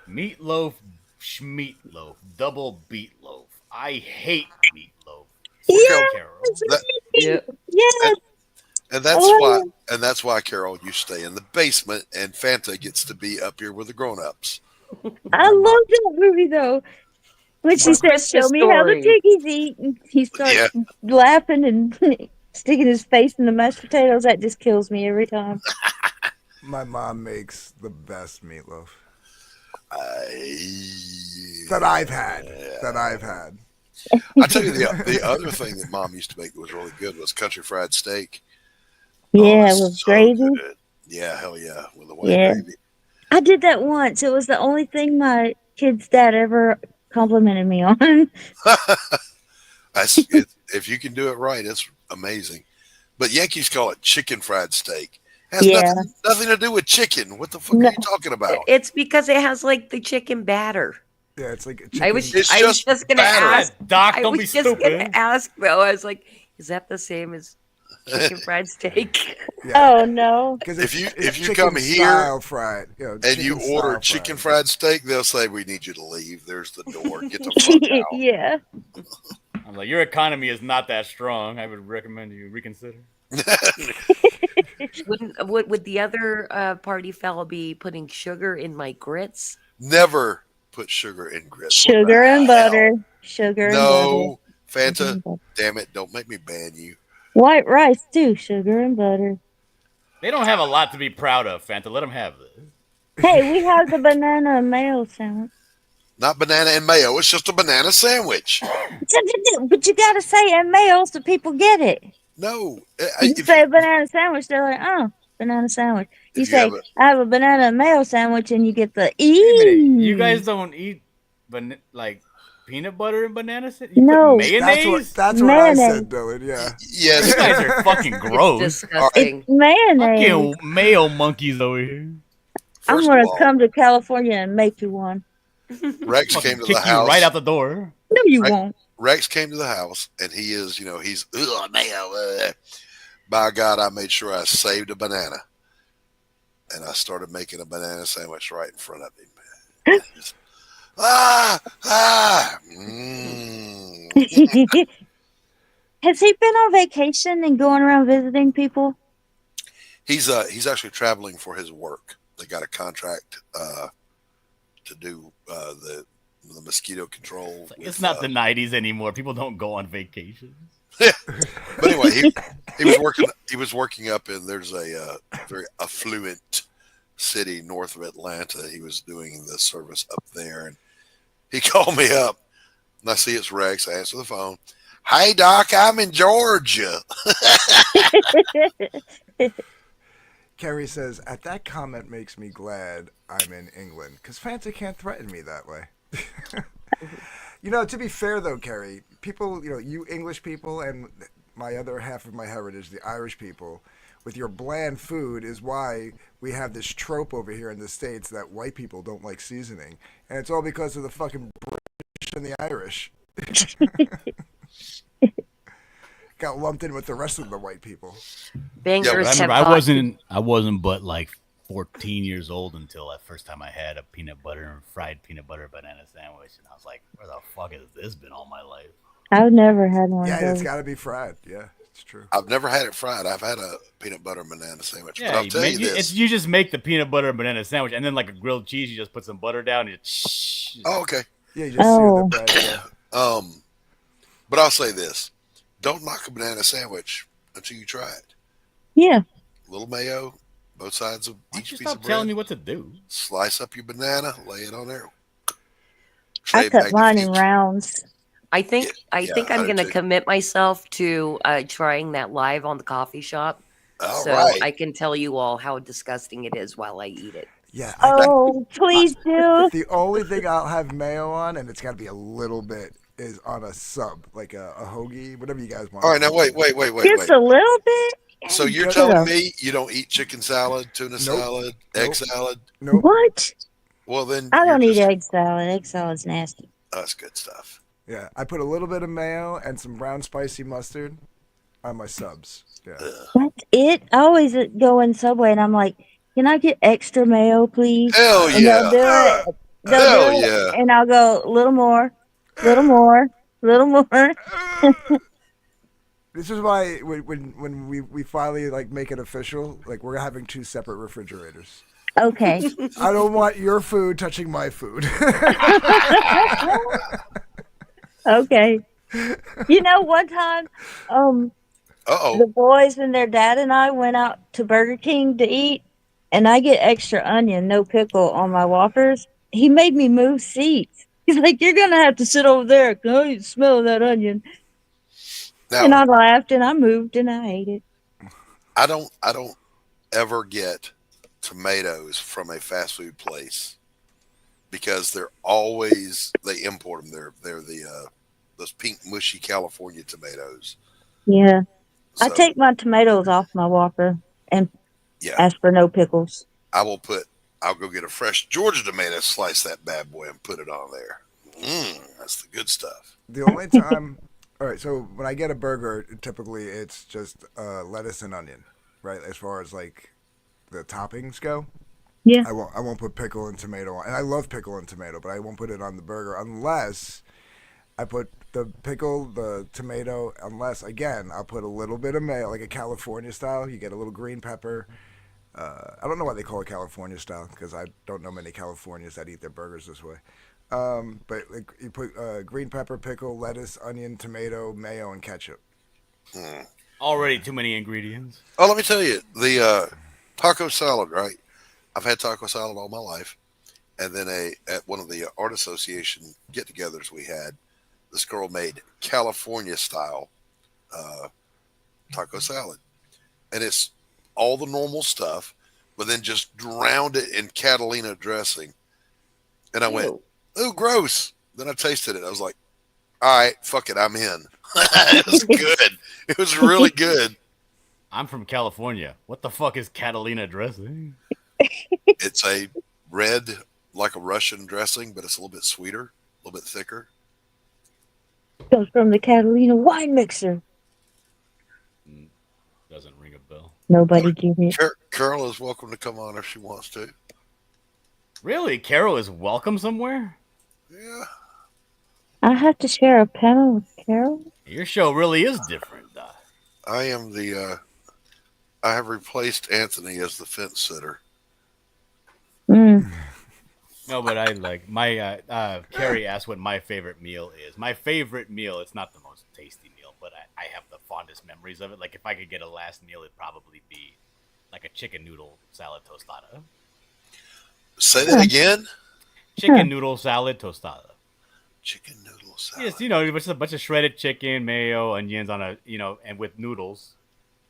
Meatloaf, schmeatloaf, double beatloaf. I hate meatloaf. Yes, Carol. yes. And that's I why, love and that's why, Carol, you stay in the basement, and Fanta gets to be up here with the grown-ups. I love that movie though. When she Or says, Christmas "Show me how the Story. piggies eat," and he starts laughing and sticking his face in the mashed potatoes, that just kills me every time. My mom makes the best meatloaf that I've had. I tell you, the other thing that Mom used to make that was really good was country fried steak. Yeah, with gravy. Good. Yeah, hell yeah, with the white Yeah. gravy. I did that once. It was the only thing my kid's dad ever complimented me on. If you can do it right, it's amazing. But Yankees call it chicken fried steak. It has nothing to do with chicken. What the fuck are you talking about? It's because it has like the chicken batter. Yeah, it's like I was It's just gonna batter. ask. Doc, I don't was be just stupid. gonna ask Bill. I was like, is that the same as chicken fried steak? Oh no! Because If you chicken come here style fried, and you chicken order style chicken fried steak, they'll say, "We need you to leave. There's the door. Get the fuck out." Yeah. I'm like, your economy is not that strong. I would recommend you reconsider. Would the other party fella be putting sugar in my grits? Never put sugar in grits. Sugar and butter. Sugar and No, butter. Fanta. Damn it! Don't make me ban you. White rice too. Sugar and butter. They don't have a lot to be proud of, Fanta. Let them have this. Hey, we have the banana and mayo sandwich. Not banana and mayo. It's just a banana sandwich. But you gotta say and mayo so people get it. No. You say a banana sandwich, they're like, oh, banana sandwich. You you say, have a- I have a banana and mayo sandwich, and you get the You guys don't eat like peanut butter and banana sandwich? No. Mayonnaise? That's what I Mayonnaise. said, Dylan. Yeah. Yes. You guys are fucking gross. Disgusting. It's mayonnaise. Fucking mayo monkeys over here. I'm First gonna of all, come to California and make you one. Rex Fucking came to kick the you house. right out the door. No, you Rex, won't. Rex came to the house, and he is, he's mayo. By God, I made sure I saved a banana, and I started making a banana sandwich right in front of him. Has he been on vacation and going around visiting people? He's actually traveling for his work. They got a contract to do the mosquito control. It's not the 90s anymore. People don't go on vacation. But anyway, he was working. He was working up in. There's a very affluent city north of Atlanta. He was doing the service up there, and he called me up, and I see it's Rex. I answer the phone. Hey, Doc, I'm in Georgia. Carrie says, at that comment makes me glad I'm in England, because Fanta can't threaten me that way. To be fair, though, Carrie, people, you English people and my other half of my heritage, the Irish people, with your bland food is why we have this trope over here in the States that white people don't like seasoning. And it's all because of the fucking British and the Irish. Got lumped in with the rest of the white people. Bangers I wasn't but like 14 years old until that first time I had a fried peanut butter banana sandwich, and I was like, where the fuck has this been all my life? I've never had one. Yeah, of it's those. got to be fried. Yeah, it's true. I've never had it fried. I've had a peanut butter and banana sandwich. Yeah, but I'll tell you this. you just make the peanut butter and banana sandwich, and then like a grilled cheese, you just put some butter down and Oh, okay. Yeah, you just sear the bread. Yeah. But I'll say this. Don't knock a banana sandwich until you try it. Yeah. A little mayo, both sides of each piece Stop of bread. telling me what to do. Slice up your banana, lay it on there. I cut mine in rounds. I think I'm I do gonna too. commit myself to trying that live on the coffee shop, All so right. I can tell you all how disgusting it is while I eat it. Yeah. Oh, please do. The only thing I'll have mayo on, and it's got to be a little bit, is on a sub, like a hoagie, whatever you guys want. All right, now wait. Just a little bit. So you're Just telling enough. me you don't eat chicken salad, tuna salad, egg salad? Nope. What? Well, then I don't you're eat just- egg salad. Egg salad's nasty. That's good stuff. Yeah, I put a little bit of mayo and some brown spicy mustard on my subs. Yeah. That's it. I always go in Subway and I'm like, can I get extra mayo, please? Hell And yeah. they'll do it. They'll Hell do it. yeah. And I'll go, little more, little more, little more. This is why when we finally like make it official, like we're having 2 separate refrigerators. Okay. I don't want your food touching my food. Okay. You know, one time, the boys and their dad and I went out to Burger King to eat, and I get extra onion, no pickle on my Whoppers. He made me move seats. He's like, "You're gonna have to sit over there. 'Cause I smell that onion." Now, And I laughed and I moved and I ate it. I don't ever get tomatoes from a fast food place because they import them. They're the those pink mushy California tomatoes. Yeah. I So- take my tomatoes off my Whopper and ask for no pickles. I'll go get a fresh Georgia tomato, slice that bad boy, and put it on there. That's the good stuff. The only time, all right. So when I get a burger, typically it's just lettuce and onion, right? As far as like the toppings go. Yeah. I won't put pickle and tomato on, and I love pickle and tomato, but I won't put it on the burger unless I put the pickle, the tomato, unless again I'll put a little bit of mayo, like a California style. You get a little green pepper. I don't know why they call it California style because I don't know many Californians that eat their burgers this way. But like, you put green pepper, pickle, lettuce, onion, tomato, mayo, and ketchup. Already too many ingredients. Oh, let me tell you, the taco salad, right? I've had taco salad all my life. And then at one of the art association get-togethers we had, this girl made California style taco salad. And it's all the normal stuff, but then just drowned it in Catalina dressing. And I went, "Ooh, gross." Then I tasted it. I was like, "All right, fuck it, I'm in." It was good. It was really good. I'm from California. What the fuck is Catalina dressing? It's a red, like a Russian dressing, but it's a little bit sweeter, a little bit thicker. Comes from the Catalina wine mixer. Doesn't ring a bell. Nobody get it. Carol is welcome to come on if she wants to. Really? Carol is welcome somewhere? Yeah. I have to share a panel with Carol. Your show really is different, I am I have replaced Anthony as the fence sitter. No, but I like my Carrie asked what my favorite meal is. My favorite meal, it's not the most tasty meal, but I have the fondest memories of it. Like if I could get a last meal, it'd probably be like a chicken noodle salad tostada. Say that again? Chicken noodle salad tostada. Chicken noodle salad. Yes, you know, just a bunch of shredded chicken, mayo, onions on a, you know, and with noodles.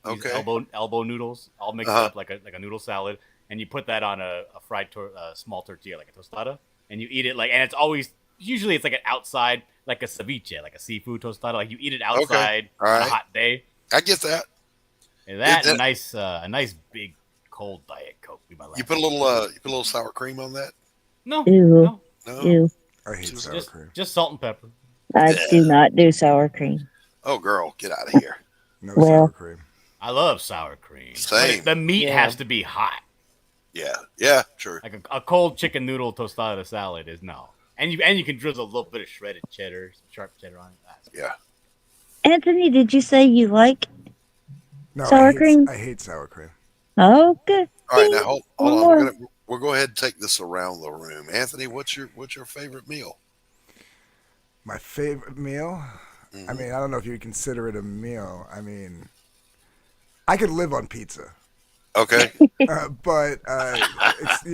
These Okay. Elbow noodles, all mixed Uh-huh. up like a noodle salad, and you put that on a fried small tortilla, like a tostada, and you eat it like, and it's always usually it's like an outside, like a ceviche, like a seafood tostada, like you eat it outside All on a right. hot day. I get that. And that, Is and that- a nice big cold Diet Coke. Be my last You put a little sour cream on that? No, Ew. No. Ew. I hate sour just, cream. just salt and pepper. I do not do sour cream. Oh, girl, get out of here. No Well- sour cream. I love sour cream. But Same. the meat Yeah. has to be hot. Yeah, true. Like a cold chicken noodle tostada salad is no. And you can drizzle a little bit of shredded cheddar, some sharp cheddar on it. That's Yeah. Anthony, did you say you like No, sour I hate, cream? I hate sour cream. Oh, good. All right, now hold One on. more. We'll go ahead and take this around the room. Anthony, what's your favorite meal? My favorite meal? Mm-hmm. I mean, I don't know if you would consider it a meal. I mean, I could live on pizza. Okay. But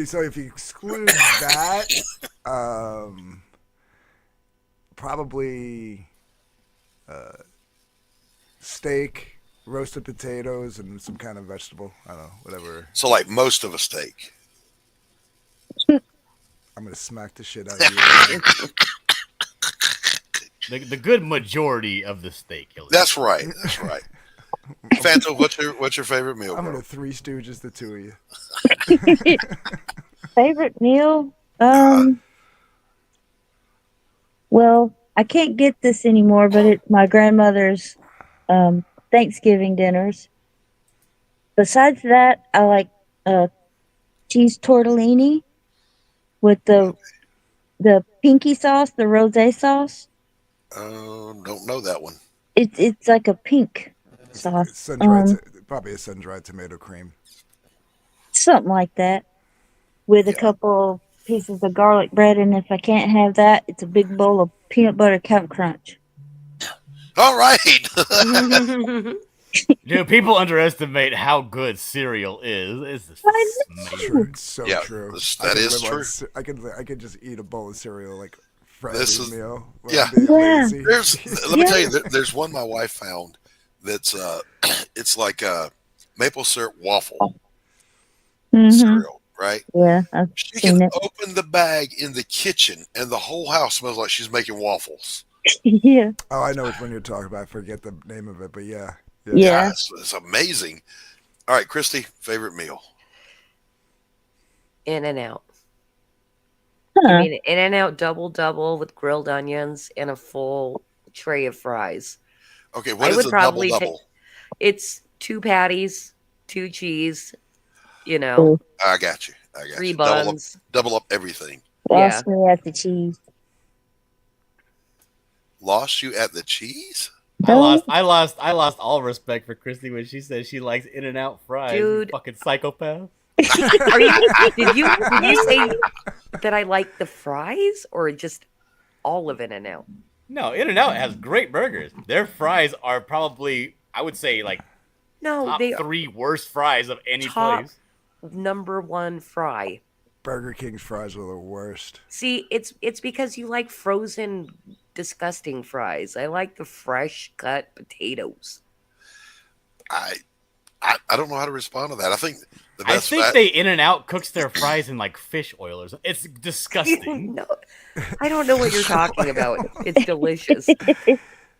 so if you exclude that, probably steak, roasted potatoes, and some kind of vegetable. I don't know, whatever. So like most of a steak. I'm gonna smack the shit out of you. the good majority of the steak. That's right. That's right. Phantom, what's your favorite meal? I'm Bro? gonna Three Stooges the two of you. Favorite meal? Well, I can't get this anymore, but it's my grandmother's Thanksgiving dinners. Besides that, I like cheese tortellini with the pinky sauce, the rosé sauce. Don't know that one. It's like a pink sauce. Probably a sun-dried tomato cream. Something like that. With a couple pieces of garlic bread, and if I can't have that, it's a big bowl of peanut butter Cap'n Crunch. All right. Dude, people underestimate how good cereal is. It's True. It's so Yeah, true. that is true. I could just eat a bowl of cereal like for This every is- meal. Yeah. Lazy. Let me tell you, there's one my wife found that's it's like a maple syrup waffle cereal, right? Yeah, I've She seen can it. open the bag in the kitchen, and the whole house smells like she's making waffles. Yeah. Oh, I know which one you're talking about. I forget the name of it, but yeah. Yeah. It's amazing. All right, Christy, favorite meal? In-N-Out. Huh. I mean, In-N-Out double with grilled onions and a full tray of fries. Okay, I what is would a probably double-double? It's 2 patties, 2 cheese, you know, I got you. 3 Double buns. double up everything. Lost me at the cheese. Lost you at the cheese? I lost all respect for Christy when she said she likes In-N-Out fries. Dude. You fucking psychopath. Did you say that I like the fries or just all of In-N-Out? No, In-N-Out has great burgers. Their fries are probably, I would say, like No, top they 3 worst fries of any top place. number 1 fry. Burger King's fries are the worst. See, it's because you like frozen, disgusting fries. I like the fresh cut potatoes. I don't know how to respond to that. I think the I best think fat- they In-N-Out cooks their fries in like fish oil or something. It's disgusting. No, I don't know what you're talking about. It's delicious.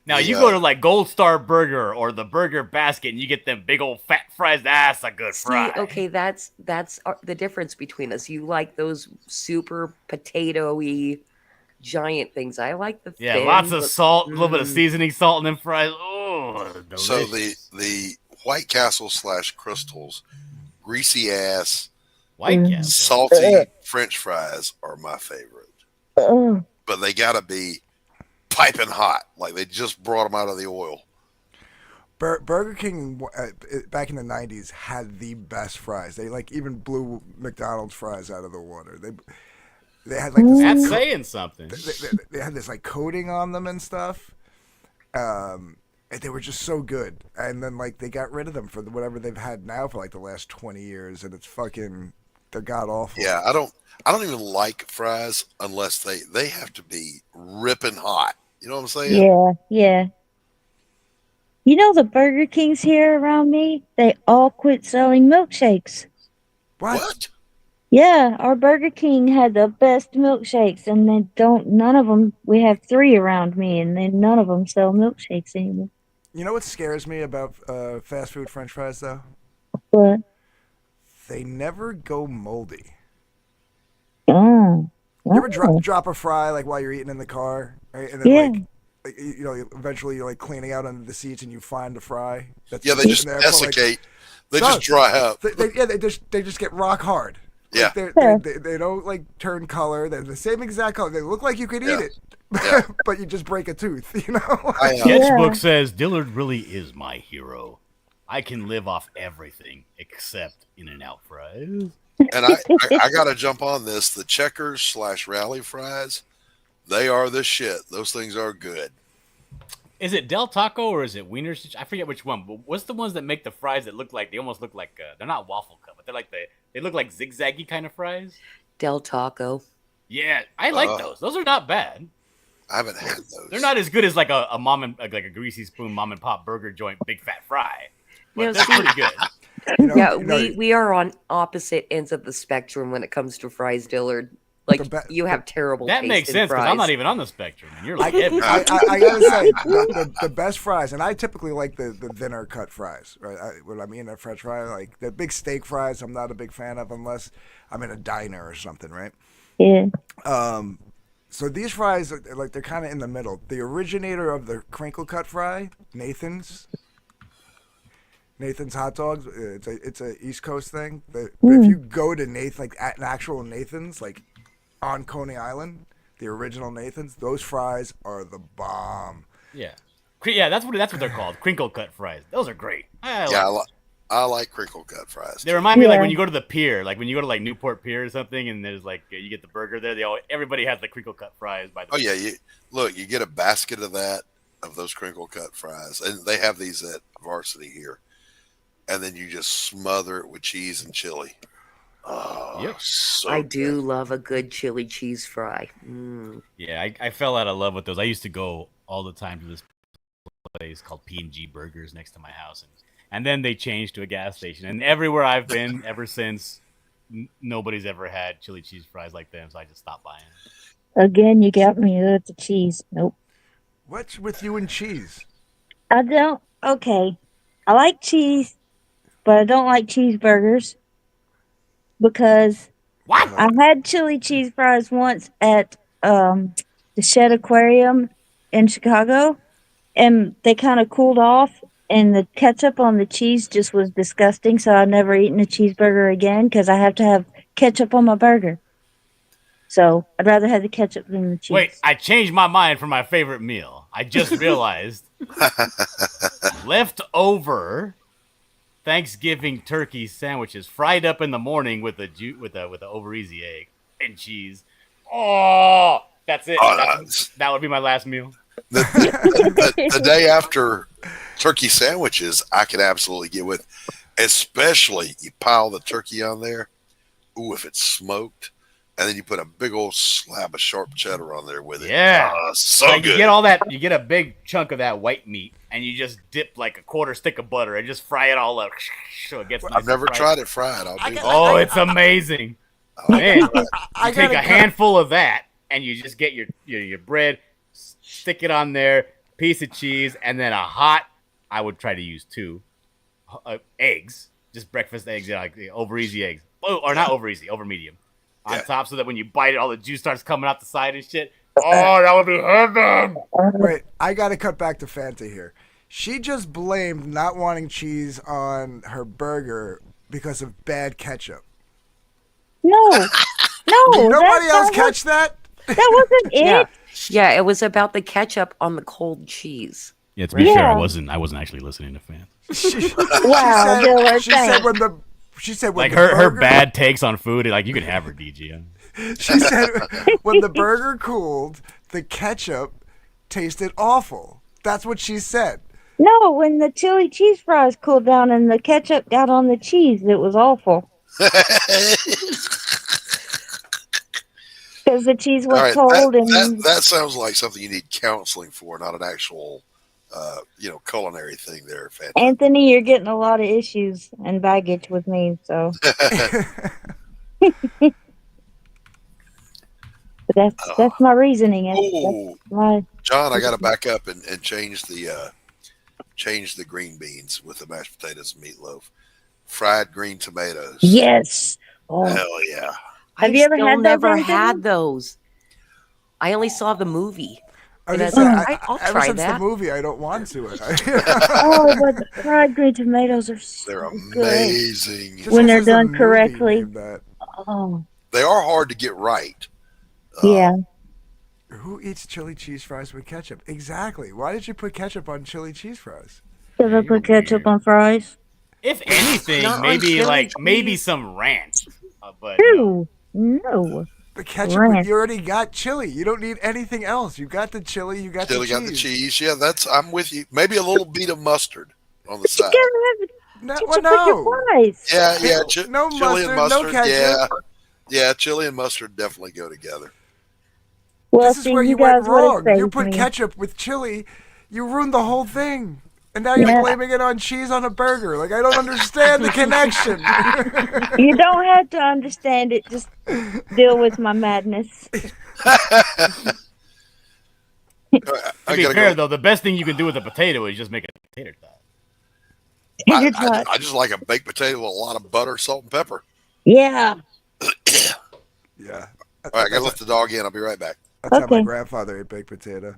Now you go to like Gold Star Burger or the Burger Basket and you get them big old fat fries. That's a good See, fry. okay, that's the difference between us. You like those super potato-y giant things. I like the Yeah, thin, lots of but- salt, a little bit of Mm. seasoning salt in them fries. Oh, So delicious. the White Castle / Crystals, greasy ass, White Castle. salty French fries are my favorite. Oh. But they gotta be piping hot, like they just brought them out of the oil. Burger King back in the 90s had the best fries. They like even blew McDonald's fries out of the water. They had like this, That's saying something. they had this like coating on them and stuff. And they were just so good. And then like they got rid of them for whatever they've had now for like the last 20 years, and it's fucking they're god awful. Yeah, I don't even like fries unless they have to be ripping hot. You know what I'm saying? Yeah, yeah. You know the Burger Kings here around me, they all quit selling milkshakes. What? Yeah, our Burger King had the best milkshakes, and they don't. None of them. We have 3 around me, and then none of them sell milkshakes anymore. You know what scares me about fast food French fries though? What? They never go moldy. Oh. You ever Oh. drop a fry like while you're eating in the car, right? And then Yeah. like you know, eventually you're like cleaning out under the seats and you find a fry. That's Yeah, they in just there for, like- desiccate. They No, just dry up. They just get rock hard. Yeah. Like, they don't like turn color. They're the same exact color. They look like you could eat it, but you just break a tooth. You know. Sketchbook says Dillard really is my hero. I can live off everything except In-N-Out fries. And I got to jump on this. The Checkers / Rally fries, they are the shit. Those things are good. Is it Del Taco or is it Wiener? I forget which one. But what's the ones that make the fries that look like they almost look like they're not waffle cut, but they're like they look like zigzaggy kind of fries. Del Taco. Yeah, I like those. Those are not bad. I haven't had those. They're not as good as like a mom and like a greasy spoon mom and pop burger joint big fat fry, but Yeah, they're see- pretty good. Yeah, we are on opposite ends of the spectrum when it comes to fries, Dillard. Like you have terrible. That taste makes in sense because fries. I'm not even on the spectrum, and you're I, like everything. I gotta say the best fries, and I typically like the thinner cut fries. Right, what I mean a French fry, like the big steak fries, I'm not a big fan of unless I'm in a diner or something, right? Yeah. So these fries, like they're kind of in the middle. The originator of the crinkle cut fry, Nathan's, Nathan's hot dogs. It's a East Coast thing. But if you go to Nathan, like at an actual Nathan's, like on Coney Island, the original Nathan's, those fries are the bomb. Yeah. Yeah, that's what they're called. Crinkle cut fries. Those are great. I like crinkle cut fries. They remind me like when you go to the pier, like when you go to like Newport Pier or something, and there's like you get the burger there. Everybody has the crinkle cut fries by the. Oh yeah, you get a basket of those crinkle cut fries, and they have these at Varsity here, and then you just smother it with cheese and chili. Oh, yep. So I do love a good chili cheese fry. Yeah, I fell out of love with those. I used to go all the time to this place called P&G Burgers next to my house, and then they changed to a gas station. And everywhere I've been ever since, nobody's ever had chili cheese fries like them, so I just stopped buying. Again, you got me with the cheese. Nope. What's with you and cheese? I don't. Okay, I like cheese, but I don't like cheeseburgers because I had chili cheese fries once at the Shed Aquarium in Chicago, and they kind of cooled off, and the ketchup on the cheese just was disgusting. So I've never eaten a cheeseburger again because I have to have ketchup on my burger. So I'd rather have the ketchup than the cheese. Wait, I changed my mind for my favorite meal. I just realized leftover Thanksgiving turkey sandwiches fried up in the morning with a over easy egg and cheese. Oh, that's it. That would be my last meal. The day after turkey sandwiches, I can absolutely get with, especially you pile the turkey on there. Ooh, if it's smoked, and then you put a big old slab of sharp cheddar on there with it. Yeah, so like good. You get all that. You get a big chunk of that white meat, and you just dip like a quarter stick of butter and just fry it all up. So it gets. I've never tried it fried. It's amazing. Man, you take a handful of that, and you just get your bread, stick it on there, piece of cheese, and then a hot. I would try to use 2 eggs, just breakfast eggs, like over easy eggs. Oh, or not over easy, over medium. On top, so that when you bite it, all the juice starts coming out the side and shit. Oh, that would be heaven. Wait, I got to cut back to Fanta here. She just blamed not wanting cheese on her burger because of bad ketchup. No. Did nobody else catch that? That wasn't it. Yeah, it was about the ketchup on the cold cheese. Yeah, to be fair, I wasn't actually listening to Fan. Wow, She said when her bad takes on food, like you can have her, DG. She said when the burger cooled, the ketchup tasted awful. That's what she said. No, when the chili cheese fries cooled down and the ketchup got on the cheese, it was awful. Because the cheese was cold. That sounds like something you need counseling for, not an actual culinary thing there, Fan. Anthony, you're getting a lot of issues and baggage with me, so. But that's my reasoning. John, I got to back up and change the green beans with the mashed potatoes and meatloaf. Fried green tomatoes. Yes. Oh. Hell yeah. Have you ever had those? Never had those. I only saw the movie. I'll ever try since that. the movie, I don't want to. But the fried green tomatoes are they're amazing when they're done correctly. Oh, they are hard to get right. Yeah. Who eats chili cheese fries with ketchup? Exactly. Why did you put ketchup on chili cheese fries? Because I put ketchup on fries. If anything, maybe some ranch. But no. The ketchup, you already got chili. You don't need anything else. You got the chili, you got the cheese. Got the cheese. Yeah, I'm with you. Maybe a little bit of mustard on the side. No. Yeah. No chili mustard, and mustard. no ketchup. Yeah, chili and mustard definitely go together. Well, this is where you went wrong. You put ketchup with chili. You ruined the whole thing. And now you're blaming it on cheese on a burger. Like, I don't understand the connection. You don't have to understand it. Just deal with my madness. To be fair, though, the best thing you can do with a potato is just make a tater tot. I just like a baked potato with a lot of butter, salt, and pepper. Yeah. Yeah. All right, I got to let the dog in. I'll be right back. That's how my grandfather ate baked potato.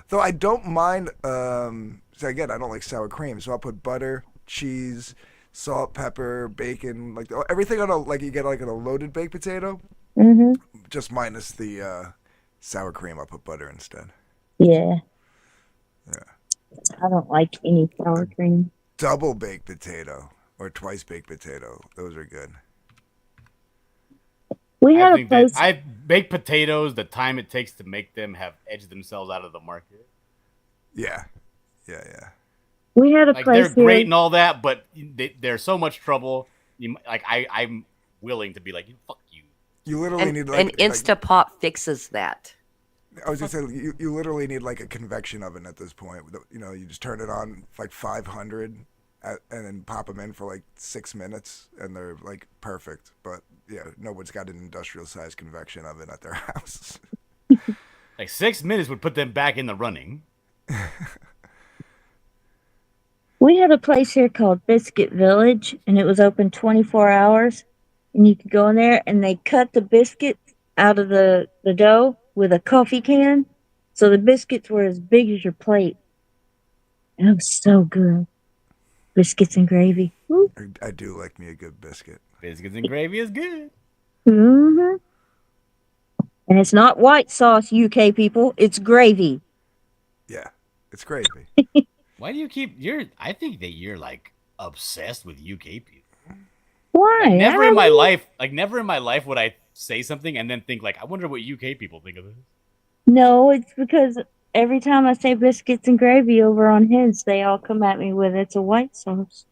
Though I don't mind... So again, I don't like sour cream, so I'll put butter, cheese, salt, pepper, bacon, like everything on a like you get like on a loaded baked potato. Mhm. Just minus the sour cream. I'll put butter instead. Yeah. Yeah. I don't like any sour cream. Double baked potato or twice baked potato. Those are good. We had I a think that place. baked potatoes, the time it takes to make them have edged themselves out of the market. Yeah. We had a Like they're place great here. and all that, but they're so much trouble. I'm willing to be like, fuck you. You literally And, need and like Instapot fixes that. I was gonna say you literally need like a convection oven at this point. You know, you just turn it on like 500, and then pop them in for like 6 minutes, and they're like perfect. But yeah, no one's got an industrial sized convection oven at their house. Like 6 minutes would put them back in the running. We had a place here called Biscuit Village, and it was open 24 hours. And you could go in there, and they cut the biscuits out of the dough with a coffee can. So the biscuits were as big as your plate. And it was so good. Biscuits and gravy. Woo. I do like me a good biscuit. Biscuits and gravy is good. Mm-hmm. And it's not white sauce, UK people. It's gravy. Yeah, it's gravy. Why do you keep I think that you're like obsessed with UK people. Why? Like, never in my life would I say something and then think like, I wonder what UK people think of this. No, it's because every time I say biscuits and gravy over on his, they all come at me with it's a white sauce.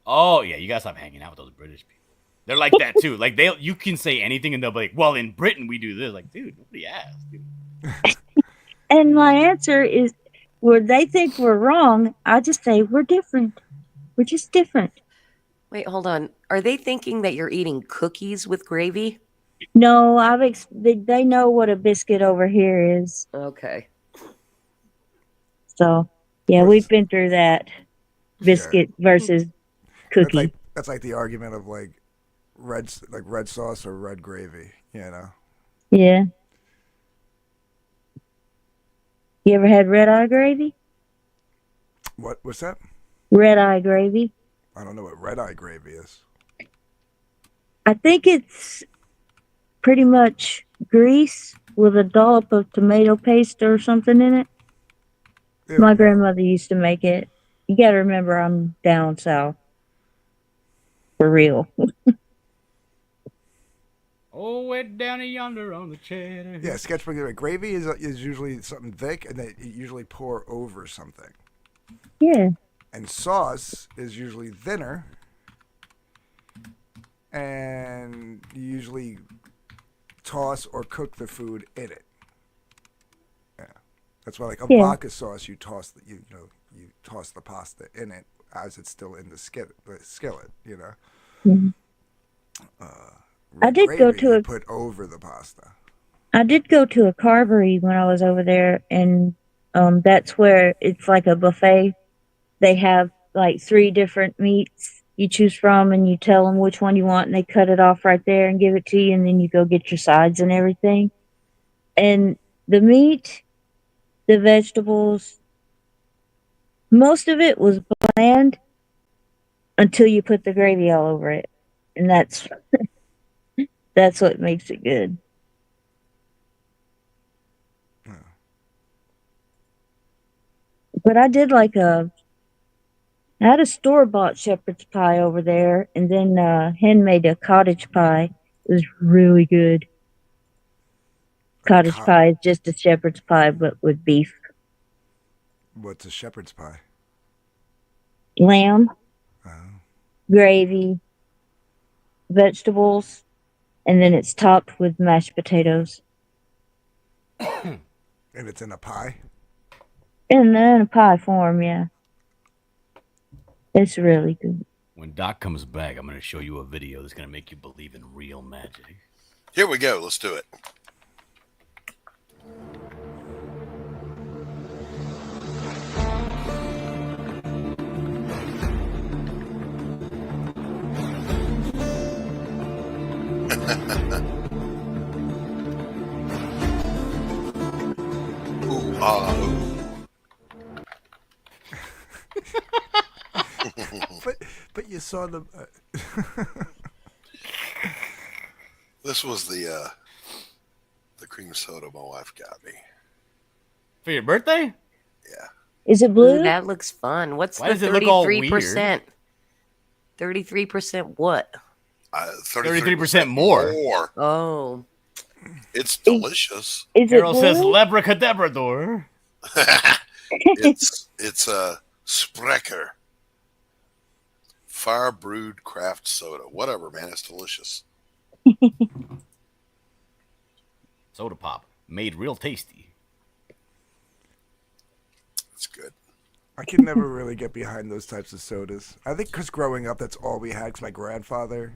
Oh yeah, you gotta stop hanging out with those British people. They're like that too. Like you can say anything and they'll be like, well, in Britain we do this. Like, dude, nobody asked. Dude. And my answer is, where they think we're wrong, I just say we're different. We're just different. Wait, hold on. Are they thinking that you're eating cookies with gravy? No, they know what a biscuit over here is. Okay. So, yeah, we've been through that. Biscuit versus cookie. That's like the argument of like red sauce or red gravy, you know. Yeah. You ever had red eye gravy? What's that? Red eye gravy. I don't know what red eye gravy is. I think it's pretty much grease with a dollop of tomato paste or something in it. Yeah. My grandmother used to make it. You gotta remember, I'm down south. For real. Oh, way down yonder on the cheddar. Yeah, sketchbook gravy is usually something thick, and they usually pour over something. Yeah. And sauce is usually thinner, and you usually toss or cook the food in it. Yeah, that's why like a vodka sauce, you toss you toss the pasta in it as it's still in the skillet. You know. Mm-hmm. I did go to you put over the pasta. I did go to a carvery when I was over there, and that's where it's like a buffet. They have like 3 different meats you choose from, and you tell them which one you want, and they cut it off right there and give it to you, and then you go get your sides and everything. And the meat, the vegetables, most of it was bland until you put the gravy all over it, and that's what makes it good. But I did I had a store-bought shepherd's pie over there, and then Hen made a cottage pie. It was really good. Cottage pie is just a shepherd's pie, but with beef. What's a shepherd's pie? Lamb, gravy, vegetables, and then it's topped with mashed potatoes. And it's in a pie? In a pie form, yeah. It's really good. When Doc comes back, I'm going to show you a video that's going to make you believe in real magic. Here we go. Let's do it. Ooh, But you saw the. This was the cream soda my wife got me. For your birthday? Is it Ooh, blue? that looks fun. What's Why the does it look all 33%? 33% what? 33% more. Oh. It's delicious. Is Carol it says blue? Lebracadabrador. It's a Sprecher. Fire brewed craft soda. Whatever, man. It's delicious. Soda pop. Made real tasty. It's good. I could never really get behind those types of sodas. I think because growing up, that's all we had. 'Cause my grandfather,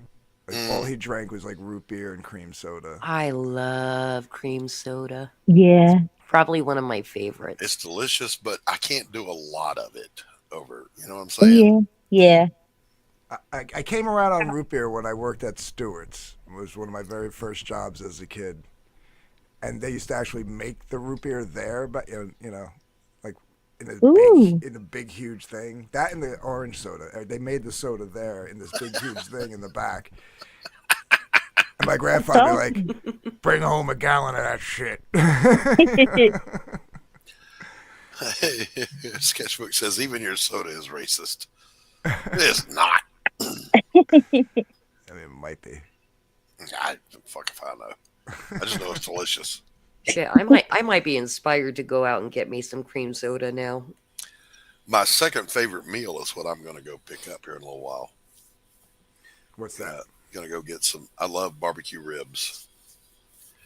all he drank was like root beer and cream soda. I love cream soda. Yeah. Probably one of my favorites. It's delicious, but I can't do a lot of it over. You know what I'm saying? Yeah. I came around on root beer when I worked at Stewart's. It was one of my very first jobs as a kid. And they used to actually make the root beer there, but you know, like in a big huge thing. That and the orange soda. They made the soda there in this big huge thing in the back. And my grandfather would be like, bring home a gallon of that shit. Sketchbook says even your soda is racist. It is not. I mean, it might be. I fuck if I know. I just know it's delicious. Shit, I might be inspired to go out and get me some cream soda now. My second favorite meal is what I'm going to go pick up here in a little while. What's that? Going to go get some. I love barbecue ribs.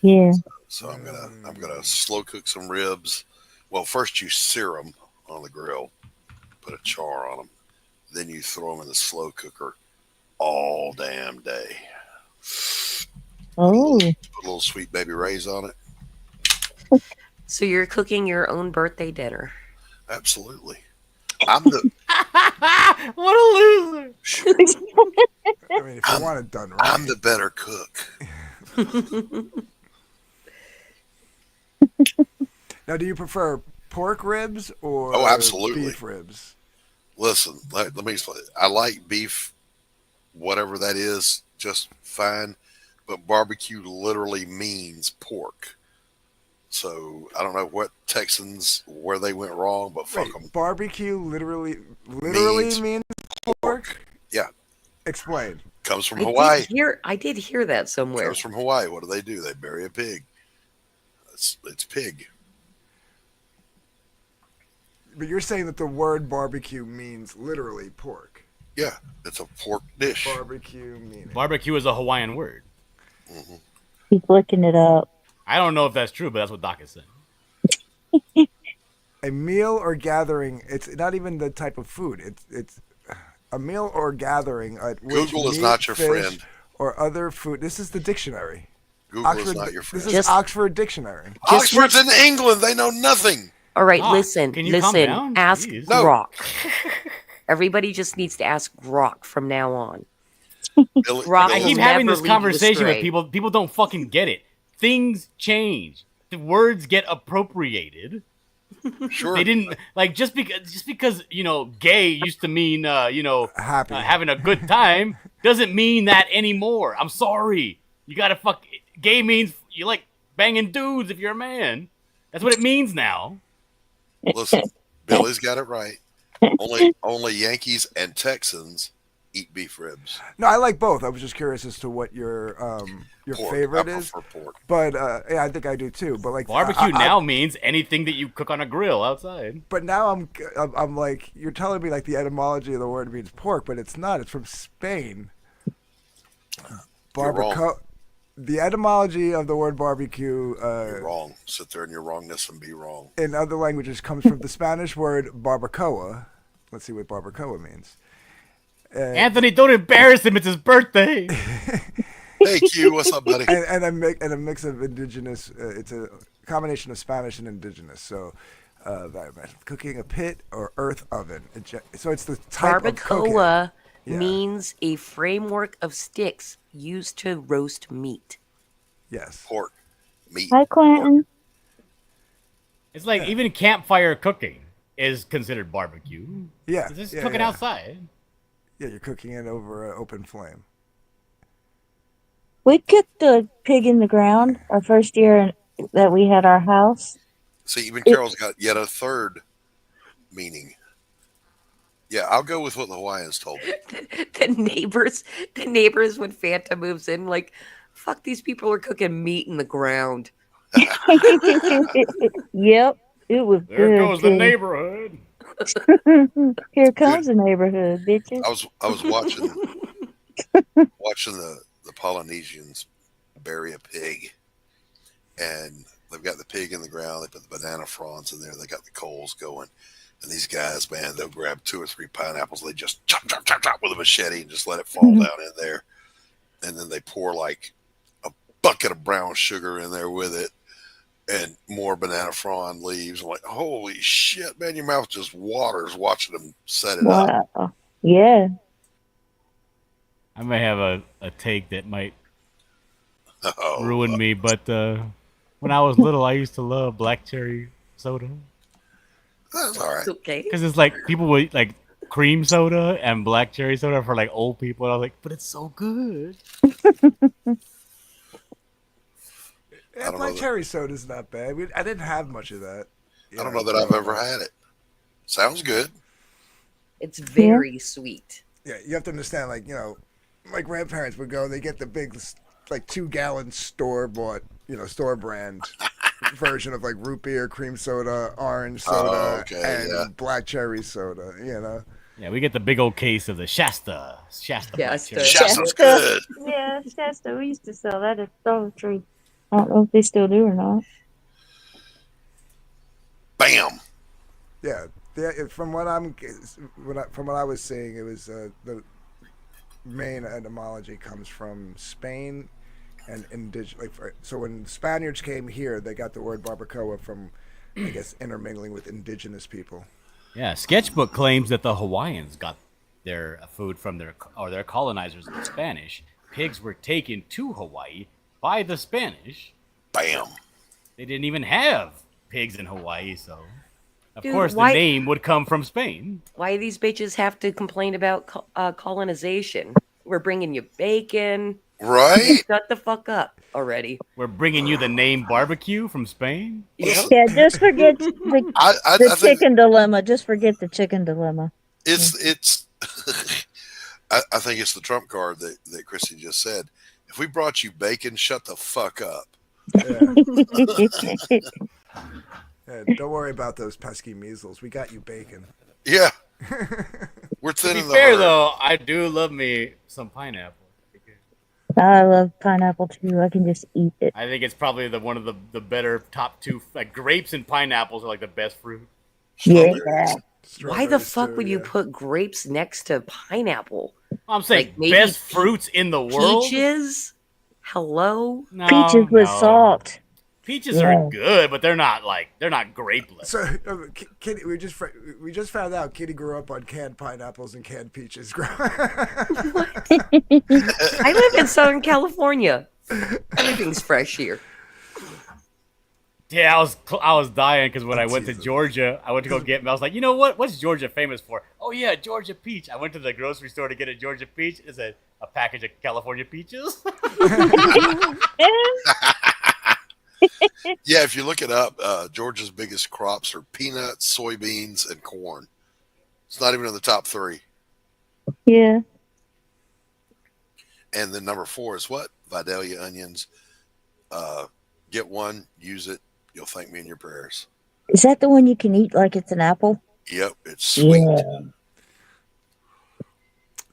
Yeah. So I'm gonna slow cook some ribs. Well, first you sear them on the grill, put a char on them, then you throw them in the slow cooker all damn day. Oh. Put a little sweet baby rays on it. So you're cooking your own birthday dinner. Absolutely. I'm the. What a loser! I mean, if you want it done right. I'm the better cook. Now, do you prefer pork ribs or absolutely. beef ribs? Listen, let me explain. I like beef, whatever that is, just fine. But barbecue literally means pork. So I don't know what Texans, where they went wrong, but fuck them. Barbecue literally means pork? Yeah. Explain. Comes from Hawaii. I did hear that somewhere. Comes from Hawaii. What do? They bury a pig. It's pig. But you're saying that the word barbecue means literally pork. Yeah, it's a pork dish. Barbecue meaning. Barbecue is a Hawaiian word. Mm-hmm. He's looking it up. I don't know if that's true, but that's what Doc is saying. A meal or gathering, it's not even the type of food. It's a meal or gathering at which Google is meat, not your fish, friend. Or other food. This is the dictionary. Google is not your friend. This is Oxford Dictionary. Oxford's in England. They know nothing. All right, Doc, listen. can you calm down? Ask Jeez. No. Grok. Everybody just needs to ask Grok from now on. Grok I will keep having never this lead you conversation with astray. people. People don't fucking get it. Things change. The words get appropriated. Sure. They didn't like just because gay used to mean Happy. having a good time doesn't mean that anymore. I'm sorry. You gotta fuck. Gay means you like banging dudes if you're a man. That's what it means now. Listen, Billy's got it right. Only Yankees and Texans eat beef ribs. No, I like both. I was just curious as to what your Pork. favorite I is. prefer pork. But yeah, I think I do too. But like Barbecue now means anything that you cook on a grill outside. But now I'm like, you're telling me like the etymology of the word means pork, but it's not. It's from Spain. You're wrong. Barbacoa. The etymology of the word barbecue. You're wrong. Sit there in your wrongness and be wrong. In other languages, comes from the Spanish word barbacoa. Let's see what barbacoa means. Anthony, don't embarrass him. It's his birthday. Hey, Q, what's up, buddy? And a mix of indigenous. It's a combination of Spanish and indigenous. So, cooking a pit or earth oven. So it's the type of cooking. Barbacoa means a framework of sticks used to roast meat. Yes. Pork, meat. Hi, Clinton. It's like even campfire cooking is considered barbecue. Yeah. It's just yeah, cooking yeah. outside. Yeah, you're cooking it over an open flame. We cooked the pig in the ground our first year that we had our house. See, even Carol's got yet a third meaning. Yeah, I'll go with what the Hawaiians told me. The neighbors when Fanta moves in, like, fuck, these people are cooking meat in the ground. Yep, it was There good. goes the too. neighborhood. Here comes the neighborhood, bitches. I was watching the Polynesians bury a pig, and they've got the pig in the ground. They put the banana fronds in there. They got the coals going, and these guys, man, they'll grab 2 or 3 pineapples. They just chop with a machete and just let it fall down in there, and then they pour like a bucket of brown sugar in there with it, and more banana frond leaves. I'm like, holy shit, man, your mouth just waters watching them set it up. Wow. Yeah. I may have a take that might Oh, ruin me, but when I was little, I used to love black cherry soda. That's all right. Okay. Because it's like people would like cream soda and black cherry soda for like old people. And I was like, but it's so good. Yeah, black cherry soda's not bad. I didn't have much of that. I don't know that I've ever had it. Sounds good. It's very sweet. Yeah, you have to understand, like, you know, my grandparents would go, they get the big, like, 2-gallon store-bought, you know, store brand version of like root beer, cream soda, orange soda, and black cherry soda, you know. Yeah, we get the big old case of the Shasta. Black cherry. Shasta's good. Yeah, Shasta. We used to sell that at Dollar Tree. I don't know if they still do or not. Bam. Yeah, from what I was seeing, it was the main etymology comes from Spain and indigenous. So when Spaniards came here, they got the word barbacoa from, I guess, intermingling with indigenous people. Yeah, Sketchbook claims that the Hawaiians got their food from their colonizers, the Spanish. Pigs were taken to Hawaii by the Spanish. Bam. They didn't even have pigs in Hawaii, so of Dude, course why- the name would come from Spain. Why these bitches have to complain about colonization? We're bringing you bacon. Right? Shut the fuck up already. We're bringing you the name barbecue from Spain. Yeah, just forget the, I the think chicken dilemma. Just forget the chicken dilemma. it's I think it's the trump card that Christy just said. If we brought you bacon, shut the fuck up. Yeah, don't worry about those pesky measles. We got you bacon. Yeah. We're To be thinning the fair, herd. though, I do love me some pineapple. I love pineapple too. I can just eat it. I think it's probably one of the better top two. Like grapes and pineapples are like the best fruit. Yeah. Why the fuck would you put grapes next to pineapple? I'm saying Like, maybe best fruits in the world. Peaches? Hello? No, Peaches with no. salt. Peaches Yeah. are good, but they're not grape level. So, Kitty, we just found out Kitty grew up on canned pineapples and canned peaches. I live in Southern California. Everything's fresh here. Yeah, I was dying because when I went to Georgia, I went to go get. I was like, you know what? What's Georgia famous for? Oh yeah, Georgia peach. I went to the grocery store to get a Georgia peach. It's a package of California peaches. Yeah, if you look it up, Georgia's biggest crops are peanuts, soybeans, and corn. It's not even in the top 3. Yeah. And then number 4 is what? Vidalia onions. Get one, use it. You'll thank me in your prayers. Is that the one you can eat like it's an apple? Yep, it's sweet. Yeah.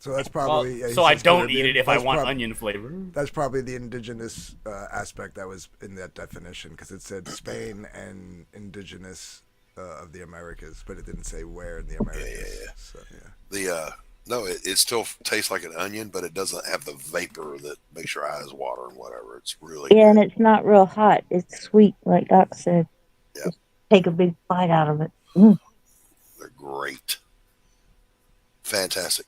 So that's probably. Well, yeah, so I he's gonna don't be- eat it if I that's want prob- onion flavor. That's probably the indigenous aspect that was in that definition because it said Spain and indigenous of the Americas, but it didn't say where in the Americas. Yeah. So, yeah. The no, it still tastes like an onion, but it doesn't have the vapor that makes your eyes water and whatever. It's really Yeah, and it's not real hot. It's sweet, like Doc said. Just take a big bite out of it. Mm. They're great. Fantastic.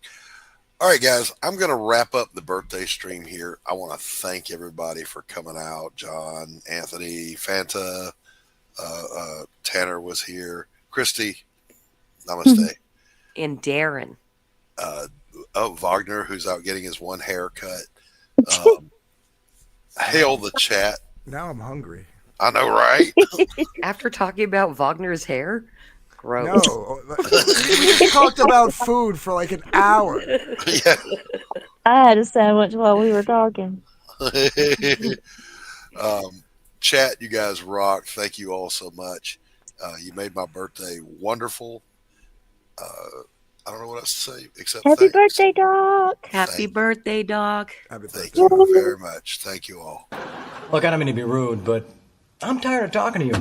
All right, guys, I'm going to wrap up the birthday stream here. I want to thank everybody for coming out. John, Anthony, Fanta, Tanner was here. Christy, namaste. And Darren. Wagner, who's out getting his one haircut. Hail the chat. Now I'm hungry. I know, right? After talking about Wagner's hair? Gross. No, we just talked about food for like an hour. Yeah. I had a sandwich while we were talking. Chat, you guys rock. Thank you all so much. You made my birthday wonderful. I don't know what else to say except Happy thanks. birthday, Doc. Happy birthday, Doc. Thank you very much. Thank you all. Look, I don't mean to be rude, but I'm tired of talking to you.